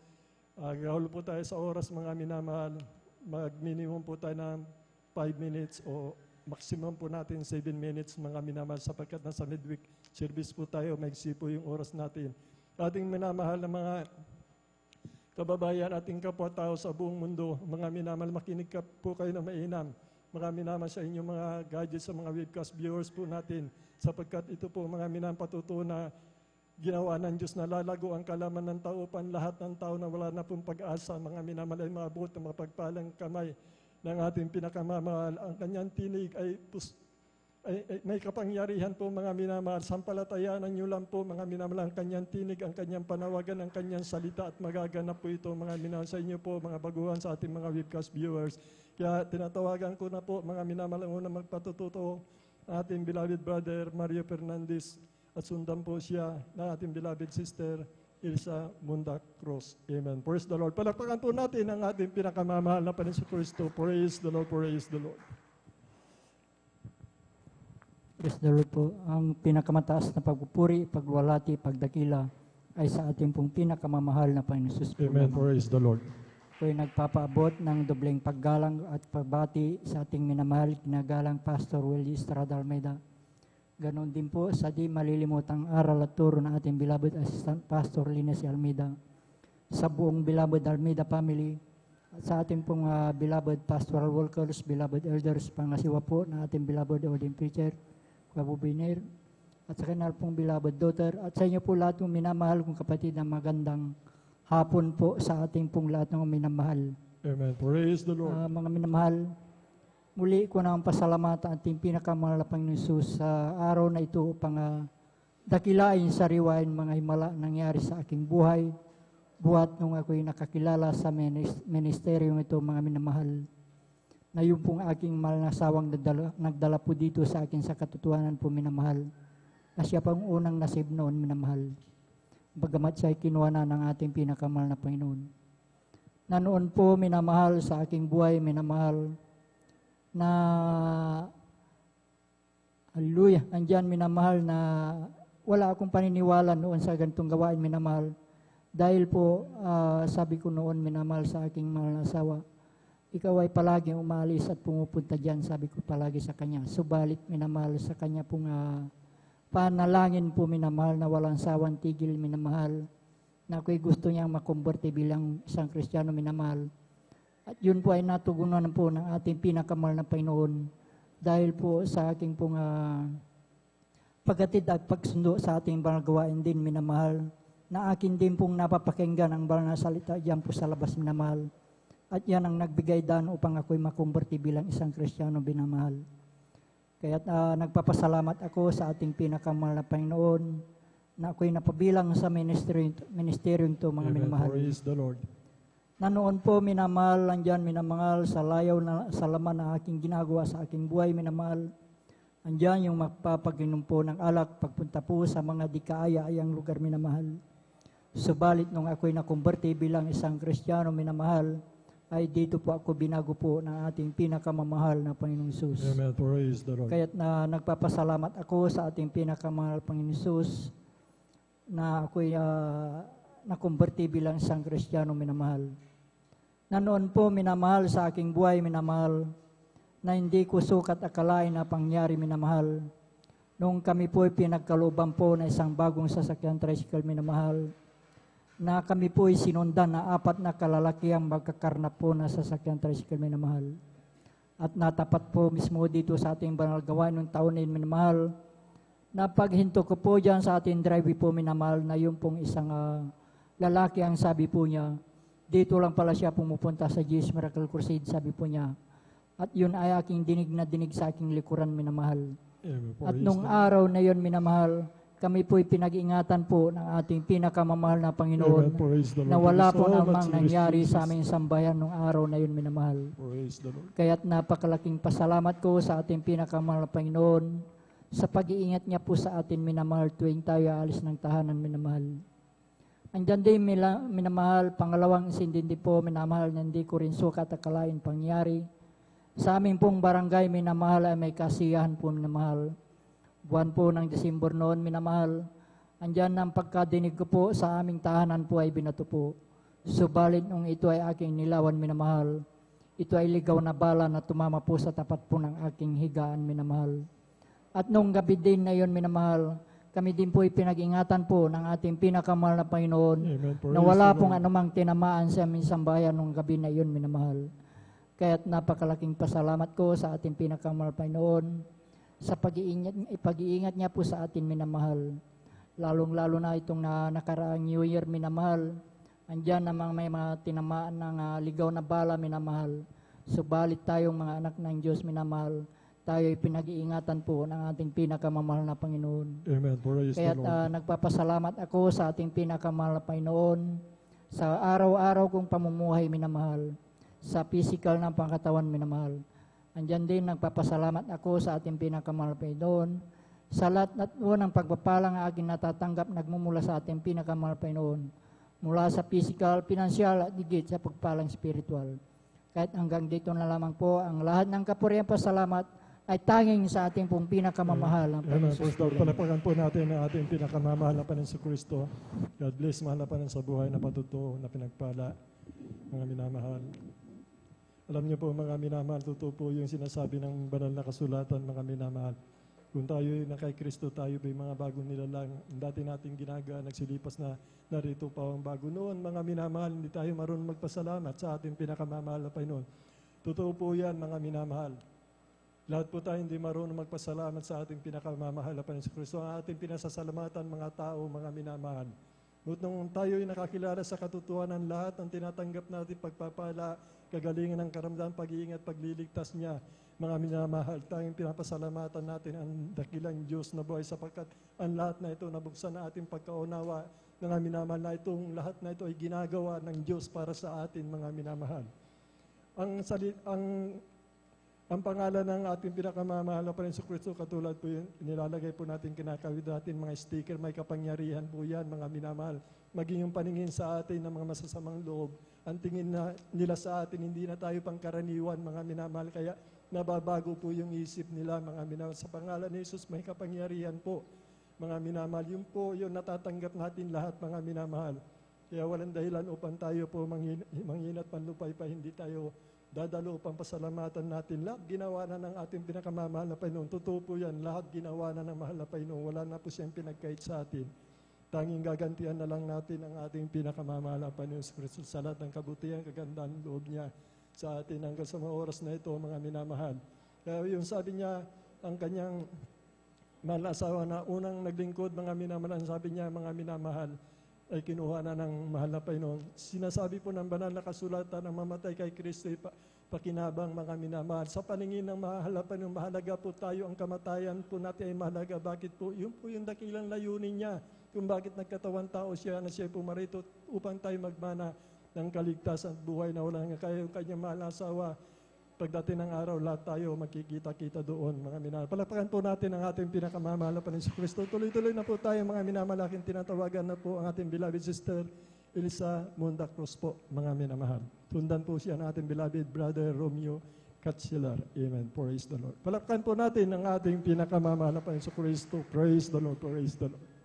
gahol po tayo sa oras, mga minamahal. Mag-minimum po tayo ng 5 minutes o maximum po natin 7 minutes, mga minamahal, sapagkat nasa midweek service po tayo, maigsi po yung oras natin. Ating minamahal na mga kababayan, ating kapwa-tao sa buong mundo, mga minamahal, makinig ka po kayo na mainam. Mga minamahal, sa inyong mga gadgets, sa mga webcast viewers po natin, sapagkat ito po, mga minamahal, patutuo na ginawa ng Diyos na lalago ang kalaman ng tao upang lahat ng tao na wala na pong pag-asa, mga minamahal, ay maabot ng mapagpalang kamay ng ating pinakamamahal. Ang kanyang tinig ay may kapangyarihan po, mga minamahal. Sampalatayaan nyo lang po, mga minamahal, ang kanyang tinig, ang kanyang panawagan, ang kanyang salita, at magaganap po ito, mga minamahal, sa inyo po, mga baguhan, sa ating mga webcast viewers. Kaya tinatawagan ko na po, mga minamahal, ang unang magpatututo, ating beloved brother Mario Fernandez, at sundan po siya ng ating beloved sister Elsa Mundak Cruz. Amen. Praise the Lord. Palakpakan po natin ang ating pinakamamahal na Panginoon Kristo. Praise the Lord, praise the Lord. Praise the Lord po. Ang pinakamataas na pagpupuri, pagwalati, pagdakila ay sa ating pong pinakamamahal na Panginoon Jesus po. Amen. Praise the Lord. Ako'y nagpapaabot ng dobleng paggalang at pagbati sa ating minamahal, kinagalang Pastor Willie Estrada Almeida. Ganon din po sa di malilimutang aral at turo ng ating beloved Assistant Pastor Linus Almeida. Sa buong beloved Almeida family, at sa ating pong beloved pastoral workers, beloved elders, pangasiwa po na ating beloved ordained preacher, Kabubiner, at sa kanal pong beloved daughter, at sa inyo po lahat ng minamahal kong kapatid na magandang hapon po sa ating pong lahat ng minamahal. Amen. Praise the Lord. Mga minamahal, muli ko na ang pasalamatan ating pinakamahal na Panginoon Jesus sa araw na ito upang dakilain sa riwain mga himala nangyari sa aking buhay, buhat nung ako'y nakakilala sa ministeryong ito, mga minamahal, na yung pong aking mahal na asawang nagdala po dito sa akin sa katotohanan po, minamahal, na siya pang unang nasib noon, minamahal. Bagamat siya ay kinuha na ng ating pinakamahal na Panginoon. na noon po minamahal sa aking buhay, minamahal na hallelujah, andyan minamahal na wala akong paniniwala noon sa ganitong gawain minamahal. Dahil po, sabi ko noon minamahal sa aking mahal na asawa, ikaw ay palagi umalis at pumupunta dyan, sabi ko palagi sa kanya. Subalit minamahal sa kanya pong panalangin po minamahal na walang sawang tigil minamahal, na ako'y gusto niyang makumberte bilang isang Kristiyano minamahal. At yun po ay natugunan po ng ating pinakamahal na Panginoon dahil po sa aking pong paghatid at pagsundo sa ating banal gawain din minamahal, na akin din pong napapakinggan ang banal na salita diyan po sa labas minamahal. At yan ang nagbigay daan upang ako'y makumberte bilang isang Kristiyano minamahal. Kaya nagpapasalamat ako sa ating pinakamahal na Panginoon na ako'y napabilang sa ministeryong to mga Amen. minamahal. Praise the Lord. Na noon po minamahal, andyan minamahal sa layaw na sa laman na aking ginagawa sa aking buhay minamahal. Andyan yung magpapaginom po ng alak pagpunta po sa mga di kaaya-ayang lugar minamahal. Subalit nung ako'y nakumberte bilang isang Kristiyano minamahal, ay dito po ako binago po ng ating pinakamamahal na Panginoong Hesus. Amen. Praise the Lord. Kaya't nagpapasalamat ako sa ating pinakamahal Panginoong Hesus na ako'y nakumberte bilang isang Kristiyano minamahal. Na noon po minamahal sa aking buhay minamahal, na hindi ko sukat akalain na pangyari minamahal. Nung kami po pinagkalooban po na isang bagong sasakyan tricycle minamahal, na kami po sinundan na 4 na kalalaki ang magkakarnap po na sasakyan tricycle minamahal. At natapat po mismo dito sa ating banal gawain ng taon na yun minamahal, na paghinto ko po dyan sa ating drive po minamahal, na yung pong isang lalaki ang sabi po niya, dito lang pala siya pumupunta sa Jesus Miracle Crusade, sabi po niya. At yun ay aking dinig na dinig sa aking likuran minamahal. Amen. At Praise nung the Lord. araw na yun minamahal, kami po'y pinag-ingatan po ng ating pinakamamahal na Amen. Panginoon, Praise the Lord. na wala Thank you po so namang much, Lord nangyari Jesus. sa aming sambayan nung araw na yun minamahal. Praise the Lord. Kaya't napakalaking pasalamat ko sa ating pinakamahal na Panginoon sa pag-iingat niya po sa atin minamahal tuwing tayo aalis ng tahanan minamahal. Andyan din minamahal, pangalawang insindindi po minamahal na hindi ko rin sukat akalain pangyari. Sa aming pong barangay minamahal ay may kasiyahan po minamahal. Buwan po ng Disyembre noon minamahal, andyan ang pagkadinig ko po sa aming tahanan po ay binato po. Subalit nung ito ay aking nilawan minamahal, ito ay ligaw na bala na tumama po sa tapat po ng aking higaan minamahal. At nung gabi din na yon minamahal, kami din po pinag-ingatan po ng ating pinakamahal na Panginoon, Amen. Praise na wala the pong Lord. anumang tinamaan sa aming sambayan nung gabi na yon minamahal. Kaya't napakalaking pasalamat ko sa ating pinakamahal na Panginoon sa pag-iingat niya po sa atin minamahal. Lalong-lalo na itong nakaraang New Year minamahal, andyan namang may mga tinamaan ng ligaw na bala minamahal. Subalit tayong mga anak ng Diyos minamahal, tayo ay pinag-iingatan po ng ating pinakamamahal na Panginoon. Amen. Praise the Kaya't Lord. nagpapasalamat ako sa ating pinakamahal na Panginoon sa araw-araw kong pamumuhay minamahal, sa physical ng pangkatawan minamahal. Andyan din nagpapasalamat ako sa ating pinakamahal na Panginoon sa lahat at ng pagpapalang aking natatanggap nagmumula sa ating pinakamahal na Panginoon, mula sa physical, financial at higit sa pagpalang spiritual. Kahit hanggang dito na lamang po, ang lahat ng kapurihan pasalamat ay tanging sa ating pong pinakamamahal na Amen. Panginoon. Praise the Lord. Palapakan po natin ang ating pinakamamahal na Panginoon Kristo. God bless, mahal na Panginoon sa buhay na patutuo na pinagpala, mga minamahal. Alam niyo po mga minamahal, totoo po yung sinasabi ng banal na kasulatan, mga minamahal. Kung tayo na kay Kristo, tayo ba mga bagong nilalang. Ang dati nating ginaga, nagsilipas na narito pa ang bago. Noon, mga minamahal, hindi tayo marunong magpasalamat sa ating pinakamamahal na Panginoon. Totoo po yan, mga minamahal. Lahat po tayo hindi marunong magpasalamat sa ating pinakamamahal na Panginoon Kristo. Ang ating pinasasalamatan, mga tao, mga minamahal. Ngunit nung tayo ay nakakilala sa katotohanan, lahat ng tinatanggap natin pagpapala, kagalingan ng karamdaman, pag-iingat, pagliligtas niya, mga minamahal, tayong pinapasalamatan natin ang dakilang Diyos na buhay sapagkat ang lahat na ito nabuksan na ating pagkaunawa, mga minamahal, na itong lahat na ito ay ginagawa ng Diyos para sa atin, mga minamahal. Ang pangalan ng ating pinakamamahal na Panginoon Kristo, katulad po yun, nilalagay po natin kinakawid natin, mga sticker, may kapangyarihan po yan, mga minamahal. Maging yung paningin sa atin ng mga masasamang loob ang tingin nila sa atin, hindi na tayo pangkaraniwan, mga minamahal. Kaya nababago po yung isip nila, mga minamahal. Sa pangalan ni Jesus, may kapangyarihan po, mga minamahal. Yun po, yun natatanggap natin lahat, mga minamahal. Kaya walang dahilan upang tayo po manghinat panlupay pa, hindi tayo dadalo upang pasalamatan natin. Lahat ginawa na ng ating pinakamamahal na Panginoon. Totoo po yan, lahat ginawa na ng mahal na Panginoon. Wala na po siyang pinagkait sa atin. Tanging gagantihan na lang natin ang ating pinakamamahal na Panginoon Kristo sa lahat ng kabutihan, kagandahan, loob niya sa atin hanggang sa mga oras na ito, mga minamahal. Kaya yung sabi niya, ang kanyang mahal na asawa na unang naglingkod, mga minamahal, sabi niya, mga minamahal, ay kinuha na ng mahal na Panginoon. Sinasabi po ng banal na kasulatan na mamatay kay Kristo ay pakinabang, mga minamahal. Sa paningin ng mahal na Panginoon, mahalaga po tayo, ang kamatayan po natin ay mahalaga. Bakit po? Yun po yung dakilang layunin niya. Kung bakit nagkatawan tao siya na siya pumarito upang tayo magmana ng kaligtasan at buhay na wala nga. Kaya yung kanyang mahal na asawa, pagdating ng araw, lahat tayo magkikita-kita doon, mga minamahal. Palapakan po natin ang ating pinakamamahal na Panginoon Kristo. Tuloy-tuloy na po tayo, mga minamahal. Tinatawagan na po ang ating beloved sister, Elisa Munda Cruz po, mga minamahal. Tundan po siya ng ating beloved brother Romeo Katzilar. Amen. Praise the Lord. Palapakan po natin ang ating pinakamamahal na Panginoon Kristo. Praise the Lord. Praise the Lord.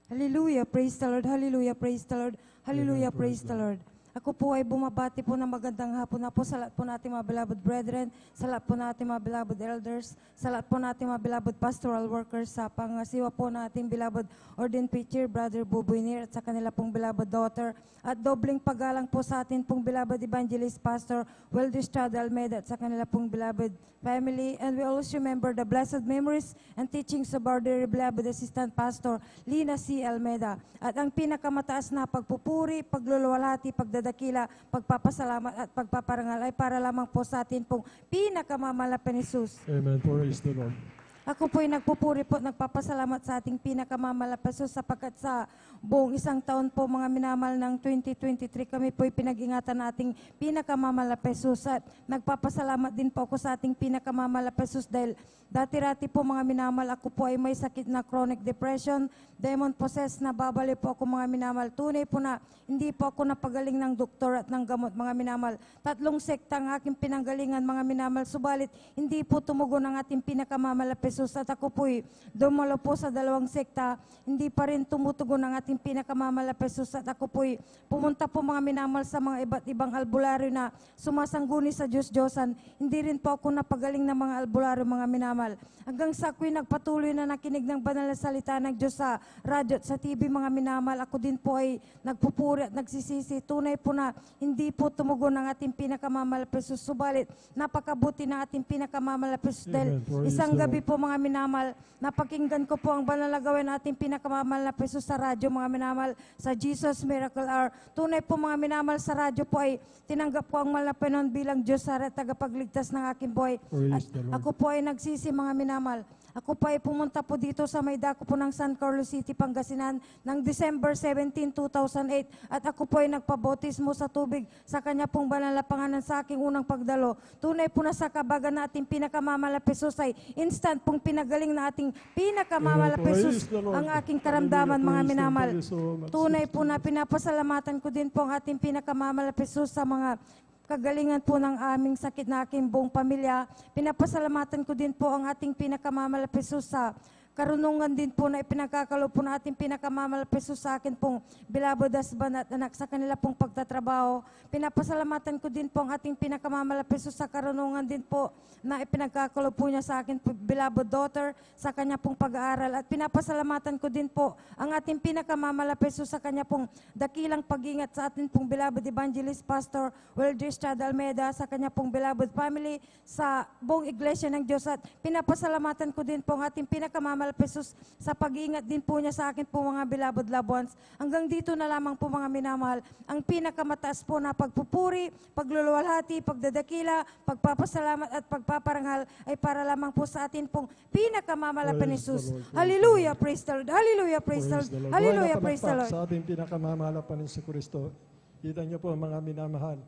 Hallelujah, praise the Lord, hallelujah, praise the Lord, hallelujah, Amen, praise the Lord. Ako po ay bumabati po ng magandang hapon na po sa lahat po nating mga beloved brethren, sa lahat po nating mga beloved elders, sa lahat po nating mga beloved pastoral workers, sa pangasiwa po nating beloved ordained preacher, Brother Buboy Nir, at sa kanila pong beloved daughter, at dobling paggalang po sa atin pong beloved evangelist pastor, Weldy Estrada Almeida, at sa kanila pong beloved family. And we always remember the blessed memories and teachings of our dear beloved assistant pastor, Lina C. Almeida. At ang pinakamataas na pagpupuri, pagluluwalhati, pagdadakila, pagpapasalamat at pagpaparangal ay para lamang po sa atin pong pinakamamalapan ni Jesus. Amen. Praise the Lord. Ako po'y nagpupuri po, nagpapasalamat sa ating pinakamamalapasos sapagkat sa buong isang taon po, mga minamahal ng 2023, kami po'y pinag-ingatan nating pinakamamalapasos at nagpapasalamat din po ako sa ating pinakamamalapasos dahil dati-rati po, mga minamahal, ako po ay may sakit na chronic depression, demon possessed na babali po ako, mga minamahal. Tunay po na hindi po ako napagaling ng doktor at ng gamot, mga minamahal. 3 sekta ang aking pinanggalingan, mga minamahal, subalit hindi po tumugon ang ating pinakamamalapasos at ako po'y dumalo po sa 2 sekta, hindi pa rin tumutugon ang ating pinakamamalapasos at ako po'y pumunta po, mga minamahal, sa mga iba't ibang albularyo na sumasangguni sa Diyos-Diyosan. Hindi rin po ako napagaling ng mga albularyo, mga minamahal. Hanggang sa ako'y nagpatuloy na nakinig ng banal na salita ng Diyos sa radyo at sa TV, mga minamahal, ako din po ay nagpupuri at nagsisisi. Tunay po na hindi po tumugon ang ating pinakamamalapasos, subalit napakabuti ng ating pinakamamalapasos dahil Praise isang the gabi po, mga minamahal, napakinggan ko po ang banal na gawin nating pinakamamahal na peso sa radyo, mga minamahal, sa Jesus Miracle Hour. Tunay po, mga minamahal, sa radyo po ay tinanggap ko ang mahal na Panginoon bilang Diyos at tagapagligtas ng aking buhay. At Praise the Lord. ako po ay nagsisi, mga minamahal. Ako pa ay pumunta po dito sa may dako po ng San Carlos City, Pangasinan ng December 17, 2008 at ako po ay nagpabautismo sa tubig sa kanya pong banal na pangalan sa aking unang pagdalo. Tunay po na sa kabagan na ating pinakamamalapesos ay instant pong pinagaling na ating pinakamamalapesos Praise the Lord. ang aking karamdaman, mga Hallelujah. minamahal. Praise the Lord. So much. Tunay po na pinapasalamatan ko din po ang ating pinakamamalapesos sa mga kagalingan po ng aming sakit na aking buong pamilya. Pinapasalamatan ko din po ang ating pinakamamalapesos sa karunungan din po na ipinagkakalo po na ating pinakamamalapesos sa akin pong beloved husband at anak sa kanila pong pagtatrabaho. Pinapasalamatan ko din po ang ating pinakamamalapesos sa karunungan din po na ipinagkakalo po niya sa akin beloved daughter sa kanya pong pag-aaral. At pinapasalamatan ko din po ang ating pinakamamalapesos sa kanya pong dakilang pag-ingat sa ating pong beloved evangelist pastor Weldy Estrada Almeida, sa kanya pong beloved family, sa buong iglesia ng Diyos. At pinapasalamatan ko din po ang ating pinakamamalapesos sa pag-iingat din po niya sa akin po, mga beloved loved ones. Hanggang dito na lamang po, mga minamahal, ang pinakamataas po na pagpupuri, pagluluwalhati, pagdadakila, pagpapasalamat at pagpaparangal ay para lamang po sa atin pong pinakamamalapan ni Praise the Jesus. Lord, praise the Hallelujah, praise the Lord. Hallelujah, praise the Lord. Lord. Hallelujah, Buhay na praise the palakpak Lord. Sa ating pinakamamahal pa rin si Kristo. Kita niyo po, mga minamahal,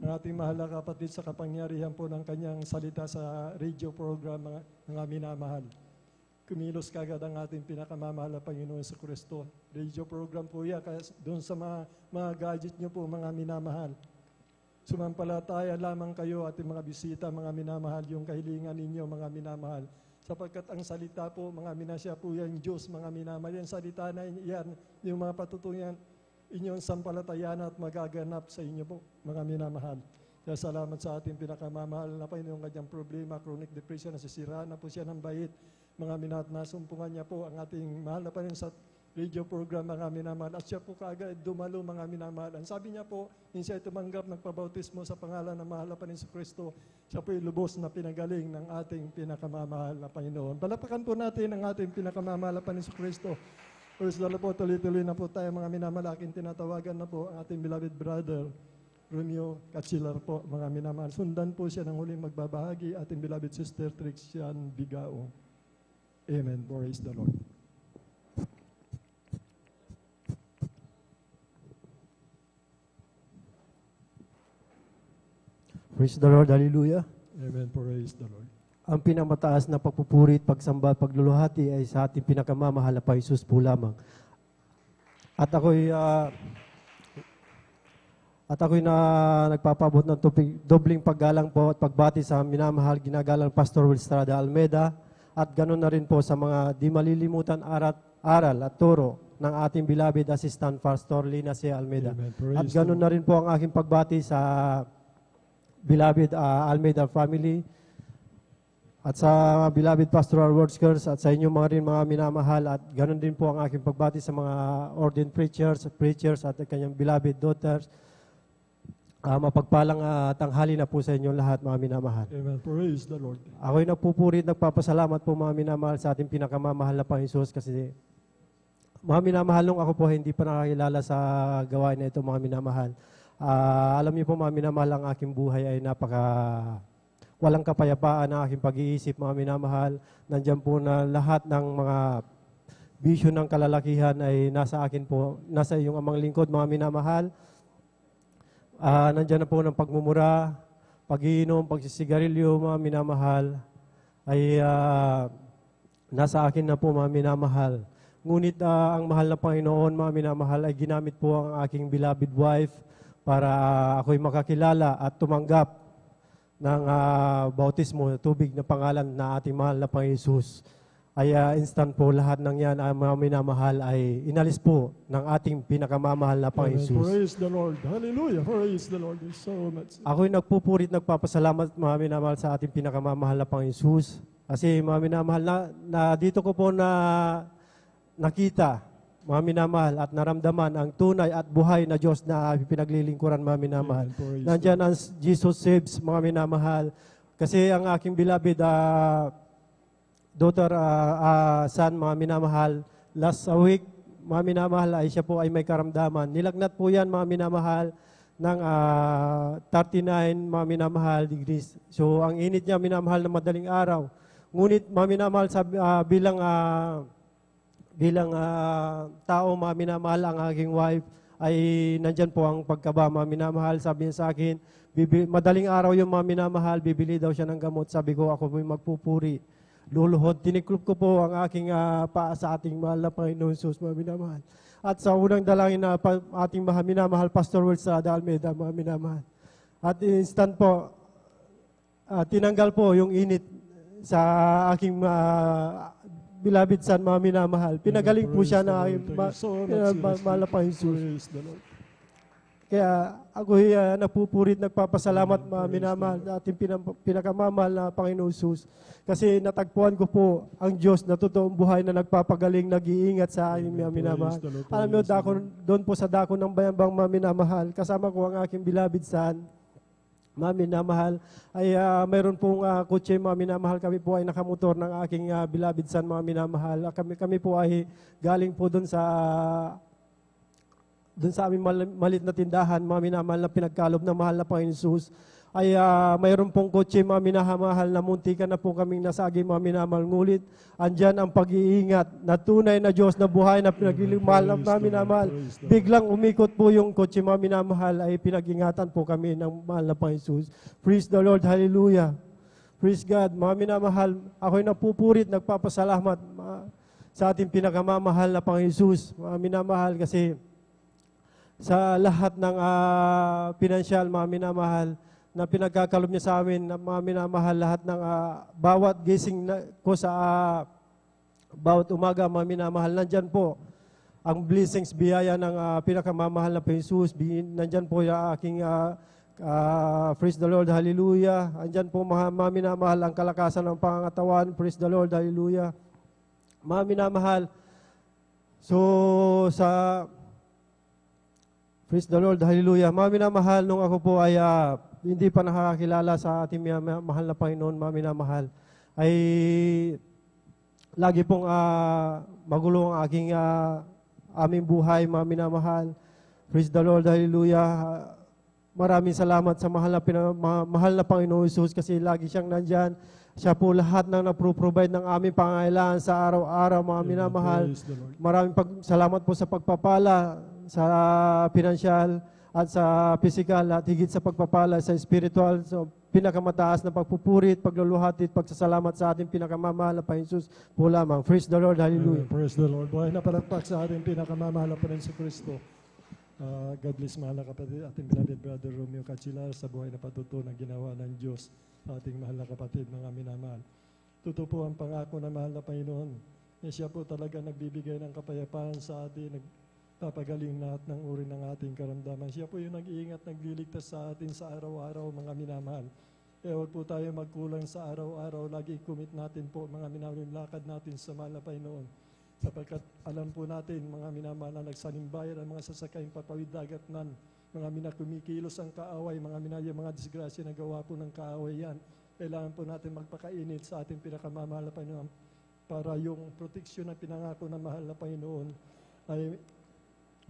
ang ating mahal na kapatid sa kapangyarihan po ng kanyang salita sa radio program, mga minamahal. kumilos kagad ang ating pinakamamahal na Panginoon sa Kristo. Radio program po yan, kaya doon sa mga gadget nyo po, mga minamahal. Sumampalataya lamang kayo at mga bisita, mga minamahal, yung kahilingan ninyo, mga minamahal. Sapagkat ang salita po, mga minasya po yan, Diyos, mga minamahal. Yan salita na yan, yung mga patutungan, inyong sampalatayan at magaganap sa inyo po, mga minamahal. Kaya salamat sa ating pinakamamahal na Panginoon, kanyang problema, chronic depression, nasisiraan na po siya ng bait. Mga minat, nasumpungan niya po ang ating mahal na Panginoon sa radio program, mga minamahal. At siya po kaagad dumalo, mga minamahal. Ang sabi niya po, yung siya tumanggap, nagpabautismo sa pangalan ng mahal na Panginoon sa Kristo, siya po lubos na pinagaling ng ating pinakamamahal na Panginoon. Palapakan po natin ang ating pinakamamahal na Panginoon sa Kristo. Praise the Lord po, tuloy-tuloy na po tayo, mga minamalaking tinatawagan na po ang ating beloved brother, Romeo Katsilar po, mga minamahal. Sundan po siya ng huling magbabahagi, ating beloved sister Trixian Bigao. Amen. Praise the Lord. Praise the Lord, hallelujah. Amen. Praise the Lord. Ang pinamataas na pagpupuri at pagsamba at pagluluhati ay sa ating pinakamamahal na Jesus po lamang. At ako'y nagpapabot ng dobling paggalang po at pagbati sa minamahal ginagalang Pastor Will Estrada Almeida at ganoon na rin po sa mga di malilimutan aral at turo ng ating beloved Assistant Pastor Lina C. Almeida. Amen. Praise At ganoon na rin po ang aking pagbati sa beloved Almeida family at sa beloved pastoral workers at sa inyong mga minamahal at ganoon din po ang aking pagbati sa mga ordained preachers at kanyang beloved daughters. Mapagpalang tanghali na po sa inyong lahat, mga minamahal. Amen. Praise the Lord. Ako'y nagpupuri at nagpapasalamat po, mga minamahal, sa ating pinakamamahal na Panginoon Jesus kasi mga minamahal, nung ako po hindi pa nakakilala sa gawain na ito, mga minamahal. Alam niyo po, mga minamahal, ang aking buhay ay walang kapayapaan ang aking pag-iisip, mga minamahal. Nandiyan po na lahat ng mga bisyo ng kalalakihan ay nasa akin po, nasa iyong amang lingkod, mga minamahal. Nandiyan na po ng pagmumura, pag-iinom, pagsisigarilyo, mga minamahal, ay nasa akin na po, mga minamahal. Ngunit ang mahal na Panginoon, mga minamahal, ay ginamit po ang aking beloved wife para ako'y makakilala at tumanggap ng bautismo, tubig na pangalan na ating mahal na Panginoon Jesus. Ay instant po lahat ng yan, mga minamahal, ay inalis po ng ating pinakamamahal na Panginoon Amen. Jesus. Praise the Lord. Hallelujah. Praise the Lord. There's so much. Ako'y nagpupurit, nagpapasalamat, mga minamahal, sa ating pinakamamahal na Panginoon Jesus. Kasi mga minamahal, na dito ko po nakita, mga minamahal, at naramdaman ang tunay at buhay na Diyos na pinaglilingkuran, mga minamahal. Amen. Praise Nandyan ang Jesus Saves, mga minamahal. Kasi ang aking beloved daughter, son, mga minamahal, last week, mga minamahal, ay siya po ay may karamdaman. Nilagnat po yan, mga minamahal, ng 39, mga minamahal, degrees. So, ang init niya, minamahal, na madaling araw. Ngunit, mga minamahal, bilang tao, mga minamahal, ang aking wife, ay nandyan po ang pagkaba, mga minamahal. Sabi niya sa akin, madaling araw yung mga minamahal, bibili daw siya ng gamot. Sabi ko, ako po magpupuri. Luluhod, tiniklop ko po ang aking paa sa ating mahal na Panginoon Jesus, mga minamahal. At sa unang dalangin na ating minamahal, Pastor Will Estrada Almeida, mga minamahal. At instant po, tinanggal po yung init sa aking beloved son, mga minamahal. Pinagaling po siya ng aking mahal na Panginoon Jesus. Praise the Lord. Kaya ako'y napupurit, nagpapasalamat, mga minamahal, sa ating pinakamamahal na Panginoon Jesus. Kasi natagpuan ko po ang Diyos na totoong buhay na nagpapagaling, nag-iingat sa aking mga minamahal. Alam mo, doon po sa dako ng bayambang, mga minamahal, kasama ko ang aking beloved son, mga minamahal, ay mayroon pong kutse, mga minamahal. Kami po ay nakamotor ng aking beloved son, mga minamahal. Kami po ay galing po doon sa aming malit na tindahan, mga minamahal, na pinagkalob ng mahal na Panginoon Jesus, ay mayroon pong kotse, mga minamahal, na muntikan na po kaming nasagi, mga minamahal. Ngulit, andyan ang pag-iingat na tunay na Diyos na buhay na pinaglilingmahal ng mga minamahal. Biglang umikot po yung kotse, mga minamahal, ay pinag-ingatan po kami ng mahal na Panginoon Jesus. Praise the Lord, hallelujah. Praise God. Mga minamahal, ako'y napupurit, nagpapasalamat sa ating pinakamamahal na Panginoon Jesus. Mga minamahal, kasi sa lahat ng pinansyal, mga minamahal, na pinagkakalob niya sa amin, na mga minamahal, lahat ng bawat gising ko sa bawat umaga, mga minamahal, nandyan po ang blessings, biyaya ng pinakamamahal na Panginoon Jesus. Nandyan po yung aking praise the Lord, hallelujah. Andyan po mga minamahal ang kalakasan ng pangangatawan, praise the Lord, hallelujah. Mga minamahal, so sa praise the Lord, hallelujah. Mga minamahal, nung ako po ay hindi pa nakakakilala sa ating mahal na Panginoon, mga minamahal, ay lagi pong magulo ang aking aming buhay, mga minamahal. Praise the Lord, hallelujah. Maraming salamat sa mahal na Panginoon Jesus, kasi lagi siyang nandyan. Siya po lahat ng napro-provide ng aming pangangailangan sa araw-araw, mga minamahal. Praise the Lord. Maraming salamat po sa pagpapala, sa pinansyal at sa physical, at higit sa pagpapala sa spiritual. So, pinakamataas na pagpupurit, pagluluhati, pagsasalamat sa ating pinakamamahal na Panginoon Jesus po lamang. Praise the Lord, hallelujah. Praise the Lord. Buhay na palakpak sa ating pinakamamahal na Panginoon Kristo. God bless, mahal na kapatid, ating beloved brother Romeo Cachilar, sa buhay na patuto na ginawa ng Diyos sa ating mahal na kapatid, mga minamahal. Totoo po ang pangako ng mahal na Panginoon. Siya po talaga nagbibigay ng kapayapaan sa atin, nagpapagaling lahat ng uri ng ating karamdaman. Siya po yung nag-iingat, nagliligtas sa atin sa araw-araw, mga minamahal. Kaya huwag po tayo magkulang sa araw-araw. Lagi commit natin po, mga minamahal, yung lakad natin sa mahal na Panginoon. Sapagkat alam po natin, mga minamahal, na nagsanimbay ang mga sasakayang papawid dagat nan, mga kumikilos ang kaaway, mga mga disgrasya na gawa po ng kaaway yan. Kailangan po natin magpakainit sa ating pinakamamahal na Panginoon para yung proteksyon na pinangako ng mahal na Panginoon ay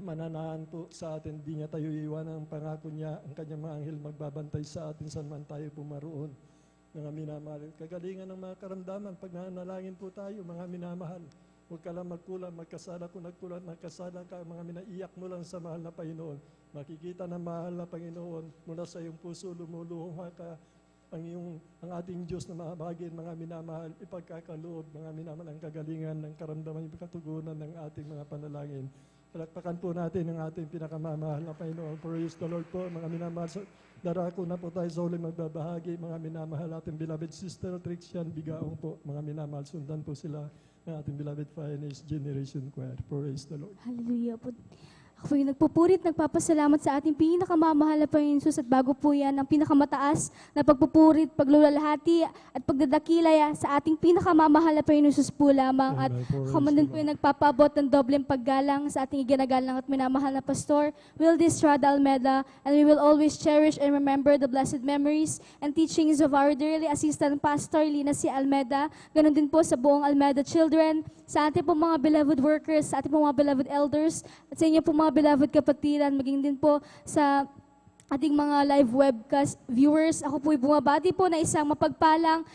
mananahan po sa atin. Di niya tayo iiwanan ang pangako niya, ang kanyang mga anghel magbabantay sa atin saan man tayo pumaroon. Mga minamahal, kagalingan ng mga karamdaman, pag nanalangin po tayo, mga minamahal, huwag ka lang magkulang, magkasala kung nagkulang, magkasala ka, mga minaiyak mo lang sa mahal na Panginoon. Makikita ng mahal na Panginoon mula sa iyong puso, lumuluha ka, ang ating Diyos na mahabagin, mga minamahal, ipagkakaloob, mga minamahal, ang kagalingan ng karamdaman, yung katugunan ng ating mga panalangin. Palakpakan po natin ang ating pinakamamahal na Panginoon. Praise the Lord po, mga minamahal. Darako na po tayo sa uling magbabahagi, mga minamahal, ating beloved sister Trixian Bigaong po, mga minamahal, sundan po sila ng ating beloved Finest Generation Choir. Praise the Lord. Hallelujah po. Ako po yung nagpupurit, nagpapasalamat sa ating pinakamamahal na Panginoon Jesus, at bago po yan ang pinakamataas na pagpupurit, paglulalahati at pagdadakilaya sa ating pinakamamahal na Panginoon Jesus po lamang. At ako man din po yung nagpapabot ng dobleng paggalang sa ating iginagalang at minamahal na Pastor Wildis Rada Almeda, and we will always cherish and remember the blessed memories and teachings of our dearly assistant Pastor Lina C. Almeda. Ganon din po sa buong Almeda children, sa ating po mga beloved workers, sa ating po mga beloved elders, at sa inyo po mga beloved kapatiran, maging din po sa ating mga live webcast viewers. Ako po'y bumabati po na isang mapagpalang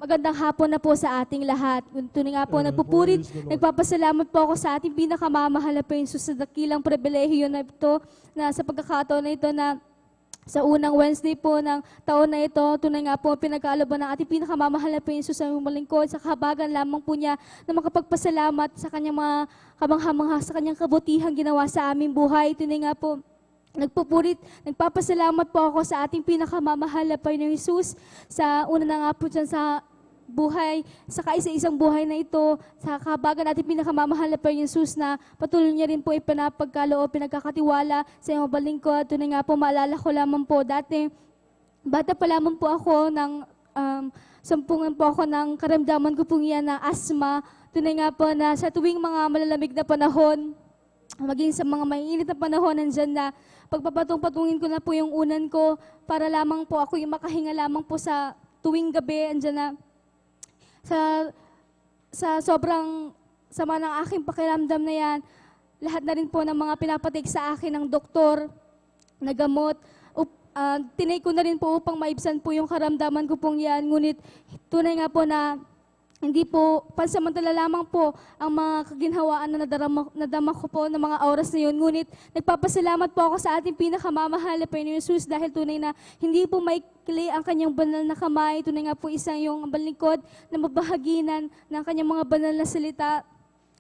magandang hapon na po sa ating lahat. Tunay nga po, nagpupurit, nagpapasalamat po ako sa ating pinakamamahal na Panginoon sa dakilang pribilehiyo na ito, na sa pagkakataon na ito na sa unang Wednesday po ng taon na ito, tunay nga po pinagkaaloban ng ating pinakamamahal na Panginoon sa aming malingkod, sa kahabagan lamang po niya na makapagpasalamat sa kanyang mga kamangha-mangha, sa kanyang kabutihang ginawa sa aming buhay. Tunay nga po, nagpupurit, nagpapasalamat po ako sa ating pinakamamahal na Panginoon Jesus, sa una na nga po dyan sa buhay, sa kaisa-isang buhay na ito, sa kahabagan natin pinakamamahal na Panginoon Jesus, na patuloy niya rin po ipinapagkaloob, pinagkakatiwala sa iyong balingkod. Tunay nga po, maalala ko lamang po, dati, bata pa lamang po ako, sampungan po ako ng karamdaman ko pong yan na asthma. Tunay nga po na sa tuwing mga malalamig na panahon, maging sa mga mainit na panahon, nandyan na pagpapatong-patungin ko na po yung unan ko para lamang po ako yung makahinga lamang po sa tuwing gabi. Andyan na sa sobrang sama ng aking pakiramdam na yan, lahat na rin po ng mga pinapatik sa akin ng doktor na gamot, tinake ko na rin po upang maibsan po yung karamdaman ko pong yan. Ngunit tunay nga po na hindi po pansamantala lamang po ang mga kaginhawaan na nadama ko po ng mga oras na yun. Ngunit nagpapasalamat po ako sa ating pinakamamahal na Panginoon Jesus dahil tunay na hindi po maikli ang kanyang banal na kamay. Tunay nga po isang yung balingkod na mabahaginan ng kanyang mga banal na salita,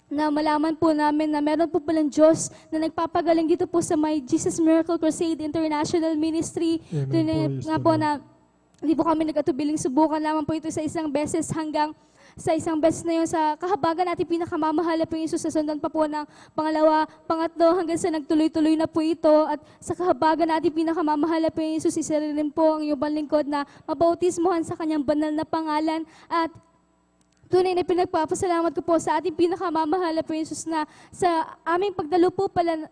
na malaman po namin na meron po palang Diyos na nagpapagaling dito po sa My Jesus Miracle Crusade International Ministry. Amen. Tunay Praise nga the po Lord. na hindi po kami nagkatubiling subukan lamang po ito sa isang beses hanggang sa isang beses na yun sa kahabagan natin pinakamamahal na po yung Jesus, sasundan pa po ng pangalawa, pangatlo, hanggang sa nagtuloy-tuloy na po ito. At sa kahabagan natin pinakamamahal na po yung Jesus, isa rin po ang iyong lingkod na mabautismohan sa kanyang banal na pangalan. At tunay na pinagpapasalamat ko po sa ating pinakamamahal na po yung Jesus na sa aming pagdalo po pala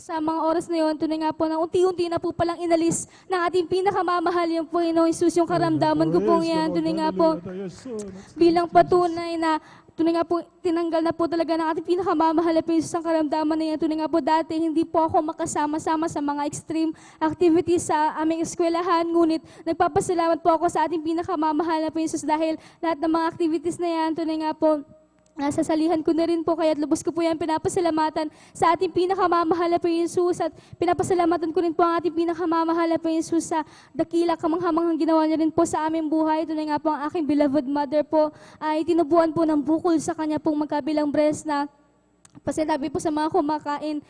sa mga oras na yun, tunay nga po na unti-unti na po palang inalis ng ating pinakamamahal yung Panginoong Jesus, yung karamdaman ko po yan. Tunay nga po, bilang patunay na, tunay nga po, tinanggal na po talaga ng ating pinakamamahal na Jesus ang karamdaman na yan. Tunay nga po dati, hindi po ako makasama-sama sa mga extreme activities sa aming eskwelahan, ngunit nagpapasalamat po ako sa ating pinakamamahal na Jesus dahil lahat ng mga activities na yan, tunay nga po, nasasalihan ko na rin po, kaya lubos ko po yan pinapasalamatan sa ating pinakamamahal na Jesus at pinapasalamatan ko rin po ang ating pinakamamahal na Jesus sa dakila kamanghamanghang ginawa niya rin po sa aming buhay. Tunay nga po ang aking beloved mother po ay tinubuan po ng bukol sa kanya pong magkabilang breast na pasinabi po sa mga kumakain,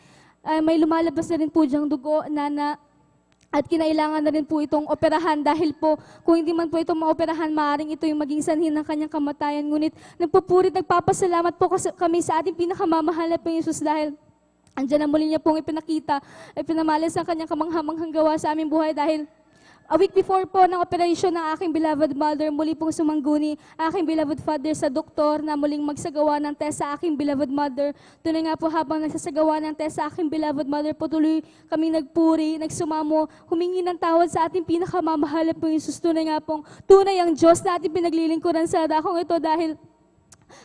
may lumalabas na rin po diyang dugo na at kinailangan na rin po itong operahan dahil po kung hindi man po itong maoperahan, maaaring ito yung maging sanhin ng kanyang kamatayan. Ngunit nagpapasalamat po kami sa ating pinakamamahal na Jesus dahil andyan na muli niya pong ipinamalas ang kanyang kamanghamanghang gawa sa aming buhay dahil a week before po ng operation ng aking beloved mother, muli pong sumangguni aking beloved father sa doktor na muling magsagawa ng test sa aking beloved mother. Tunay nga po habang nagsasagawa ng test sa aking beloved mother, po tuloy kami nagpuri, nagsumamo, humingi ng tawad sa ating pinakamamahal na Jesus. Tunay nga pong tunay ang Diyos na ating pinaglilingkuran sa dakong ito dahil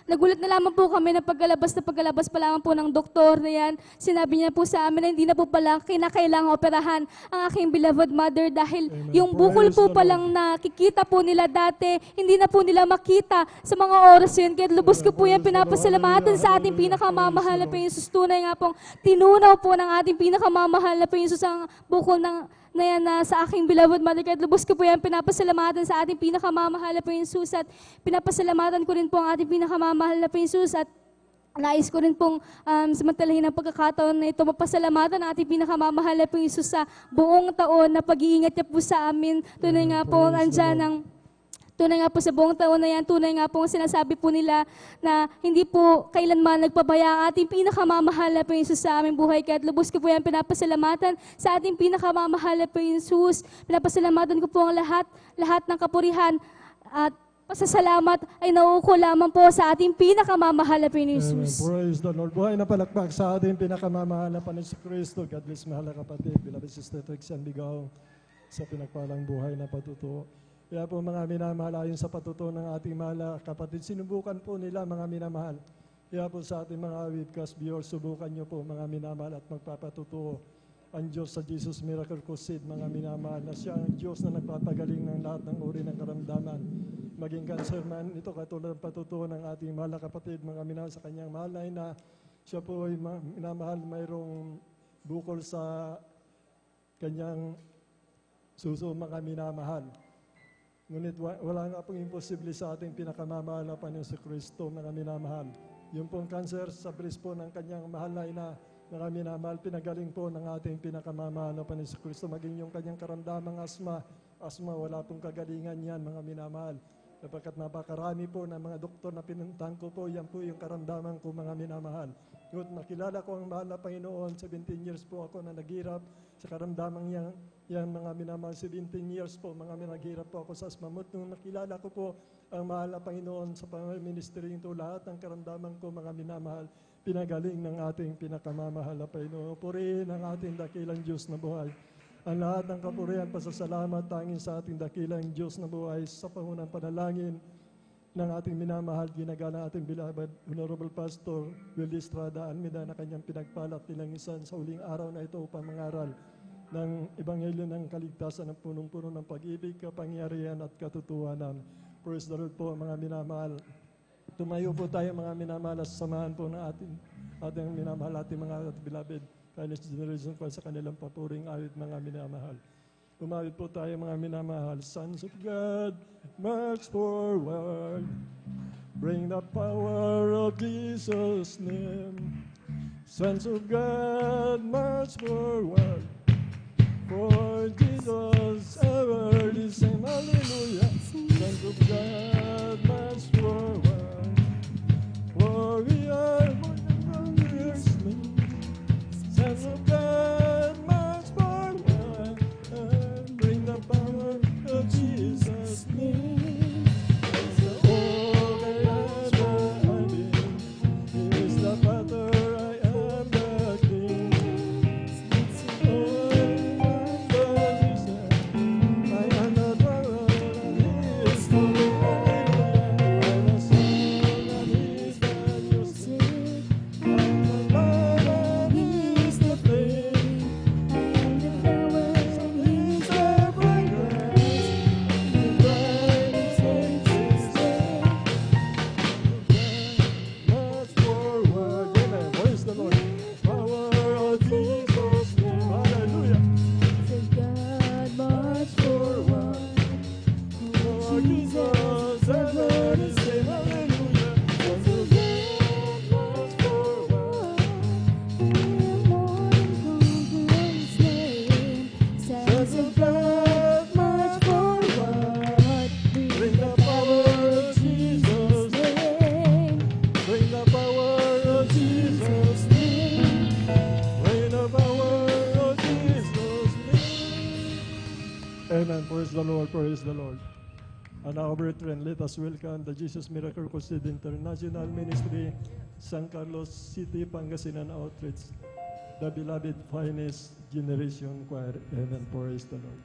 nagulat na lamang po kami na pagkalabas pa lamang po ng doktor na yan. Sinabi niya po sa amin na hindi na po pala kinakailangang operahan ang aking beloved mother dahil Amen. yung bukol Praise po the palang nakikita po nila dati, hindi na po nila makita sa mga oras yun. Kaya lubos ko po yan pinapasalamatan sa ating pinakamamahal na Jesus. Tunay nga pong tinunaw po ng ating pinakamamahal na Jesus ang bukol na yan na sa aking beloved mother. Kaya lubos ko po yan pinapasalamatan sa ating pinakamamahal na Jesus at pinapasalamatan ko rin po ang ating pinakamamahal na Jesus at nais ko rin pong samantalahin ang pagkakataon na ito mapasalamatan ang ating pinakamamahal na Jesus sa buong taon na pag-iingat niya po sa amin. Tunay nga po andyan ang tunay nga po sa buong taon na yan, tunay nga po ang sinasabi po nila na hindi po kailanman nagpabaya ang ating pinakamamahal na Jesus sa aming buhay. Kaya lubos ko po yan pinapasalamatan sa ating pinakamamahal na Jesus. Pinapasalamatan ko po ang lahat ng kapurihan at pasasalamat ay nauuko lamang po sa ating pinakamamahal na Jesus. Praise the Lord. Buhay na palakpak sa ating pinakamamahal na Panginoon Kristo. God bless, mahal na kapatid. Beloved Sister Trixie Bigaw sa pinagpalang buhay na patutuo. Kaya po mga minamahal, ayon sa patutuo ng ating mahal na kapatid, sinubukan po nila mga minamahal. Kaya po sa ating mga webcast viewers, subukan nyo po mga minamahal at magpapatutuo ang Diyos sa Jesus Miracle Crusade, mga minamahal, na siya ang Diyos na nagpapagaling ng lahat ng uri ng karamdaman. Maging cancer man, ito katulad ng patutuo ng ating mahal na kapatid, mga minamahal sa kanyang mahal na siya po ay minamahal, mayroong bukol sa kanyang suso, mga minamahal. Ngunit wala nga pong imposible sa ating pinakamamahal na Panginoon si Kristo, mga minamahal. Yung pong cancer sa breast po ng kanyang mahal na ina, mga minamahal, pinagaling po ng ating pinakamamahal na Panginoon si Kristo. Maging yung kanyang karamdamang asma, wala pong kagalingan yan, mga minamahal. Sapagkat napakarami po ng mga doktor na pinuntahan ko po, yan po yung karamdaman ko, mga minamahal. Ngunit nakilala ko ang mahal na Panginoon, 17 years po ako na naghirap sa karamdamang yan mga minamahal, 17 years po, mga naghirap po ako sa asma. Nung nakilala ko po ang mahal na Panginoon sa pang-ministry ito, lahat ng karamdaman ko, mga minamahal, pinagaling ng ating pinakamamahal na Panginoon. Purihin ang ating dakilang Diyos na buhay. Ang lahat ng kapurihan, pasasalamat, tanging sa ating dakilang Diyos na buhay sa pangunang panalangin ng ating minamahal, ginagana ating beloved Honorable Pastor Willie Estrada Almeida na kanyang pinagpalat nilang isan sa uling araw na ito upang mangaral ng Ebanghelyo ng kaligtasan ng punong-puno ng pag-ibig, kapangyarihan at katotohanan. Praise the Lord po, mga minamahal. Tumayo po tayo mga minamahal at samahan po ng ating minamahal, ating mga beloved kindness generation ko sa kanilang papuring awit mga minamahal. Umawit po tayo mga minamahal. Sons of God, march forward. Bring the power of Jesus' name. Sons of God, march forward. For Jesus ever the same. Hallelujah. Sons of God, march forward. For we are more than conquerors. Sons of God, march forward. And bring the power of Jesus' name. Is the old I am the army. He is the Father, I am the King. Amen. Praise the Lord. Praise the Lord. And our brethren, let us welcome the Jesus Miracle Crusade International Ministry, San Carlos City, Pangasinan Outreach, the beloved finest generation choir. Amen. Praise the Lord.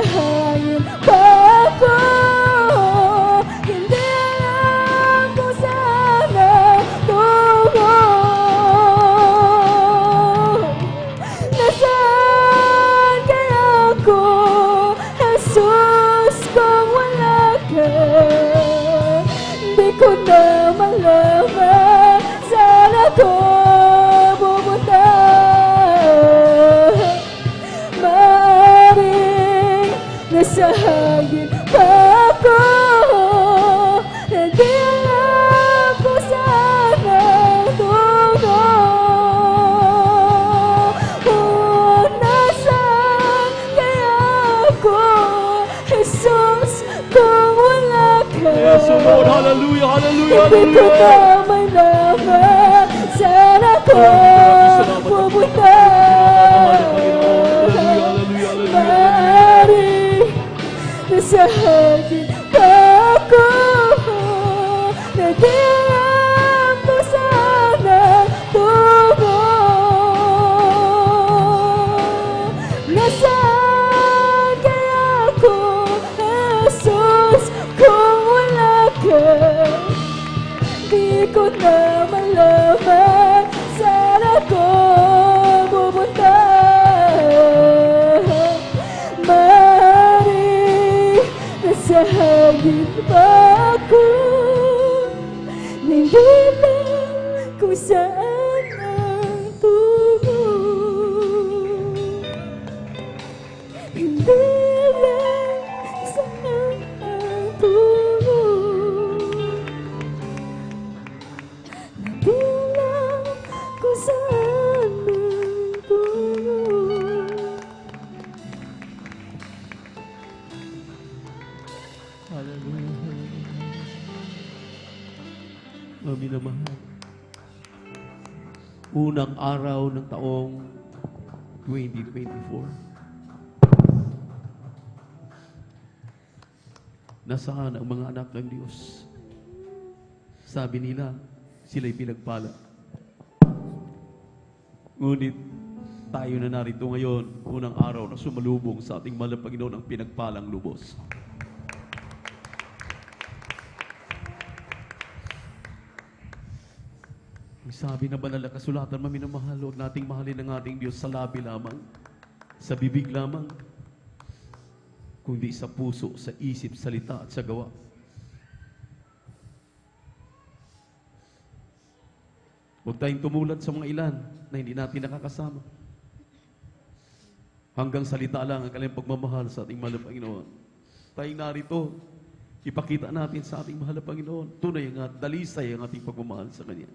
hangin pa ako. Hindi alam kung saan ang tungo. Nasaan kaya ako, Jesus, kung wala ka? Di ko na malaman saan ako pupunta. Maaaring nasa hangin pa ako. Hindi alam kung saan ang tungo. Oh, nasaan kaya ako, Jesus, kung wala ka? Yes, O Lord. Hallelujah, hallelujah, Hindi ko hallelujah. na malaman saan ako pupunta. Maaaring nasa hangin pa ako. Hindi alam kung saan ang tungo. Nasaan kaya ako, Jesus, kung wala ka? Di ko na malaman saan ako pupunta. Maaaring nasa hangin pa ako. Hindi alam kung saan ang tungo. Hindi alam saan ang tungo. Hindi alam kung saan ang tungo. Amin naman. Unang araw ng taong 2024. Nasaan ang mga anak ng Diyos? Sabi nila, sila'y pinagpala. Ngunit tayo na narito ngayon, unang araw na sumalubong sa ating mahal na Panginoon ang pinagpalang lubos. Sabi na banal na kasulatan, maminamahal, huwag nating mahalin ang ating Diyos sa labi lamang, sa bibig lamang, kundi sa puso, sa isip, salita at sa gawa. Huwag tayong tumulad sa mga ilan na hindi natin nakakasama. Hanggang salita lang ang kanilang pagmamahal sa ating mahal na Panginoon. Tayong narito, ipakita natin sa ating mahal na Panginoon, tunay nga, dalisay ang ating pagmamahal sa Kanya.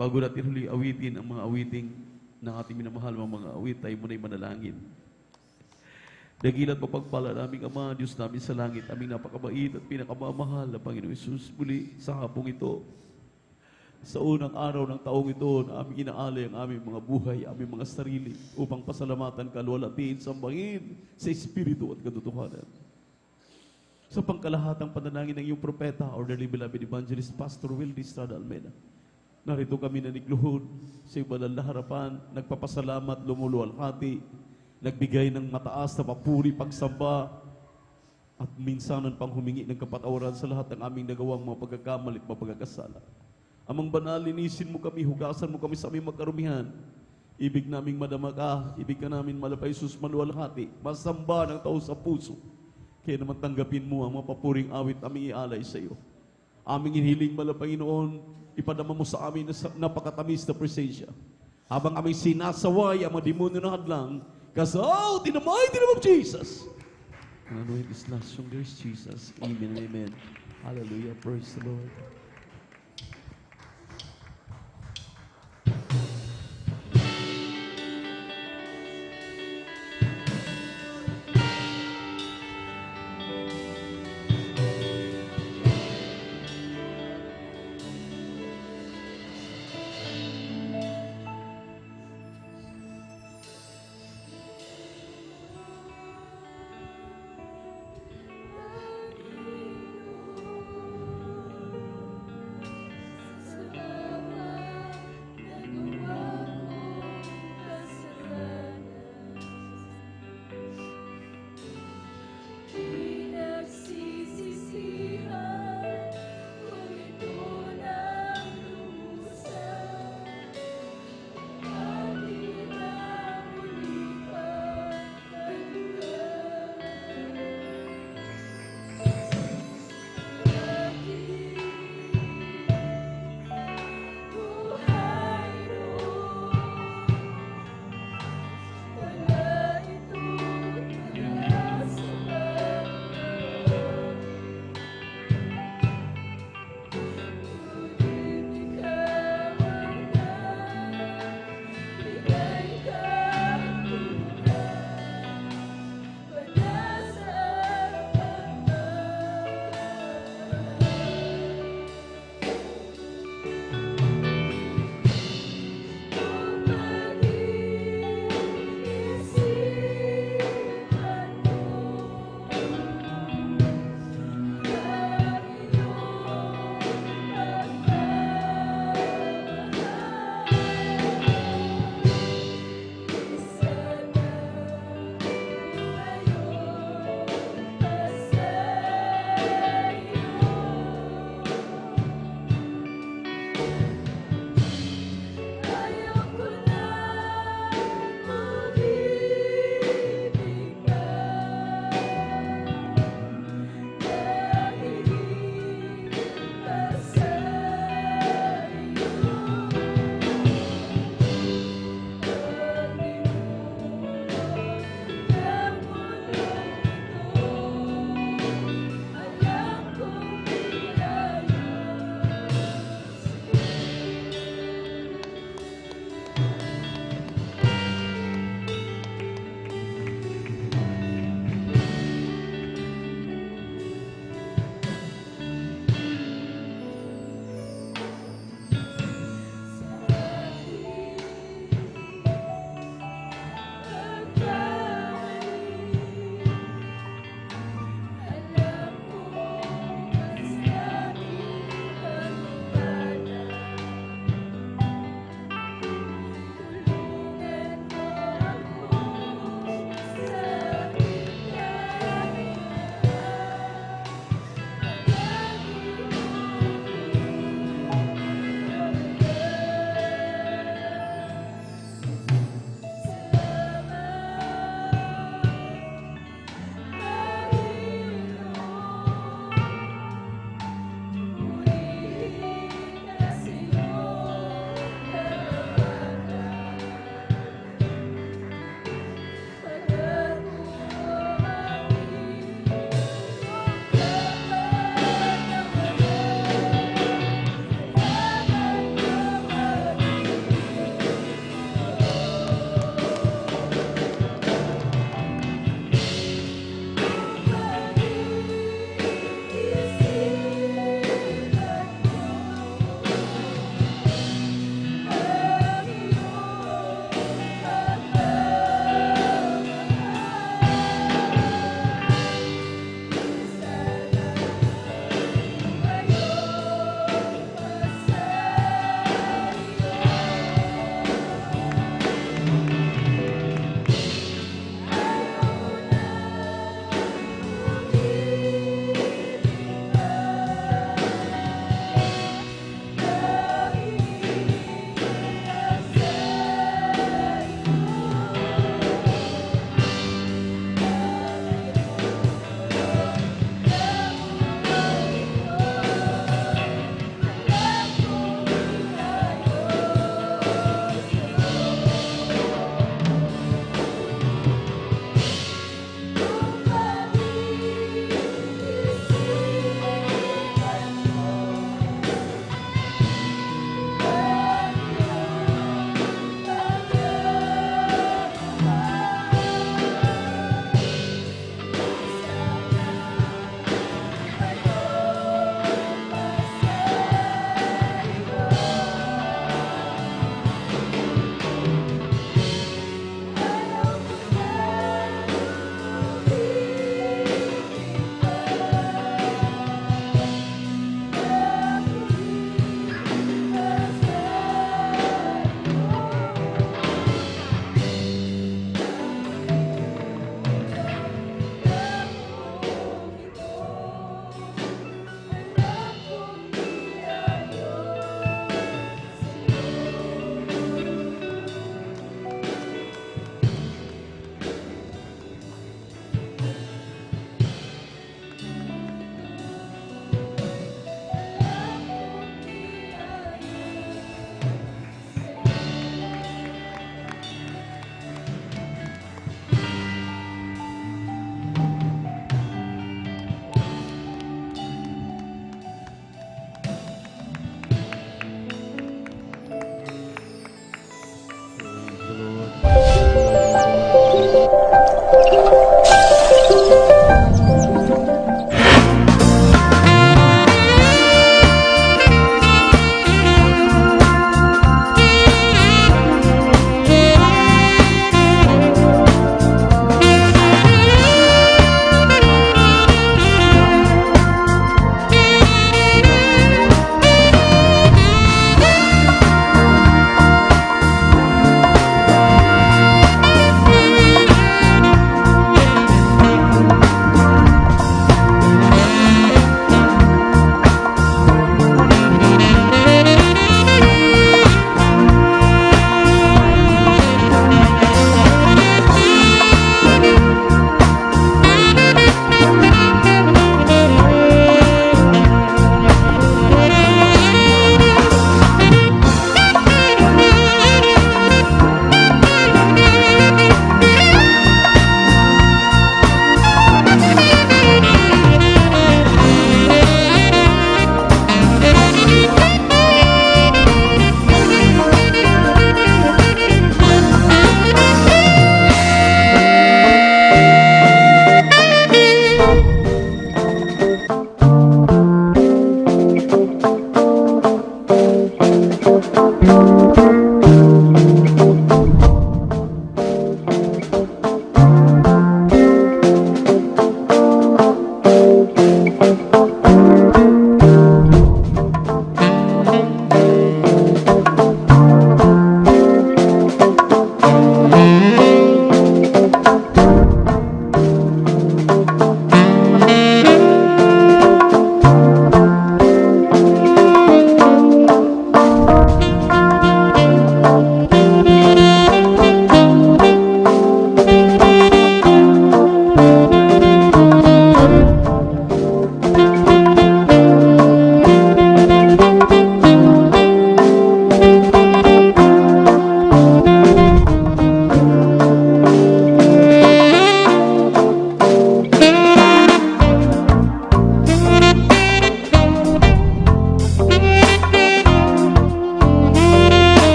Bago natin huli awitin ang mga awiting ng ating minamahal mga awit, tayo muna'y manalangin. Dagilat mapagpala naming Ama, Diyos namin sa langit, aming napakabait at pinakamamahal na Panginoon Hesus, muli sa hapong ito, sa unang araw ng taong ito, na aming inaalay ang aming mga buhay, aming mga sarili, upang pasalamatan, kalwalatiin, sambahin sa Espiritu at katotohanan. Sa pangkalahatang panalangin ng iyong propeta, orderly beloved evangelist, Pastor Wildy Estrada Almeida, narito kami na nagluhod sa banal na harapan, nagpapasalamat, lumuluwalhati, nagbigay ng mataas na papuri, pagsamba, at minsanan pang humingi ng kapatawaran sa lahat ng aming nagawang mga pagkakamali at mga pagkakasala. Amang banal, linisin mo kami, hugasan mo kami sa aming magkarumihan. Ibig naming madama ka, ibig ka namin malapay, Jesus, maluwalhati, masamba ng tao sa puso. Kaya naman tanggapin mo ang mga papuring awit aming ialay sa iyo. Aming inihiling Panginoon, ipadama mo sa amin na napakatamis na presensya. Habang aming sinasaway ang mga demonyo na hadlang, because, oh, in the mighty name of Jesus. And anoint this last song, there is Jesus. Amen and amen. Hallelujah. Praise the Lord.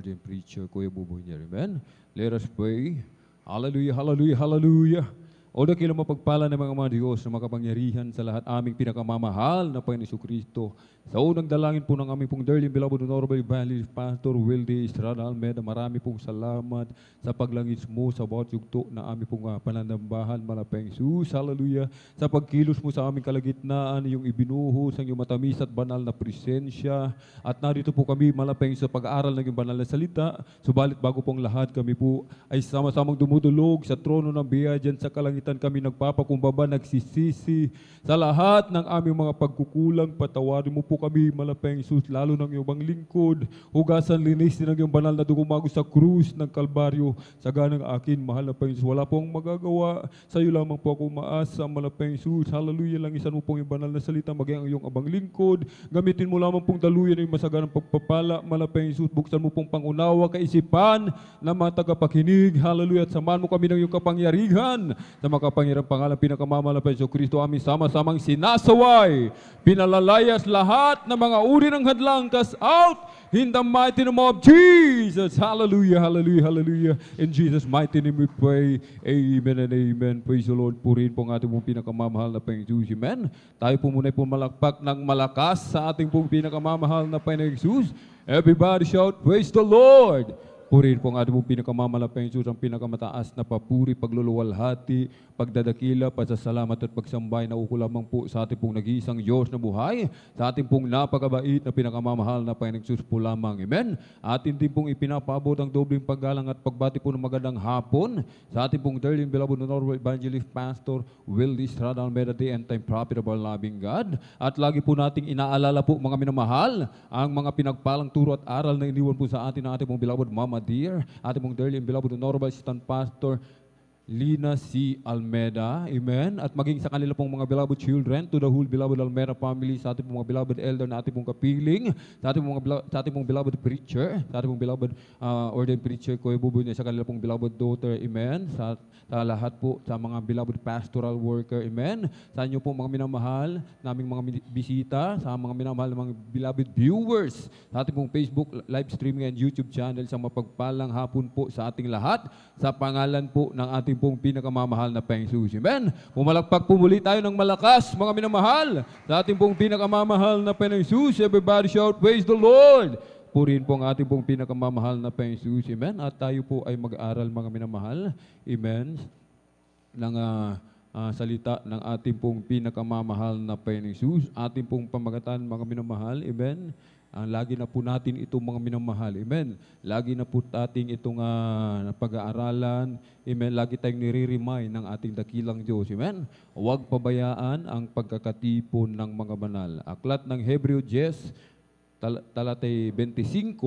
ordained preacher, Kuya Buboy niya. Amen. Let us pray. Hallelujah, hallelujah, hallelujah. O dakilang mapagpala ng mga Diyos na makapangyarihan sa lahat aming pinakamamahal na Panginoon Kristo. Sa unang dalangin po ng aming pong dearly beloved Honorable Evangelist Pastor Wildy Estrada Almeida, marami pong salamat sa paglangis mo sa bawat yugto na aming pong pananambahan, malapeng Jesus. Hallelujah. Sa pagkilos mo sa aming kalagitnaan, yung ibinuhos ang iyong matamis at banal na presensya. At narito po kami malapeng sa pag-aaral ng iyong banal na salita. Subalit bago pong lahat, kami po ay sama-samang dumudulog sa trono ng biyaya dyan sa kalangitan. Kami nagpapakumbaba, nagsisisi sa lahat ng aming mga pagkukulang. Patawarin mo po kami, malapeng Jesus, lalo ng iyong bang lingkod. Hugasan, linisin ng iyong banal na dugo sa krus ng Kalbaryo. Saganang akin, mahal na Panginoon, wala pong magagawa. Sa iyo lamang po ako umaasa, malapeng Jesus. Hallelujah, langisan mo pong yung banal na salita, maging ang iyong abang lingkod. Gamitin mo lamang pong daluyan ng masaganang pagpapala, malapeng Jesus. Buksan mo pong pangunawa, kaisipan ng mga tagapakinig. Hallelujah, at samahan mo kami ng iyong kapangyarihan. Sa makapangyarang pangalan, pinakamamahal na Panginoon Kristo, aming sama-samang sinasaway, pinalalayas lahat ng mga uri ng hadlang, cast out in the mighty name of Jesus. Hallelujah, hallelujah, hallelujah. In Jesus' mighty name we pray. Amen and amen. Praise the Lord. Purihin po ang ating pong pinakamamahal na Panginoon Jesus. Amen. Tayo po muna po malakpak ng malakas sa ating pong pinakamamahal na Panginoon Jesus. Everybody shout, praise the Lord. Purihin po ang ating pong pinakamalapeng Diyos, ang pinakamataas na papuri, pagluluwalhati, pagdadakila, pasasalamat at pagsambay na uko lamang po sa ating pong nag-iisang Diyos na buhay, sa ating pong napakabait na pinakamamahal na Panginoong Diyos po lamang. Amen. Atin din pong ipinapabot ang dobling paggalang at pagbati po ng magandang hapon sa ating pong dearly beloved Honorable Evangelist Pastor Wildy Estrada Almeida, the end-time prophet of our loving God. At lagi po nating inaalala po mga minamahal ang mga pinagpalang turo at aral na iniwan po sa atin ng ating pong beloved Mama Dear, ating mong dearly and beloved Honorable Assistant Pastor Lina C. Almeida, amen, at maging sa kanila pong mga beloved children, to the whole beloved Almeida family, sa ating pong mga beloved elder na ating pong kapiling, sa ating pong beloved preacher, sa ating pong beloved ordained preacher, Kuya Buboy niya, sa kanila pong beloved daughter, amen, sa lahat po, sa mga beloved pastoral worker, amen, sa inyo po mga minamahal, naming mga bisita, sa mga minamahal ng mga beloved viewers, sa ating pong Facebook live streaming and YouTube channel, sa mapagpalang hapon po sa ating lahat, sa pangalan po ng ating pong pinakamamahal na Panginoon Jesus. Amen. Pumalakpak po muli tayo ng malakas, mga minamahal, sa ating pong pinakamamahal na Panginoon Jesus. Everybody shout, praise the Lord. Purihin po ang ating pong pinakamamahal na Panginoon Jesus. Amen. At tayo po ay mag-aral, mga minamahal. Amen. Ng salita ng ating pong pinakamamahal na Panginoon Jesus. Ating pong pamagatan, mga minamahal. Amen. Lagi na po natin itong mga minamahal. Amen. Lagi na po natin itong pag-aaralan. Amen. Lagi tayong nire-remind ng ating dakilang Diyos. Amen. Huwag pabayaan ang pagkakatipon ng mga banal. Aklat ng Hebreo 10, talatay 25,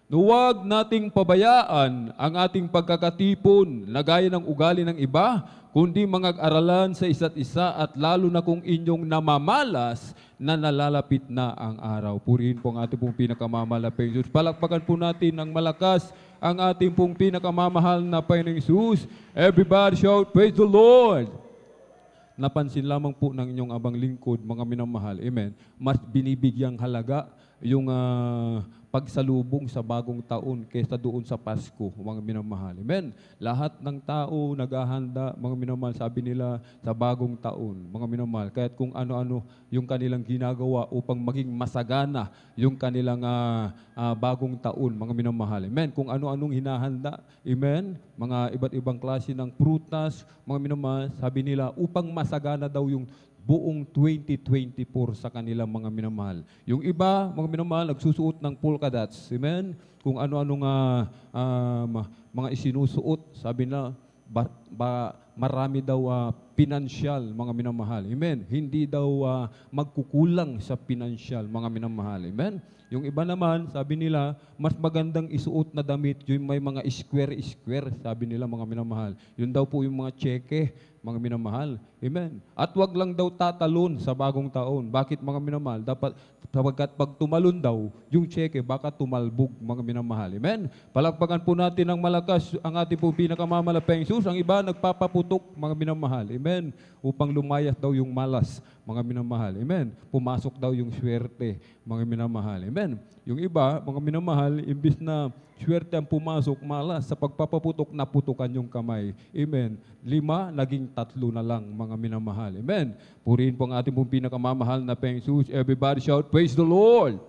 huwag nating pabayaan ang ating pagkakatipon na gaya ng ugali ng iba, kundi mag-aralan sa isa't isa at lalo na kung inyong namamalas na nalalapit na ang araw. Purihin po ang ating pong pinakamamalapeng Diyos. Palakpakan po natin ng malakas ang ating pong pinakamamahal na Panginoong Jesus. Everybody shout, praise the Lord. Napansin lamang po ng inyong abang lingkod, mga minamahal. Amen. Mas binibigyang halaga yung pagsalubong sa bagong taon kaysa doon sa Pasko, mga minamahal. Amen. Lahat ng tao naghahanda, mga minamahal, sabi nila, sa bagong taon, mga minamahal. Kaya't kung ano-ano yung kanilang ginagawa upang maging masagana yung kanilang bagong taon, mga minamahal. Amen. Kung ano-anong hinahanda, amen, mga iba't ibang klase ng prutas, mga minamahal, sabi nila, upang masagana daw yung buong 2024 sa kanilang mga minamahal. Yung iba, mga minamahal, nagsusuot ng polka dots. Amen? Kung ano-anong mga isinusuot, sabi na, marami daw pinansyal, mga minamahal. Amen? Hindi daw magkukulang sa pinansyal, mga minamahal. Amen? Yung iba naman, sabi nila, mas magandang isuot na damit, yung may mga square-square, sabi nila, mga minamahal. Yun daw po yung mga tseke, mga minamahal. Amen. At wag lang daw tatalon sa bagong taon. Bakit, mga minamahal? Dapat, sapagkat pag tumalon daw, yung tseke, baka tumalbog, mga minamahal. Amen. Palakpakan po natin ng malakas ang ating po pinakamamalapeng Jesus. Ang iba, nagpapaputi pagpapaputok, mga minamahal. Amen. Upang lumayas daw yung malas, mga minamahal. Amen. Pumasok daw yung swerte, mga minamahal. Amen. Yung iba, mga minamahal, imbis na swerte ang pumasok, malas, sa pagpapaputok, naputukan yung kamay. Amen. 5, naging 3 na lang, mga minamahal. Amen. Purihin po ang ating pong pinakamamahal na Panginoong Jesus. Everybody shout, praise the Lord!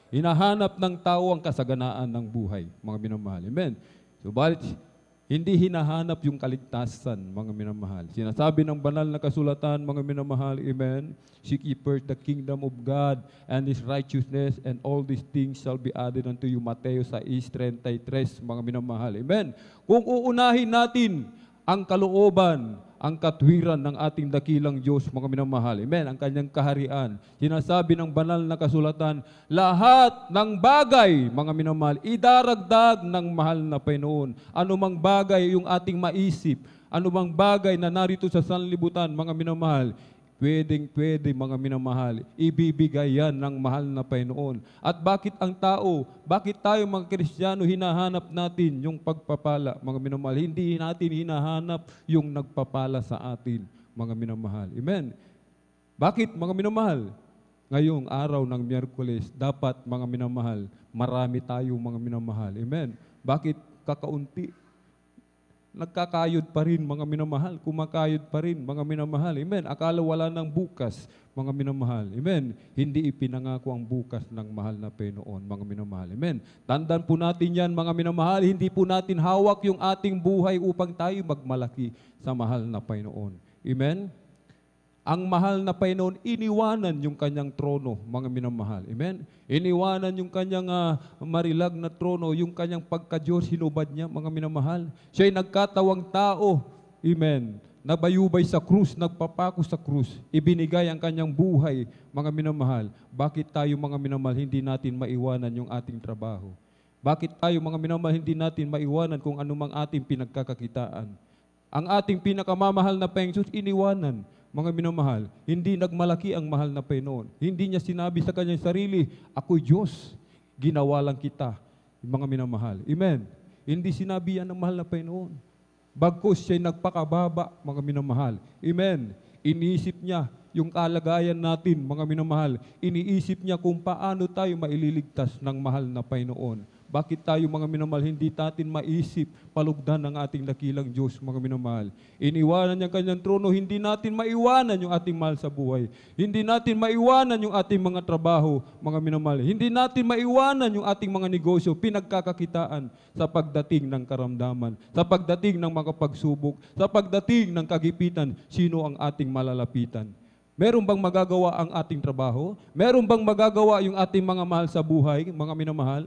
Hinahanap ng tao ang kasaganaan ng buhay, mga minamahal. Amen. Subalit, hindi hinahanap yung kaligtasan, mga minamahal. Sinasabi ng banal na kasulatan, mga minamahal, amen, seek ye first the kingdom of God and His righteousness, and all these things shall be added unto you. Mateo 6:33, mga minamahal, amen. Kung uunahin natin ang kalooban, ang katwiran ng ating dakilang Diyos, mga minamahal. Amen. Ang kanyang kaharian. Sinasabi ng banal na kasulatan, lahat ng bagay, mga minamahal, idaragdag ng mahal na Panginoon. Anumang bagay yung ating maisip, anumang bagay na narito sa sanlibutan, mga minamahal, pwedeng-pwede, mga minamahal, ibibigay yan ng mahal na Panginoon. At bakit ang tao, bakit tayo mga Kristiyano hinahanap natin yung pagpapala, mga minamahal? Hindi natin hinahanap yung nagpapala sa atin, mga minamahal. Amen. Bakit, mga minamahal? Ngayong araw ng Miyerkules, dapat, mga minamahal, marami tayo, mga minamahal. Amen. Bakit kakaunti? Nagkakayod pa rin, mga minamahal. Kumakayod pa rin, mga minamahal. Amen. Akala wala ng bukas, mga minamahal. Amen. Hindi ipinangako ang bukas ng mahal na Panginoon, mga minamahal. Amen. Tandaan po natin yan, mga minamahal. Hindi po natin hawak yung ating buhay upang tayo magmalaki sa mahal na Panginoon. Amen. Ang mahal na Panginoon, iniwanan yung kanyang trono, mga minamahal. Amen? Iniwanan yung kanyang marilag na trono, yung kanyang pagka-Diyos, hinubad niya, mga minamahal. Siya'y nagkatawang tao. Amen? Nabayubay sa krus, nagpapako sa krus. Ibinigay ang kanyang buhay, mga minamahal. Bakit tayo, mga minamahal, hindi natin maiwanan yung ating trabaho? Bakit tayo, mga minamahal, hindi natin maiwanan kung anumang ating pinagkakakitaan? Ang ating pinakamamahal na Panginoon, iniwanan. Mga minamahal, hindi nagmalaki ang mahal na Panginoon. Hindi niya sinabi sa kanyang sarili, ako'y Diyos, ginawa lang kita, mga minamahal. Amen. Hindi sinabi yan ng mahal na Panginoon. Bagkus siya'y nagpakababa, mga minamahal. Amen. Iniisip niya yung kalagayan natin, mga minamahal. Iniisip niya kung paano tayo maililigtas ng mahal na Panginoon. Bakit tayo, mga minamahal, hindi natin maisip palugdan ng ating dakilang Diyos, mga minamahal? Iniwanan niya kanyang trono, hindi natin maiwanan yung ating mahal sa buhay. Hindi natin maiwanan yung ating mga trabaho, mga minamahal. Hindi natin maiwanan yung ating mga negosyo, pinagkakakitaan sa pagdating ng karamdaman, sa pagdating ng mga pagsubok, sa pagdating ng kagipitan, sino ang ating malalapitan? Meron bang magagawa ang ating trabaho? Meron bang magagawa yung ating mga mahal sa buhay, mga minamahal?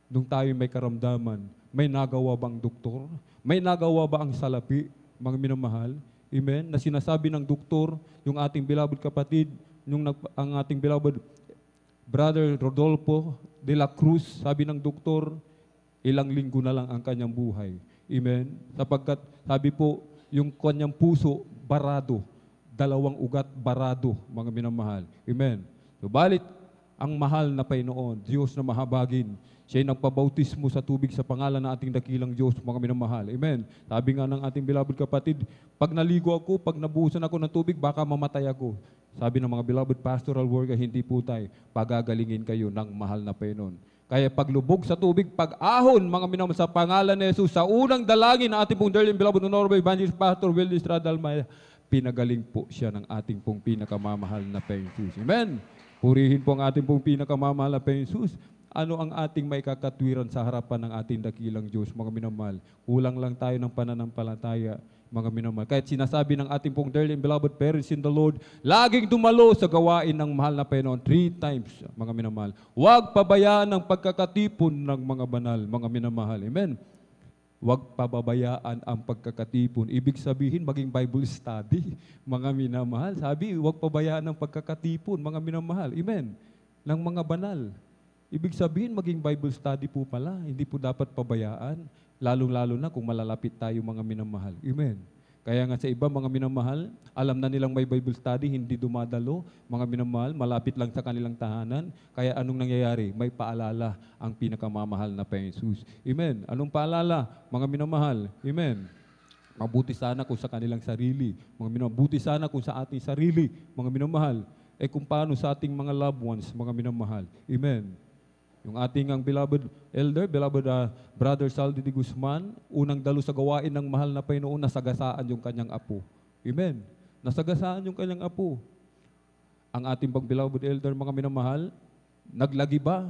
Nung tayo may karamdaman, may nagawa bang doktor? May nagawa ba ang salapi, mga minamahal? Amen? Na sinasabi ng doktor, yung ating beloved kapatid, ang ating beloved Brother Rodolfo de la Cruz, sabi ng doktor, ilang linggo na lang ang kanyang buhay. Amen? Sapagkat, sabi po, yung kanyang puso, barado. 2 ugat, barado, mga minamahal. Amen? Subalit, ang mahal na Panginoon, Diyos na mahabagin, siya'y nagpabautismo sa tubig sa pangalan ng ating dakilang Diyos, mga minamahal. Amen. Sabi nga ng ating beloved kapatid, pag naligo ako, pag nabuhusan ako ng tubig, baka mamatay ako. Sabi ng mga beloved pastoral worker, hindi po tayo, pagagalingin kayo ng mahal na Panginoon. Kaya paglubog sa tubig, pag-ahon, mga minamahal, sa pangalan ni Jesus, sa unang dalangin ng ating pong dearly beloved honorable evangelist pastor Will Estradal Maya, pinagaling po siya ng ating pong pinakamamahal na Panginoon Jesus. Amen. Purihin po ang ating pong pinakamamahal na Panginoon Jesus. Ano ang ating may kakatwiran sa harapan ng ating dakilang Diyos, mga minamahal? Kulang lang tayo ng pananampalataya, mga minamahal. Kahit sinasabi ng ating pong dearly and beloved parents in the Lord, laging dumalo sa gawain ng mahal na Panginoon 3 times, mga minamahal. Huwag pabayaan ang pagkakatipon ng mga banal, mga minamahal. Amen. Huwag pababayaan ang pagkakatipon. Ibig sabihin, maging Bible study, mga minamahal. Sabi, huwag pabayaan ang pagkakatipon, mga minamahal. Amen. Ng mga banal. Ibig sabihin, maging Bible study po pala. Hindi po dapat pabayaan. Lalong-lalo na kung malalapit tayo, mga minamahal. Amen. Kaya nga sa iba, mga minamahal, alam na nilang may Bible study, hindi dumadalo. Mga minamahal, malapit lang sa kanilang tahanan. Kaya anong nangyayari? May paalala ang pinakamamahal na Panginoon Jesus. Amen. Anong paalala? Mga minamahal. Amen. Mabuti sana kung sa kanilang sarili, mga minamahal. Mabuti sana kung sa ating sarili, mga minamahal. Kung paano sa ating mga loved ones, mga minamahal. Amen. Yung ating ang beloved elder, beloved Brother Saldi de Guzman, unang dalo sa gawain ng mahal na Panginoon, nasagasaan yung kanyang apo. Amen. Nasagasaan yung kanyang apo. Ang ating bang beloved elder, mga minamahal, naglagi ba?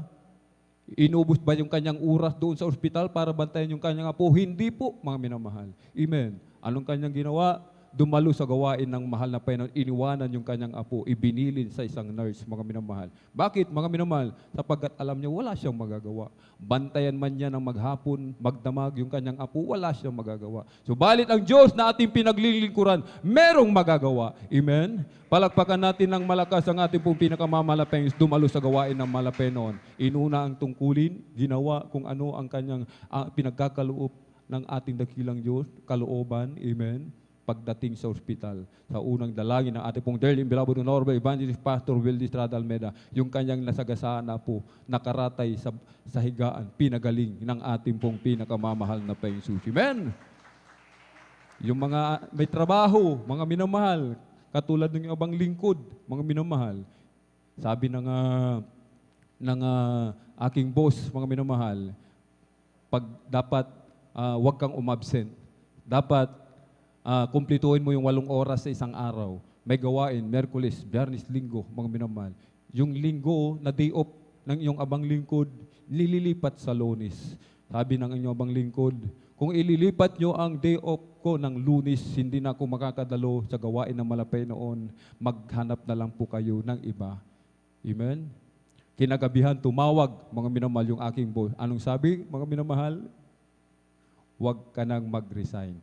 Inubos ba yung kanyang oras doon sa ospital para bantayan yung kanyang apo? Hindi po, mga minamahal. Amen. Anong kanyang ginawa? Dumalo sa gawain ng mahal na Panginoon, iniwanan yung kanyang apo, ibinilin sa isang nurse, mga minamahal. Bakit, mga minamahal? Sapagkat alam niya, wala siyang magagawa. Bantayan man niya ng maghapon, magdamag yung kanyang apo, wala siyang magagawa. Subalit ang Diyos na ating pinaglilingkuran, merong magagawa. Amen? Palakpakan natin ng malakas ang ating pong pinakamamalapeng dumalo sa gawain ng mahal na Panginoon. Inuna ang tungkulin, ginawa kung ano ang kanyang pinagkakaloob ng ating dakilang Diyos, kalooban. Amen? Pagdating sa ospital, sa unang dalangin ng ating pong dearly beloved Honorable Evangelist Pastor Wildy Estrada Almeida, yung kanyang nasagasaan na po, nakaratay sa higaan, pinagaling ng ating pong pinakamamahal na Panginoon. Amen! Yung mga may trabaho, mga minamahal, katulad ng ibang lingkod, mga minamahal, sabi ng aking boss, mga minamahal, pag dapat wag kang umabsent, dapat kumplituhin mo yung 8 oras sa isang araw. May gawain, Merkulis, Biyernes, Linggo, mga minamahal. Yung Linggo na day off ng iyong abang lingkod, nililipat sa Lunes. Sabi ng inyong abang lingkod, kung ililipat nyo ang day off ko ng Lunes, hindi na ako makakadalo sa gawain ng malapay noon, maghanap na lang po kayo ng iba. Amen? Kinagabihan, tumawag, mga minamahal, yung aking boss. Anong sabi, mga minamahal? Huwag ka nang mag-resign.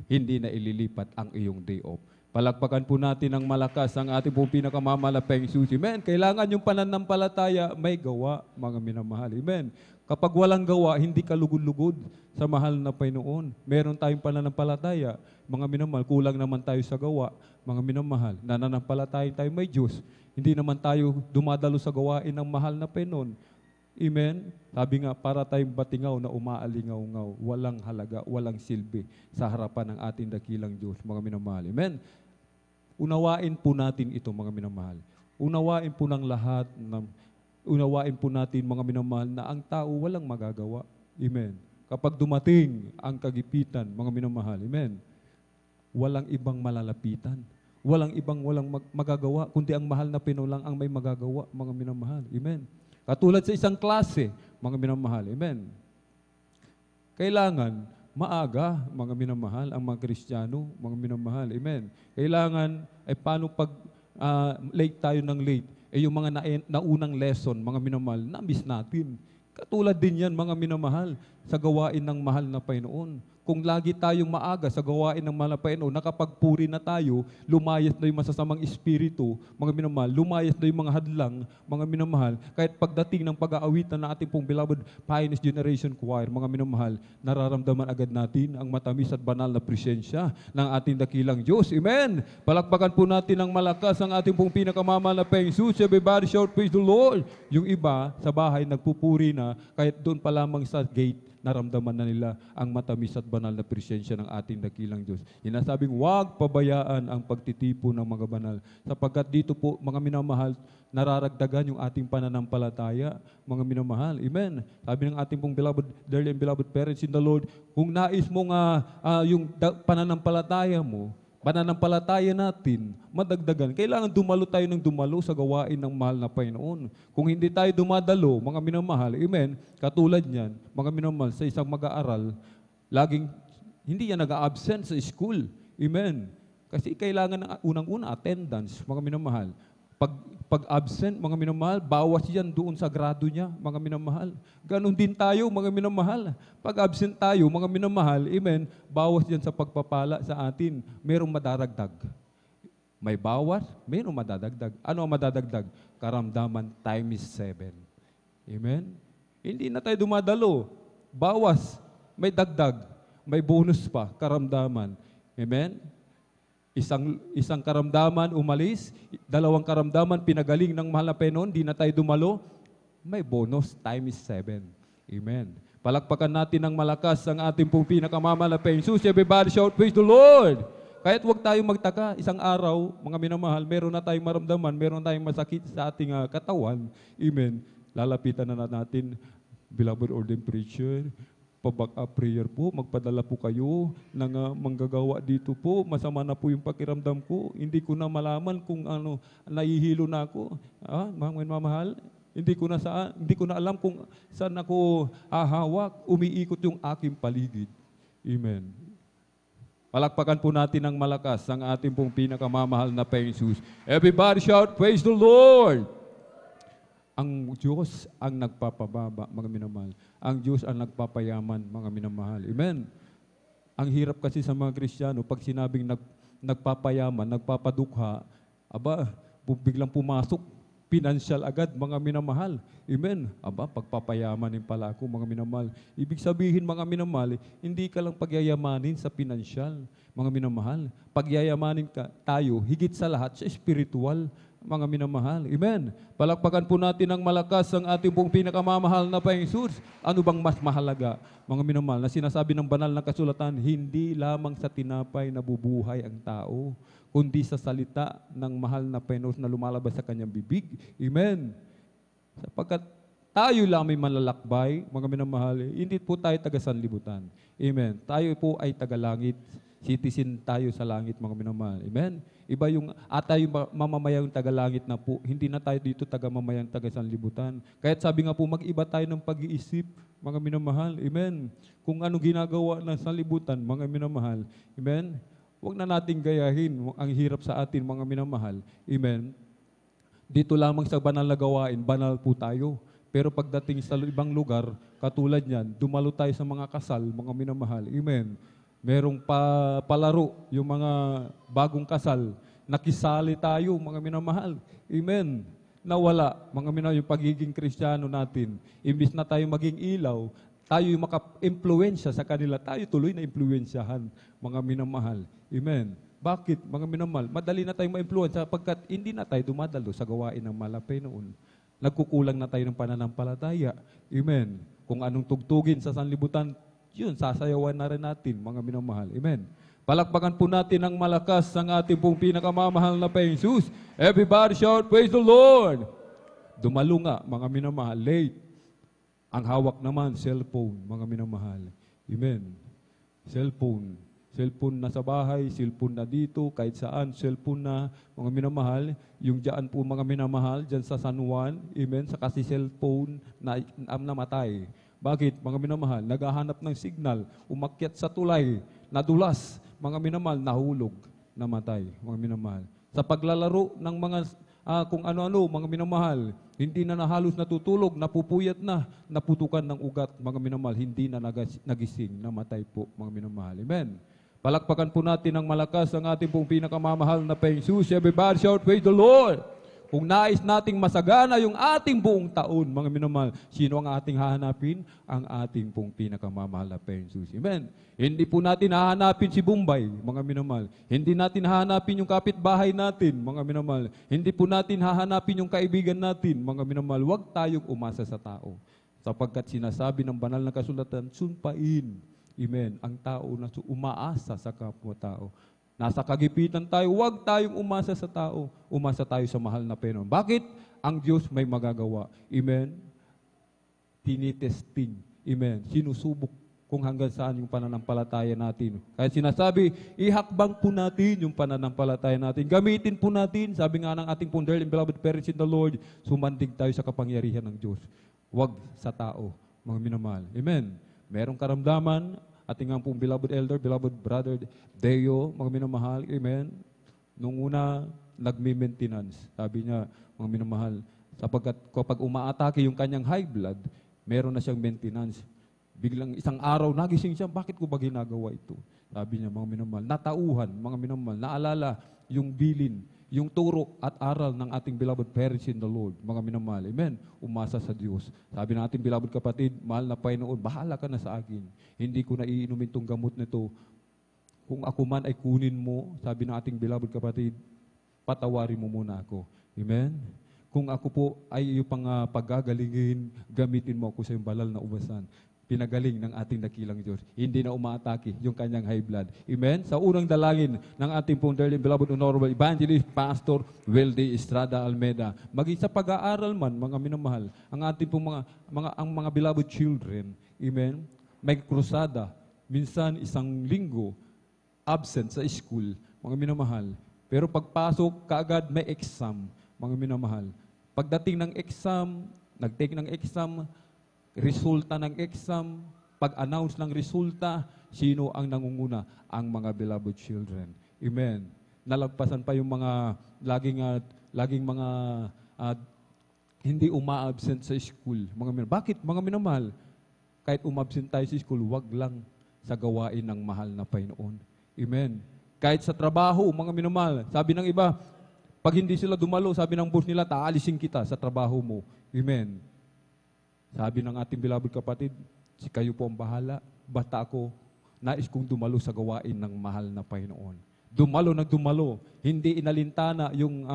Hindi na ililipat ang iyong day off. Palakpakan po natin ng malakas ang ating pong pinakamamalapeng susi. Amen. Kailangan yung pananampalataya may gawa, mga minamahal. Amen. Kapag walang gawa, hindi ka lugod-lugod sa mahal na Panginoon. Meron tayong pananampalataya. Mga minamahal, kulang naman tayo sa gawa. Mga minamahal, nananampalataya tayo may Diyos. Hindi naman tayo dumadalo sa gawain ng mahal na Panginoon. Amen? Sabi nga, para tayong batingaw na umaalingaw-ngaw, walang halaga, walang silbi sa harapan ng ating dakilang Diyos, mga minamahal. Amen? Unawain po natin ito, mga minamahal. Unawain po ng lahat, unawain po natin, mga minamahal, na ang tao walang magagawa. Amen? Kapag dumating ang kagipitan, mga minamahal, amen? Walang ibang malalapitan. Walang magagawa, kundi ang mahal na Panginoon lang ang may magagawa, mga minamahal. Amen? Katulad sa isang klase, mga minamahal. Amen. Kailangan maaga, mga minamahal, ang mga Kristiyano, mga minamahal. Amen. Kailangan, paano pag late tayo ng late? Yung mga naunang lesson, mga minamahal, na-miss natin. Katulad din yan, mga minamahal, sa gawain ng mahal na Panginoon. Kung lagi tayong maaga sa gawain ng mahal na Panginoon, nakapagpuri na tayo, lumayas na yung masasamang espiritu, mga minamahal, lumayas na yung mga hadlang, mga minamahal, kahit pagdating ng pag-aawitan na ating pong beloved Pioneers Generation Choir, mga minamahal, nararamdaman agad natin ang matamis at banal na presensya ng ating dakilang Diyos. Amen! Palakpakan po natin ng malakas ang ating pong pinakamamahal na Panginoon. Everybody shout, praise the Lord! Yung iba sa bahay nagpupuri na, kahit doon pa lamang sa gate, naramdaman na nila ang matamis at banal na presensya ng ating dakilang Diyos. Sinasabing, huwag pabayaan ang pagtitipo ng mga banal. Sapagkat dito po, mga minamahal, nararagdagan yung ating pananampalataya, mga minamahal. Amen. Sabi ng ating pong beloved, dearly and beloved parents in the Lord, kung nais mo nga yung pananampalataya mo, pananampalataya natin, madagdagan. Kailangan dumalo tayo ng dumalo sa gawain ng mahal na Panginoon. Kung hindi tayo dumadalo, mga minamahal, amen, katulad niyan, mga minamahal, sa isang mag-aaral, laging, hindi yan nag-absent sa school. Amen. Kasi kailangan ng unang-una, attendance, mga minamahal. Pag absent, mga minamahal, bawas yan doon sa grado niya, mga minamahal. Ganon din tayo, mga minamahal. Pag absent tayo, mga minamahal, amen, bawas yan sa pagpapala sa atin. Merong madaragdag. May bawas, merong madadagdag. Ano ang madadagdag? Karamdaman times 7. Amen? Hindi na tayo dumadalo. Bawas, may dagdag. May bonus pa, karamdaman. Amen? Isang karamdaman umalis, 2 karamdaman pinagaling ng mahal na Panginoon, di na tayo dumalo, may bonus times 7. Amen. Palakpakan natin ng malakas ang ating pong pinakamamahal na Panginoong Jesus. Everybody shout, praise the Lord! Kahit huwag tayong magtaka, isang araw, mga minamahal, meron na tayong maramdaman, meron tayong masakit sa ating katawan. Amen. Lalapitan na natin, beloved ordained preacher, pa-back-up prayer po, magpadala po kayo ng manggagawa dito po. Masama na po yung pakiramdam ko. Hindi ko na malaman kung ano, nahihilo na ako. Mga minamahal, hindi ko na alam kung saan ako hahawak, umiikot yung aking paligid. Amen. Palakpakan po natin ng malakas ang ating pong pinakamamahal na Panginoon Jesus. Everybody shout, praise the Lord! Ang Diyos ang nagpapababa, mga minamahal. Ang Diyos ang nagpapayaman, mga minamahal. Amen. Ang hirap kasi sa mga Kristiyano, pag sinabing nagpapayaman, nagpapadukha, biglang pumasok, financial agad, mga minamahal. Amen. Pagpapayamanin pala ako, mga minamahal. Ibig sabihin, mga minamahal, hindi ka lang pagyayamanin sa financial, mga minamahal. Pagyayamanin tayo, higit sa lahat, sa spiritual, mga minamahal. Amen. Palakpakan po natin ng malakas ang ating pong pinakamamahal na Panginoon. Ano bang mas mahalaga, mga minamahal, na sinasabi ng banal na kasulatan, hindi lamang sa tinapay nabubuhay ang tao, kundi sa salita ng mahal na Panginoon na lumalabas sa kanyang bibig. Amen. Sapagkat tayo lang may malalakbay, mga minamahal, hindi po tayo taga-sanlibutan. Amen. Tayo po ay taga-langit. Citizen tayo sa langit, mga minamahal. Amen. Iba yung, tayo mamamayang taga-langit na po. Hindi na tayo dito taga-mamayang taga-sanlibutan. Kaya't sabi nga po, mag-iba tayo ng pag-iisip, mga minamahal. Amen. Kung ano ginagawa ng sanlibutan, mga minamahal. Amen. Huwag na nating gayahin ang hirap sa atin, mga minamahal. Amen. Dito lamang sa banal na gawain, banal po tayo. Pero pagdating sa ibang lugar, katulad niyan, dumalo tayo sa mga kasal, mga minamahal. Amen. Merong palaro, yung mga bagong kasal. Nakisali tayo, mga minamahal. Amen. Nawala, mga minamahal, yung pagiging Kristiyano natin. Imbis na tayo maging ilaw, tayo yung maka-impluensya sa kanila, tayo tuloy na impluensyahan, mga minamahal. Amen. Bakit, mga minamahal? Madali na tayong ma-impluensya sapagkat hindi na tayo dumadalo sa gawain ng malapay noon. Nagkukulang na tayo ng pananampalataya. Amen. Kung anong tugtugin sa sanlibutan, yun, sasayawan na rin natin, mga minamahal. Amen. Palakpakan po natin ng malakas ang ating pong pinakamamahal na Panginoon Jesus. Everybody shout, praise the Lord! Dumalo nga, mga minamahal, late. Ang hawak naman, cellphone, mga minamahal. Amen. Cellphone. Cellphone na sa bahay, cellphone na dito, kahit saan, cellphone na, mga minamahal. Yung dyan po, mga minamahal, dyan sa San Juan, amen, sa kasi cellphone na namatay. Bakit, mga minamahal? Naghahanap ng signal, umakyat sa tulay, nadulas, mga minamahal, nahulog, namatay, mga minamahal. Sa paglalaro ng mga kung ano-ano, mga minamahal, hindi na halos natutulog, napupuyat na, naputukan ng ugat, mga minamahal, hindi na nagising, namatay po, mga minamahal. Amen. Palakpakan po natin ng malakas ang ating pong pinakamamahal na Panginoon Jesus. Everybody shout, praise the Lord! Kung nais nating masagana yung ating buong taon, mga minamahal, sino ang ating hahanapin? Ang ating pong pinakamamahal na Panginoon Jesus. Amen. Hindi po natin hahanapin si Bombay, mga minamahal. Hindi natin hahanapin yung kapitbahay natin, mga minamahal. Hindi po natin hahanapin yung kaibigan natin, mga minamahal. Huwag tayong umasa sa tao. Sapagkat sinasabi ng banal na kasulatan, sumpain, amen, ang tao na umaasa sa kapwa-tao. Nasa kagipitan tayo, huwag tayong umasa sa tao. Umasa tayo sa mahal na Panginoon. Bakit? Ang Diyos may magagawa. Amen? Tinitesting. Amen? Sinusubok kung hanggang saan yung pananampalataya natin. Kaya sinasabi, ihakbang po natin yung pananampalataya natin. Gamitin po natin, sabi nga ng ating dear and beloved parents in the Lord, sumandig tayo sa kapangyarihan ng Diyos. Huwag sa tao, mga minamahal. Amen? Merong karamdaman, ating nga pong beloved elder, beloved brother Deo, mga minamahal, amen. Nung una, nagme-maintenance. Sabi niya, mga minamahal, sapagkat kapag umaatake yung kanyang high blood, meron na siyang maintenance. Biglang isang araw, nagising siya, bakit ko ba ginagawa ito? Sabi niya, mga minamahal, natauhan, mga minamahal, naalala yung bilin, yung turo at aral ng ating beloved parents in the Lord, mga minamahal. Amen. Umasa sa Diyos. Sabi ng ating beloved kapatid, mahal na Panginoon, bahala ka na sa akin. Hindi ko na iinumin tong gamot nito. Kung ako man ay kunin mo, sabi ng ating beloved kapatid, patawarin mo muna ako. Amen. Kung ako po ay iyong pagagalingin, gamitin mo ako sa iyong banal na ubasan. pinagaling ng ating dakilang Diyos. Hindi na umaatake yung kanyang high blood. Amen? Sa unang dalangin ng ating pong dearly beloved honorable evangelist, Pastor Weldy Estrada Almeida, maging sa pag-aaral man, mga minamahal, ang ating pong mga beloved children, amen, may krusada, minsan isang linggo, absent sa school, mga minamahal. Pero pagpasok, kaagad may exam, mga minamahal. Pagdating ng exam, nag-take ng exam, resulta ng exam, pag-announce ng resulta, sino ang nangunguna? Ang mga beloved children. Amen. Nalagpasan pa yung mga laging mga hindi uma-absent sa school. Bakit? Mga minamahal, kahit umabsent tayo sa school, wag lang sa gawain ng mahal na Panginoon. Amen. Kahit sa trabaho, mga minamahal, sabi ng iba, pag hindi sila dumalo, sabi ng boss nila, taalisin kita sa trabaho mo. Amen. Sabi ng ating beloved kapatid, si kayo po ang bahala, basta ako, nais kong dumalo sa gawain ng mahal na Panginoon. Dumalo na dumalo, hindi inalintana yung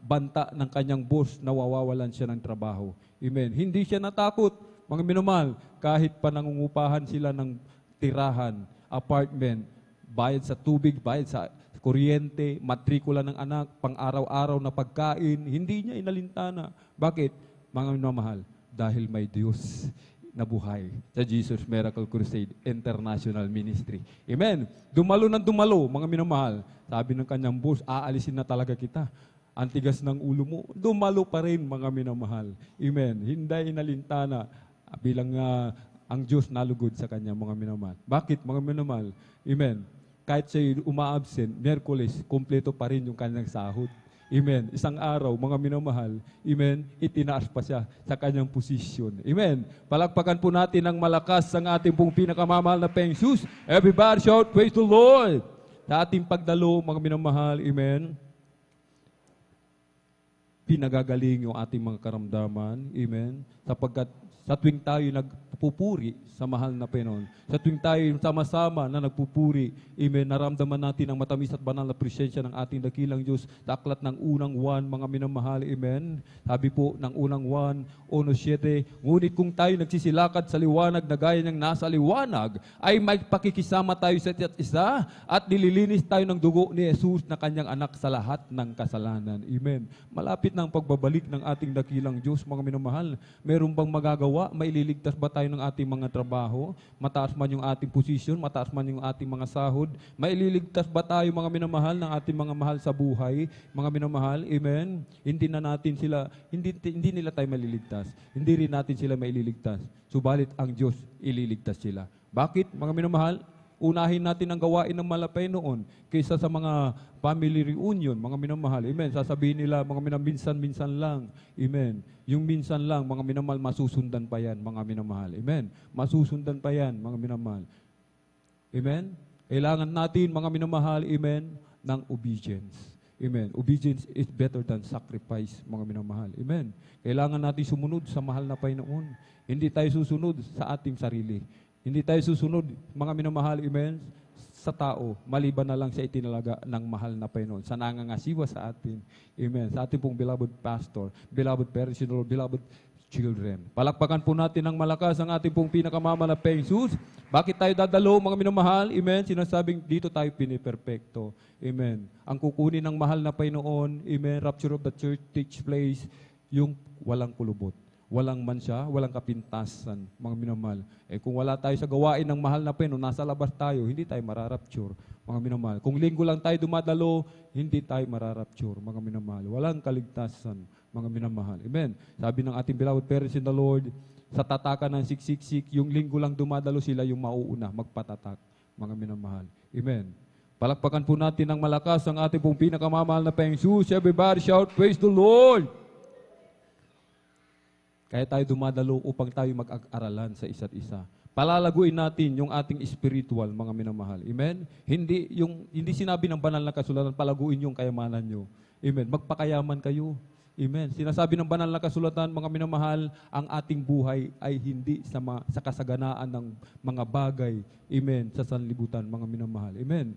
banta ng kanyang boss na wawawalan siya ng trabaho. Amen. Hindi siya natakot, mga minamahal, kahit pa nangungupahan sila ng tirahan, apartment, bayad sa tubig, bayad sa kuryente, matrikula ng anak, pang-araw-araw na pagkain, hindi niya inalintana. Bakit? Mga minamahal, dahil may Diyos na buhay sa Jesus Miracle Crusade International Ministry. Amen. Dumalo ng dumalo, mga minamahal. Sabi ng kanyang boss, aalisin na talaga kita. Ang tigas ng ulo mo, dumalo pa rin, mga minamahal. Amen. Hindi inalintana bilang ang Diyos nalugod sa kanya, mga minamahal. Bakit, mga minamahal? Amen. Kahit siya uma-absent, Miyerkules, kompleto pa rin yung kanyang sahod. Amen. Isang araw, mga minamahal, amen, itinaas pa siya sa kanyang posisyon. Amen. Palakpakan po natin ng malakas ang ating pong pinakamamahal na Panginoon. Everybody shout, praise the Lord. Sa ating pagdalo, mga minamahal, amen, pinagagaling yung ating mga karamdaman. Amen. Sapagkat sa tuwing tayo nagpupuri sa mahal na Panginoon, sa tuwing tayo sama-sama na nagpupuri, amen, naramdaman natin ang matamis at banal na presensya ng ating dakilang Diyos sa aklat ng unang 1, mga minamahal, amen. Sabi po ng unang 1:7, ngunit kung tayo nagsisilakad sa liwanag na gaya ng nasa liwanag, ay may pakikisama tayo sa isa't isa at nililinis tayo ng dugo ni Jesus na kanyang anak sa lahat ng kasalanan. Amen. Malapit na ang pagbabalik ng ating dakilang Diyos, mga minamahal. Meron bang magagawa? Maililigtas ba tayo ng ating mga trabaho? Mataas man yung ating posisyon, mataas man yung ating mga sahod. Maililigtas ba tayo, mga minamahal, ng ating mga mahal sa buhay? Mga minamahal, amen? Hindi nila tayo maliligtas. Hindi rin natin sila maililigtas. Subalit ang Diyos ililigtas sila. Bakit, mga minamahal? Unahin natin ang gawain ng malapay noon kaysa sa mga family reunion, mga minamahal. Amen. Sasabihin nila, mga minsan-minsan lang. Amen. Yung minsan lang, mga minamahal, masusundan pa yan, mga minamahal. Amen. Masusundan pa yan, mga minamahal. Amen. Kailangan natin, mga minamahal, amen, ng obedience. Amen. Obedience is better than sacrifice, mga minamahal. Amen. Kailangan natin sumunod sa mahal na Panginoon. Hindi tayo susunod sa ating sarili. Hindi tayo susunod, mga minamahal, amen, sa tao, maliban na lang sa itinalaga ng mahal na Panginoon, sa nangangasiwa sa atin. Amen. Sa ating pong beloved pastor, beloved parents, beloved children. Palakpakan po natin ng malakas ang ating pong pinakamamahal na Panginoon. Bakit tayo dadalo, mga minamahal? Amen. Sinasabing dito tayo piniperfecto. Amen. Ang kukunin ng mahal na Panginoon, amen, rapture of the church takes place, yung walang kulubot. Walang mansya, walang kapintasan, mga minamahal. Kung wala tayo sa gawain ng mahal na Panginoon, nasa labas tayo, hindi tayo mararapture, mga minamahal. Kung linggo lang tayo dumadalo, hindi tayo mararapture, mga minamahal. Walang kaligtasan, mga minamahal. Amen. Sabi ng ating beloved parents in the Lord, sa tatakan ng 666, yung linggo lang dumadalo sila yung mauuna, magpatatak, mga minamahal. Amen. Palakpakan po natin ng malakas ang ating pong pinakamamahal na Panginoon. Everybody shout, praise the Lord! Kaya tayo dumadalo upang tayo mag-aralan sa isa't isa. Palalaguin natin yung ating spiritual, mga minamahal. Amen? Hindi sinabi ng banal na kasulatan, palaguin yung kayamanan nyo. Amen? Magpakayaman kayo. Amen? Sinasabi ng banal na kasulatan, mga minamahal, ang ating buhay ay hindi sa kasaganaan ng mga bagay. Amen? Sa sanlibutan, mga minamahal. Amen?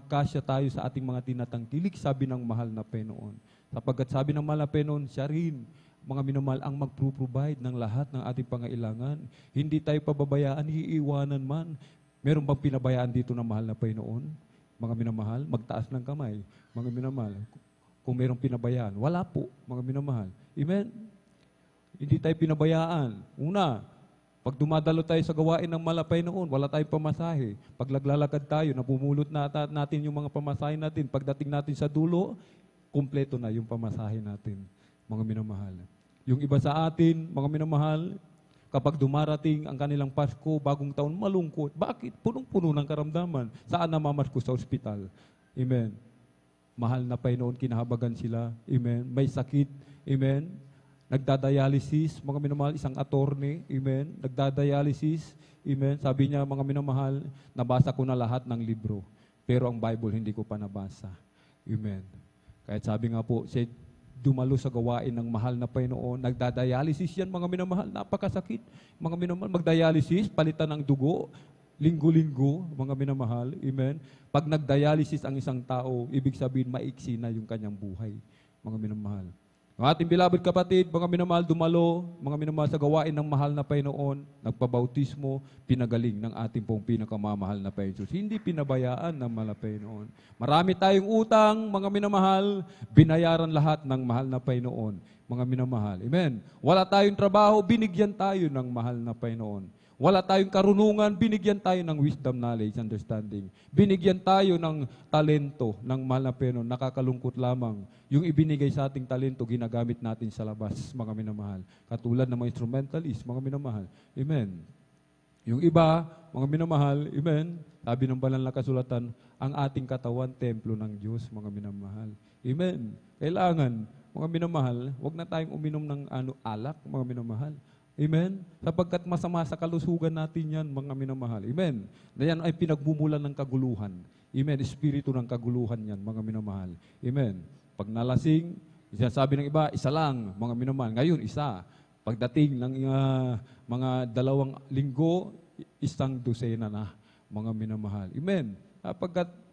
Kasya tayo sa ating mga tinatangkilik, sabi ng mahal na Panginoon. Sapagkat sabi ng mahal na Panginoon, siya rin mga minamahal, ang magpro-provide ng lahat ng ating pangailangan. Hindi tayo pababayaan, iiwanan man. Meron bang pinabayaan dito na mahal na Panginoon? Mga minamahal, magtaas ng kamay. Mga minamahal, kung merong pinabayaan, wala po, mga minamahal. Amen? Hindi tayo pinabayaan. Una, pag dumadalo tayo sa gawain ng malapay noon, wala tayong pamasahe. Pag naglalakad tayo, napumulot natin yung mga pamasahe natin. Pagdating natin sa dulo, kumpleto na yung pamasahe natin, mga minamahal. Yung iba sa atin, mga minamahal, kapag dumarating ang kanilang Pasko, bagong taon, malungkot. Bakit? Punong-puno ng karamdaman. Saan namamasko? Sa ospital. Amen. Mahal na Panginoon, kinahabagan sila. Amen. May sakit. Amen. Nagdadialysis, mga minamahal, isang attorney. Amen. Nagdadialysis. Amen. Sabi niya, mga minamahal, nabasa ko na lahat ng libro. Pero ang Bible, hindi ko pa nabasa. Amen. Kahit sabi nga po, dumalo sa gawain ng mahal na Panginoon, nagdadialysis yan, mga minamahal, napakasakit. Mga minamahal, magdialysis, palitan ng dugo, linggo-linggo, mga minamahal, amen. Pag nagdialysis ang isang tao, ibig sabihin, maiksi na yung kanyang buhay, mga minamahal. Ang ating beloved kapatid, mga minamahal, dumalo, mga minamahal, sa gawain ng mahal na Panginoon, nagpabautismo, pinagaling ng ating pong pinakamamahal na Panginoon. Hindi pinabayaan ng mahal na Panginoon. Marami tayong utang, mga minamahal, binayaran lahat ng mahal na Panginoon, mga minamahal. Amen. Wala tayong trabaho, binigyan tayo ng mahal na Panginoon. Wala tayong karunungan, binigyan tayo ng wisdom, knowledge, understanding. Binigyan tayo ng talento ng mahal na Panginoon. Nakakalungkot lamang. Yung ibinigay sa ating talento, ginagamit natin sa labas, mga minamahal. Katulad ng mga instrumentalist, mga minamahal. Amen. Yung iba, mga minamahal, amen. Sabi ng banal na kasulatan, ang ating katawan, templo ng Diyos, mga minamahal. Amen. Kailangan, mga minamahal, huwag na tayong uminom ng alak, mga minamahal. Amen? Sapagkat masama sa kalusugan natin yan, mga minamahal. Amen? Na yan ay pinagmumulan ng kaguluhan. Amen? Espiritu ng kaguluhan yan, mga minamahal. Amen? Pag nalasing, sabi ng iba, isa lang, mga minamahal. Ngayon, isa. Pagdating ng mga 2 linggo, 1 dosena na, mga minamahal. Amen? Sapagkat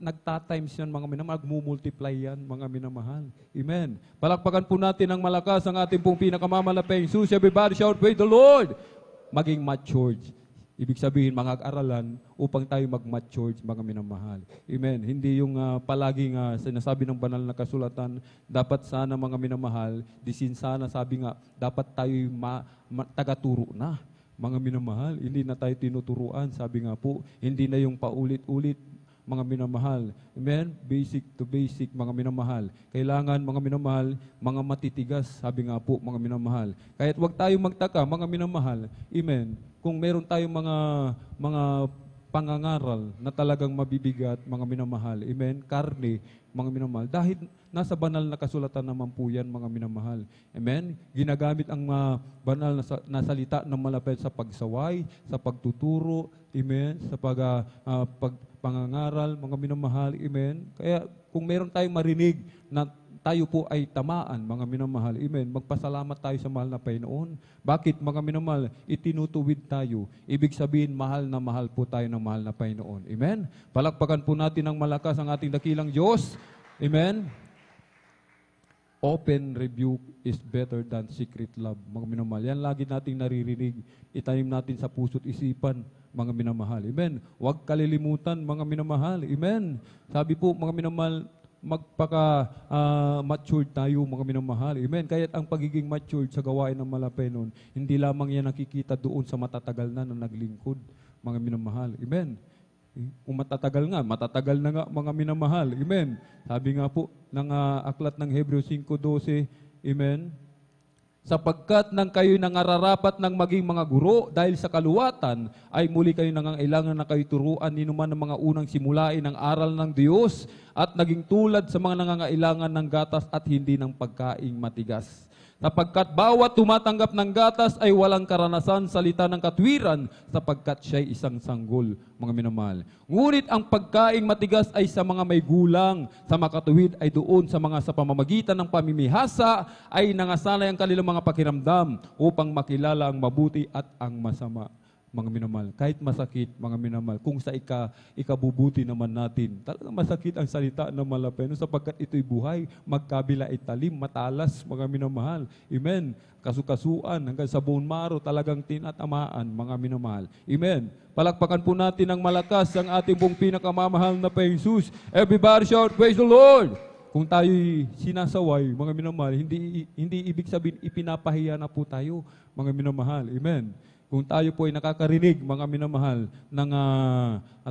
nagtatimes yan, mga minamahal, magmumultiply yan, mga minamahal. Amen. Palakpakan po natin ng malakas ang ating pong pinakamamalapeng Jesus. Everybody shout, praise the Lord! Maging matured. Ibig sabihin, mga aralan upang tayo mag-mature, mga minamahal. Amen. Hindi yung palaging sinasabi ng banal na kasulatan, dapat sana, mga minamahal, sana, sabi nga, dapat tayo tagaturo na, mga minamahal. Hindi na tayo tinuturuan, sabi nga po, hindi na yung paulit-ulit, mga minamahal. Amen? Basic to basic, mga minamahal. Kailangan, mga minamahal, mga matitigas, sabi nga po, mga minamahal. Kahit wag tayo magtaka, mga minamahal. Amen? Kung meron tayong mga pangangaral na talagang mabibigat, mga minamahal. Amen? Karne, mga minamahal. Dahil nasa banal na kasulatan naman po yan, mga minamahal. Amen? Ginagamit ang banal na salita ng malapit sa pagsaway, sa pagtuturo, amen? Sa pangangaral, mga minamahal, amen? Kaya kung meron tayong marinig na tayo po ay tamaan, mga minamahal, amen? Magpasalamat tayo sa mahal na Panginoon. Bakit, mga minamahal? Itinutuwid tayo. Ibig sabihin, mahal na mahal po tayo ng mahal na Panginoon. Amen? Palakpakan po natin ng malakas ang ating dakilang Diyos. Amen? Open rebuke is better than secret love, mga minamahal. Yan lagi nating naririnig. Itanim natin sa puso't isipan, mga minamahal. Amen. Huwag kalilimutan, mga minamahal. Amen. Sabi po, mga minamahal, magpaka-matured tayo, mga minamahal. Amen. Kaya ang pagiging matured sa gawain ng malapay nun, hindi lamang yan nakikita doon sa matatagal na naglingkod, mga minamahal. Amen. Kung matatagal na nga, mga minamahal. Amen. Sabi nga po ng aklat ng Hebreo 5:12, amen. Sapagkat nang kayo nangararapat ng maging mga guro dahil sa kaluwatan, ay muli kayo nangangailangan na kayo turuan ninuman ng mga unang simulain ng aral ng Diyos at naging tulad sa mga nangangailangan ng gatas at hindi ng pagkaing matigas. Sapagkat bawat tumatanggap ng gatas ay walang karanasan salita ng katwiran sapagkat siya'y isang sanggol, mga minamahal. Ngunit ang pagkaing matigas ay sa mga may gulang, sa makatuwid ay doon sa mga sa pamamagitan ng pamimihasa ay nangasanay ang kanilang mga pakiramdam upang makilala ang mabuti at ang masama. mga minamahal. Kahit masakit, mga minamahal, kung sa ikabubuti naman natin, talagang masakit ang salita ng malapeno sapagkat ito'y buhay, magkabila italim, matalas, mga minamahal. Amen. Kasukasuan hanggang sa bone marrow, talagang tinatamaan, mga minamahal. Amen. Palakpakan po natin ng malakas ang ating pong pinakamamahal na Jesus. Everybody shout, praise the Lord! Kung tayo'y sinasaway, mga minamahal, hindi ibig sabihin ipinapahiya na po tayo, mga minamahal. Amen. Kung tayo po ay nakakarinig, mga minamahal, ng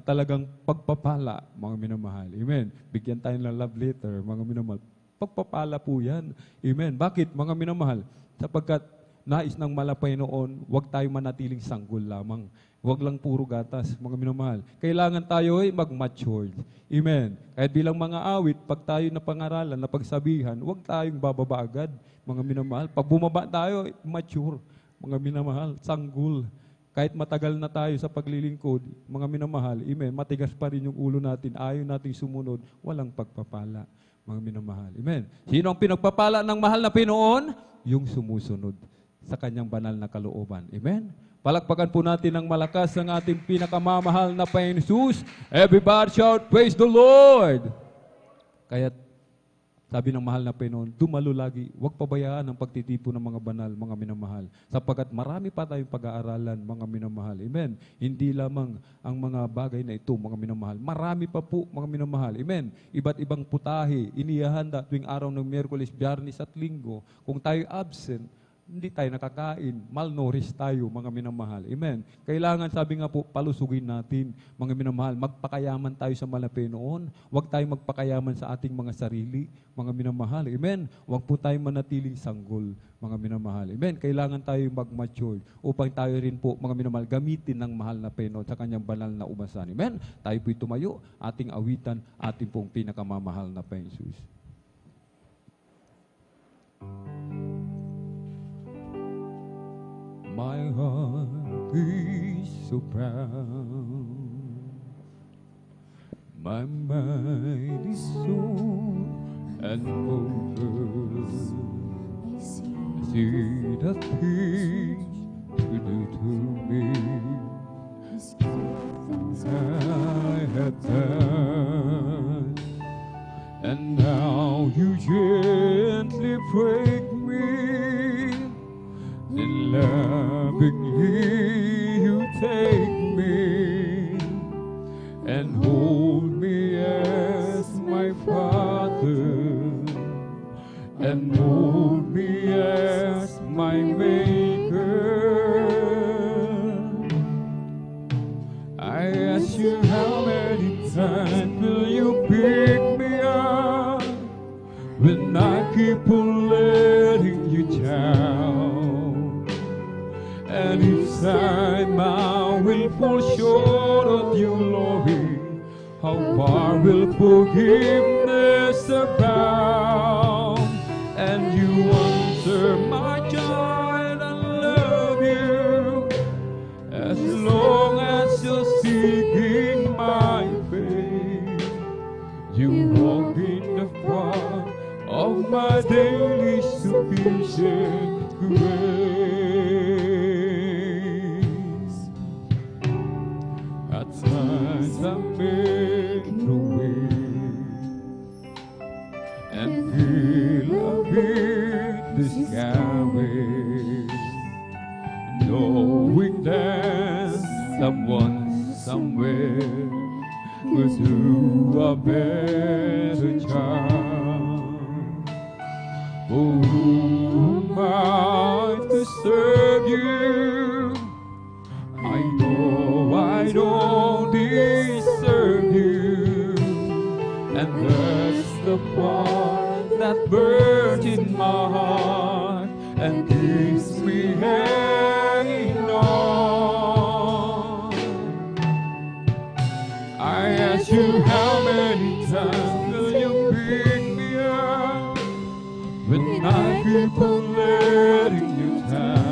talagang pagpapala, mga minamahal. Amen. Bigyan tayo ng love letter, mga minamahal. Pagpapala po yan. Amen. Bakit, mga minamahal? Sapagkat nais ng malapay noon, huwag tayo manatiling sanggol lamang. Huwag lang puro gatas, mga minamahal. Kailangan tayo ay mag-matured. Amen. Kahit bilang mga awit, pag tayo napangaralan, napagsabihan, huwag tayong bababa agad, mga minamahal. Pag bumaba tayo, mature, mga minamahal, sanggol. Kahit matagal na tayo sa paglilingkod, mga minamahal, amen, matigas pa rin yung ulo natin, ayaw nating sumunod, walang pagpapala, mga minamahal. Amen. Sino ang pinagpapala ng mahal na Pinoon? Yung sumusunod sa kanyang banal na kalooban. Amen. Palakpakan po natin ng malakas ang ating pinakamamahal na Panginoon Jesus. Everybody shout, praise the Lord! Kaya sabi ng mahal na Panginoon, dumalo lagi, huwag pabayaan ang pagtitipo ng mga banal, mga minamahal. Sapagkat marami pa tayong pag-aaralan, mga minamahal. Amen. Hindi lamang ang mga bagay na ito, mga minamahal. Marami pa po, mga minamahal. Amen. Iba't ibang putahe, inihahanda tuwing araw ng Miyerkules, Biyernes at Linggo. Kung tayo absent, hindi tayo nakakain, malnourished tayo, mga minamahal. Amen. Kailangan, sabi nga po, palusugin natin, mga minamahal, magpakayaman tayo sa Panginoon. Huwag tayo magpakayaman sa ating mga sarili, mga minamahal. Amen. Huwag po tayo manatiling sanggol, mga minamahal. Amen. Kailangan tayo mag-mature upang tayo rin po, mga minamahal, gamitin ng mahal na Panginoon sa kanyang banal na umasan. Amen. Tayo po'y tumayo, ating awitan, ating pong pinakamamahal na Panginoon Jesus. My heart is so proud, my mind is so and over. I see the things you do to me, I have done, and now you gently break me. And lovingly you take me and hold me as my Father and mold me as my Maker. I ask you how many times will you pick me up when I keep on letting you down? And each time I will fall short of your glory, how far will forgiveness abound? And you answer, my child, I love you, as long as you're seeking my face. You walk in the path of my daily sufficient grace. I'm in the way and feel a bit discouraged, knowing that someone somewhere will do a better job. Oh, who am I to serve you? I know I don't deserve you, and that's the part that burns in my heart and keeps me hanging on. I ask you how many times will you pick me up when I keep on letting you down?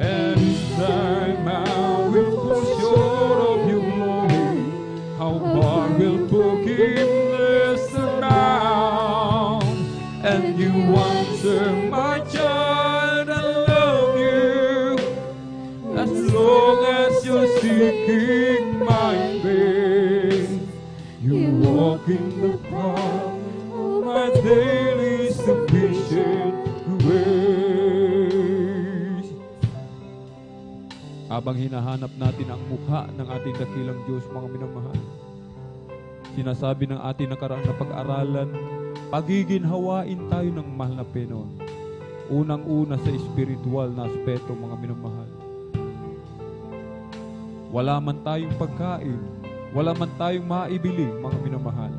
And each time I will fall short of your glory, how far will forgiveness abound? And you answer, my child, I love you, aking maibig. You walk in the path of my daily sufficient grace. Habang hinahanap natin ang mukha ng ating dakilang Diyos, mga minamahal, sinasabi ng ating nakaraan na pag-aralan, pagiginhawain tayo ng mahal na Panginoon. Unang-una sa spiritual na aspeto, mga minamahal. Wala man tayong pagkain, wala man tayong maibili, mga minamahal.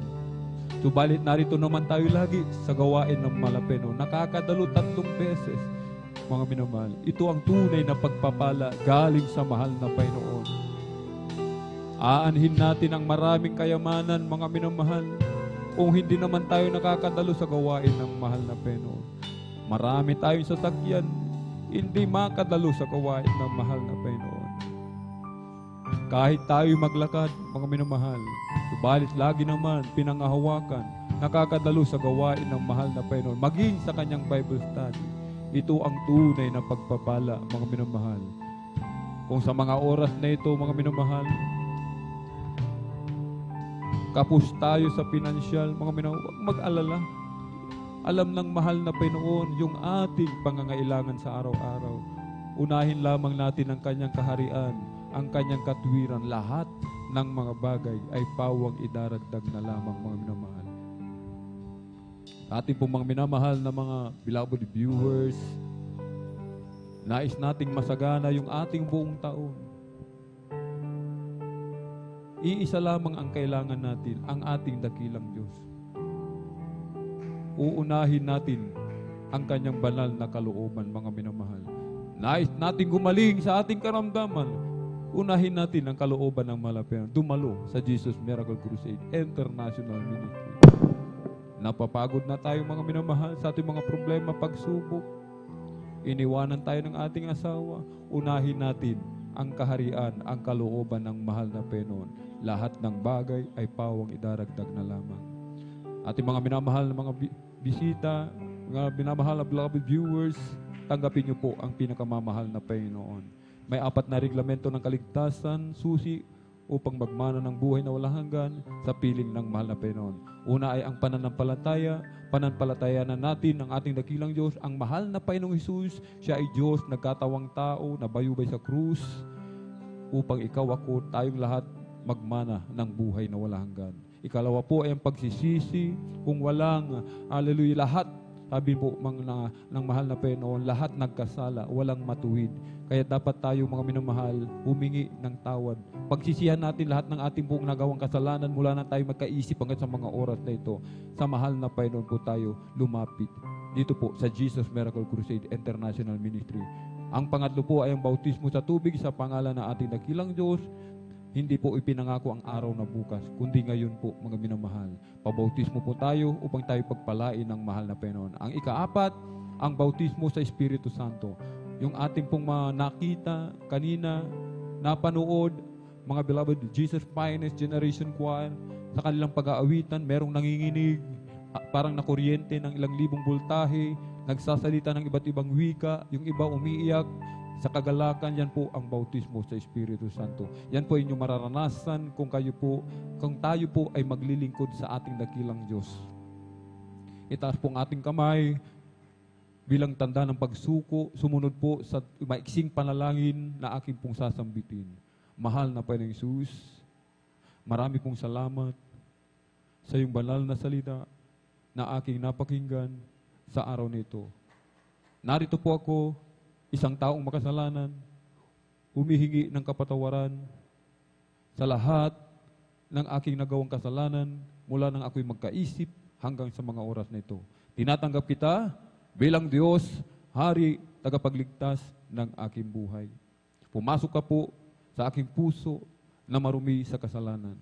Subalit narito naman tayo lagi sa gawain ng mahal na Panginoon. Nakakadalo 3 beses, mga minamahal. Ito ang tunay na pagpapala galing sa mahal na Panginoon. Aanhin natin ang maraming kayamanan, mga minamahal, kung hindi naman tayo nakakadalo sa gawain ng mahal na Panginoon. Marami tayong sasakyan, hindi makadalo sa gawain ng mahal na Panginoon. Kahit tayo maglakad, mga minamahal, subalit lagi naman pinangahawakan, nakakadalo sa gawain ng mahal na Panginoon, maging sa kanyang Bible study. Ito ang tunay na pagpapala, mga minamahal. Kung sa mga oras na ito, mga minamahal, kapos tayo sa pinansyal, mga minamahal, huwag mag-alala. Alam ng mahal na Panginoon yung ating pangangailangan sa araw-araw. Unahin lamang natin ang kanyang kaharian, ang kanyang katwiran. Lahat ng mga bagay ay pawang idaragdag na lamang, mga minamahal. Ating pong mga minamahal na mga beloved viewers, nais nating masagana yung ating buong taon. Iisa lamang ang kailangan natin, ang ating dakilang Diyos. Uunahin natin ang kanyang banal na kalooban, mga minamahal. Nais natin gumaling sa ating karamdaman. Unahin natin ang kalooban ng malapian. Dumalo sa Jesus Miracle Crusade International Ministry. Napapagod na tayo, mga minamahal, sa ating mga problema, pagsubok. Iniwanan tayo ng ating asawa. Unahin natin ang kaharian, ang kalooban ng mahal na Panginoon. Lahat ng bagay ay pawang idaragdag na lamang. Ating mga minamahal na mga bisita, mga minamahal na beloved viewers, tanggapin niyo po ang pinakamamahal na Panginoon. May 4 na reglamento ng kaligtasan, susi upang magmana ng buhay na walang hanggan sa piling ng mahal na Panginoon. Una ay ang pananampalataya, pananampalatayanan natin ng ating dakilang Diyos, ang mahal na Panginoong Hesus. Siya ay Diyos, nagkatawang tao, nabayubay sa krus, upang ikaw, ako, tayong lahat magmana ng buhay na walang hanggan. Ikalawa po ay ang pagsisisi, kung walang, hallelujah, lahat, sabi po ng mahal na Panginoon, lahat nagkasala, walang matuwid. Kaya dapat tayo, mga minamahal, humingi ng tawad. Pagsisihan natin lahat ng ating buong nagawang kasalanan mula na tayo magkaisip hanggang sa mga oras na ito. Sa mahal na Panginoon po tayo lumapit. Dito po sa Jesus Miracle Crusade International Ministry. Ang pangatlo po ay ang bautismo sa tubig sa pangalan ng ating dakilang Diyos. Hindi po ipinangako ang araw na bukas, kundi ngayon po, mga minamahal. Pabautismo po tayo upang tayo pagpalain ng mahal na Panginoon. Ang ika-4, ang bautismo sa Espiritu Santo. Yung ating pong nakita kanina, napanood, mga beloved Jesus Finest Generation Choir, sa kanilang pag-aawitan, merong nanginginig, parang nakuryente ng ilang libong voltahe, nagsasalita ng iba't ibang wika, yung iba umiiyak. Sa kagalakan, yan po ang bautismo sa Espiritu Santo. Yan po inyong mararanasan kung tayo po ay maglilingkod sa ating dakilang Diyos. Itaas po ang ating kamay bilang tanda ng pagsuko, sumunod po sa maiksing panalangin na aking pong sasambitin. Mahal na Panginoong Hesus, marami pong salamat sa iyong banal na salita na aking napakinggan sa araw nito. Narito po ako, isang taong makasalanan, humihingi ng kapatawaran sa lahat ng aking nagawang kasalanan mula nang ako'y magkaisip hanggang sa mga oras na ito. Tinatanggap kita bilang Diyos, Hari, tagapagligtas ng aking buhay. Pumasok ka po sa aking puso na marumi sa kasalanan.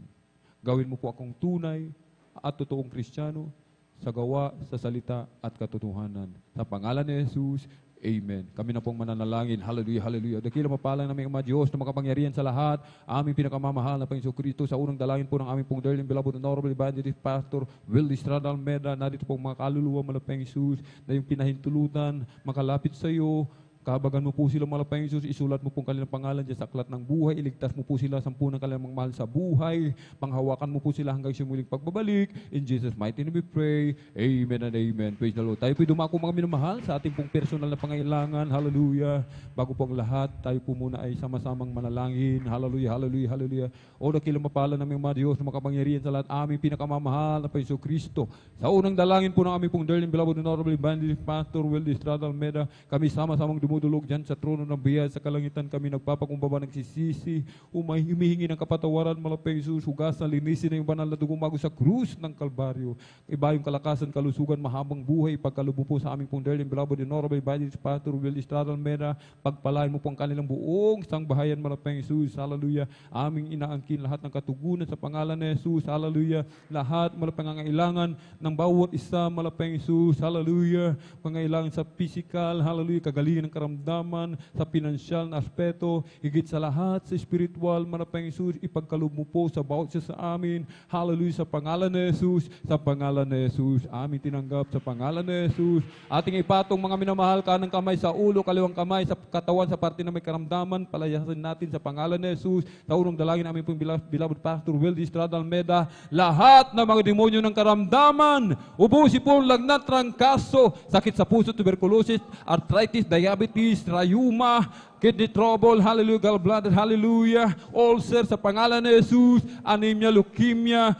Gawin mo po akong tunay at totoong Kristiyano sa gawa, sa salita at katotohanan. Sa pangalan ni Jesus, Amen. Kami na pong mananalangin. Hallelujah, hallelujah. Dakila mapalang namin ang Diyos na makapangyarihan sa lahat. Aming pinakamamahal na Panginoon Kristo sa unang dalangin po ng aming pong darling beloved honorable evangelist pastor Will Estrada Almeida. Narito pong mga kaluluwa malapang Jesus na yung pinahintulutan makalapit sa iyo Kabagan mo po sila, malapayang Isus, isulat mo pong kanilang pangalan dyan sa aklat ng buhay, iligtas mo po sila sa ng kanilang mga mahal sa buhay, panghawakan mo po sila hanggang sa muling pagbabalik. In Jesus' mighty name we pray. Amen and amen. Praise the Lord. Tayo po'y dumako mga minamahal sa ating pong personal na pangailangan. Hallelujah. Bago po ang lahat, tayo po muna ay sama-samang manalangin. Hallelujah, hallelujah, hallelujah. O dakilang mapala ng mga Diyos na makapangyarihan sa lahat, aming pinakamamahal na Paiso Kristo. Sa unang dalangin po ng aming pong darling beloved honorable evangelist Pastor Will Estrada Almeida, kami sama-samang dumudulog dyan sa trono ng biyaya sa kalangitan, kami nagpapakumbaba, nagsisisi, humihingi ng kapatawaran, malapay Jesus, hugasan, linisin na yung banal na dugong bago sa krus ng Kalbaryo. Iba yung kalakasan, kalusugan, mahabang buhay, pagkalubo po sa aming pong darling beloved honorable evangelist Pastor Will Estrada Almeida, pagpalain mo po ang kanilang buong sangbahayan, malapay Jesus, hallelujah. Aming inaangkin lahat ng katugunan sa pangalan ni Jesus, hallelujah. Lahat malapay ngangailangan ng bawat isa, malapay Jesus, hallelujah. Pangailangan sa physical, hallelujah, kagalingan ng karamdaman, sa pinansyal na aspeto, higit sa lahat sa spiritual, malapay Jesus, ipagkaloob mo po sa bawat isa sa amin, hallelujah, sa pangalan ni Jesus, sa pangalan ni Jesus, aming tinanggap sa pangalan ni Jesus. Ating ipatong mga minamahal, kanang kamay sa ulo, kaliwang kamay sa katawan, sa parte na may karamdaman, palayasin natin sa pangalan ni Jesus. Sa unang dalangin namin pong beloved Pastor Will Estrada Almeida, lahat ng mga demonyo ng karamdaman, ubusin po lagnat, trangkaso, sakit sa puso, tuberculosis, arthritis, diabetes, rayuma, kidney trouble, hallelujah, gallbladder, hallelujah, ulcer sa pangalan ni Jesus, anemia, leukemia,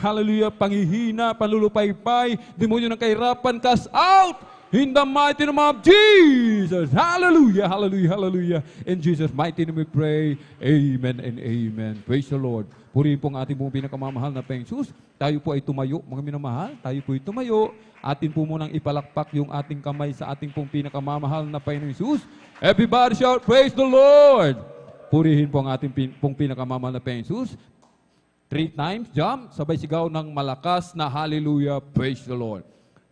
hallelujah, panghihina, panlulupaypay, demonyo ng kahirapan, cast out in the mighty name of Jesus. Hallelujah, hallelujah, hallelujah. In Jesus' mighty name we pray. Amen and amen. Praise the Lord. Purihin po ang ating pong pinakamamahal na Panginoong Jesus. Tayo po ay tumayo, mga minamahal. Tayo po ay tumayo. Atin po munang ipalakpak yung ating kamay sa ating pong pinakamamahal na Panginoong Jesus. Everybody shout, praise the Lord. Purihin po ang ating pong pinakamamahal na Panginoong Jesus. 3 times, jump, sabay sigaw ng malakas na hallelujah, praise the Lord.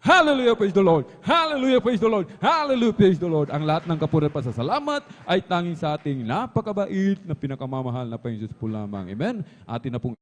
Hallelujah, praise the Lord. Hallelujah, praise the Lord. Hallelujah, praise the Lord. Ang lahat ng kapurihan at pasasalamat ay tanging sa ating napakabait na pinakamamahal na Panginoon Jesus po lamang. Amen. Atin na pong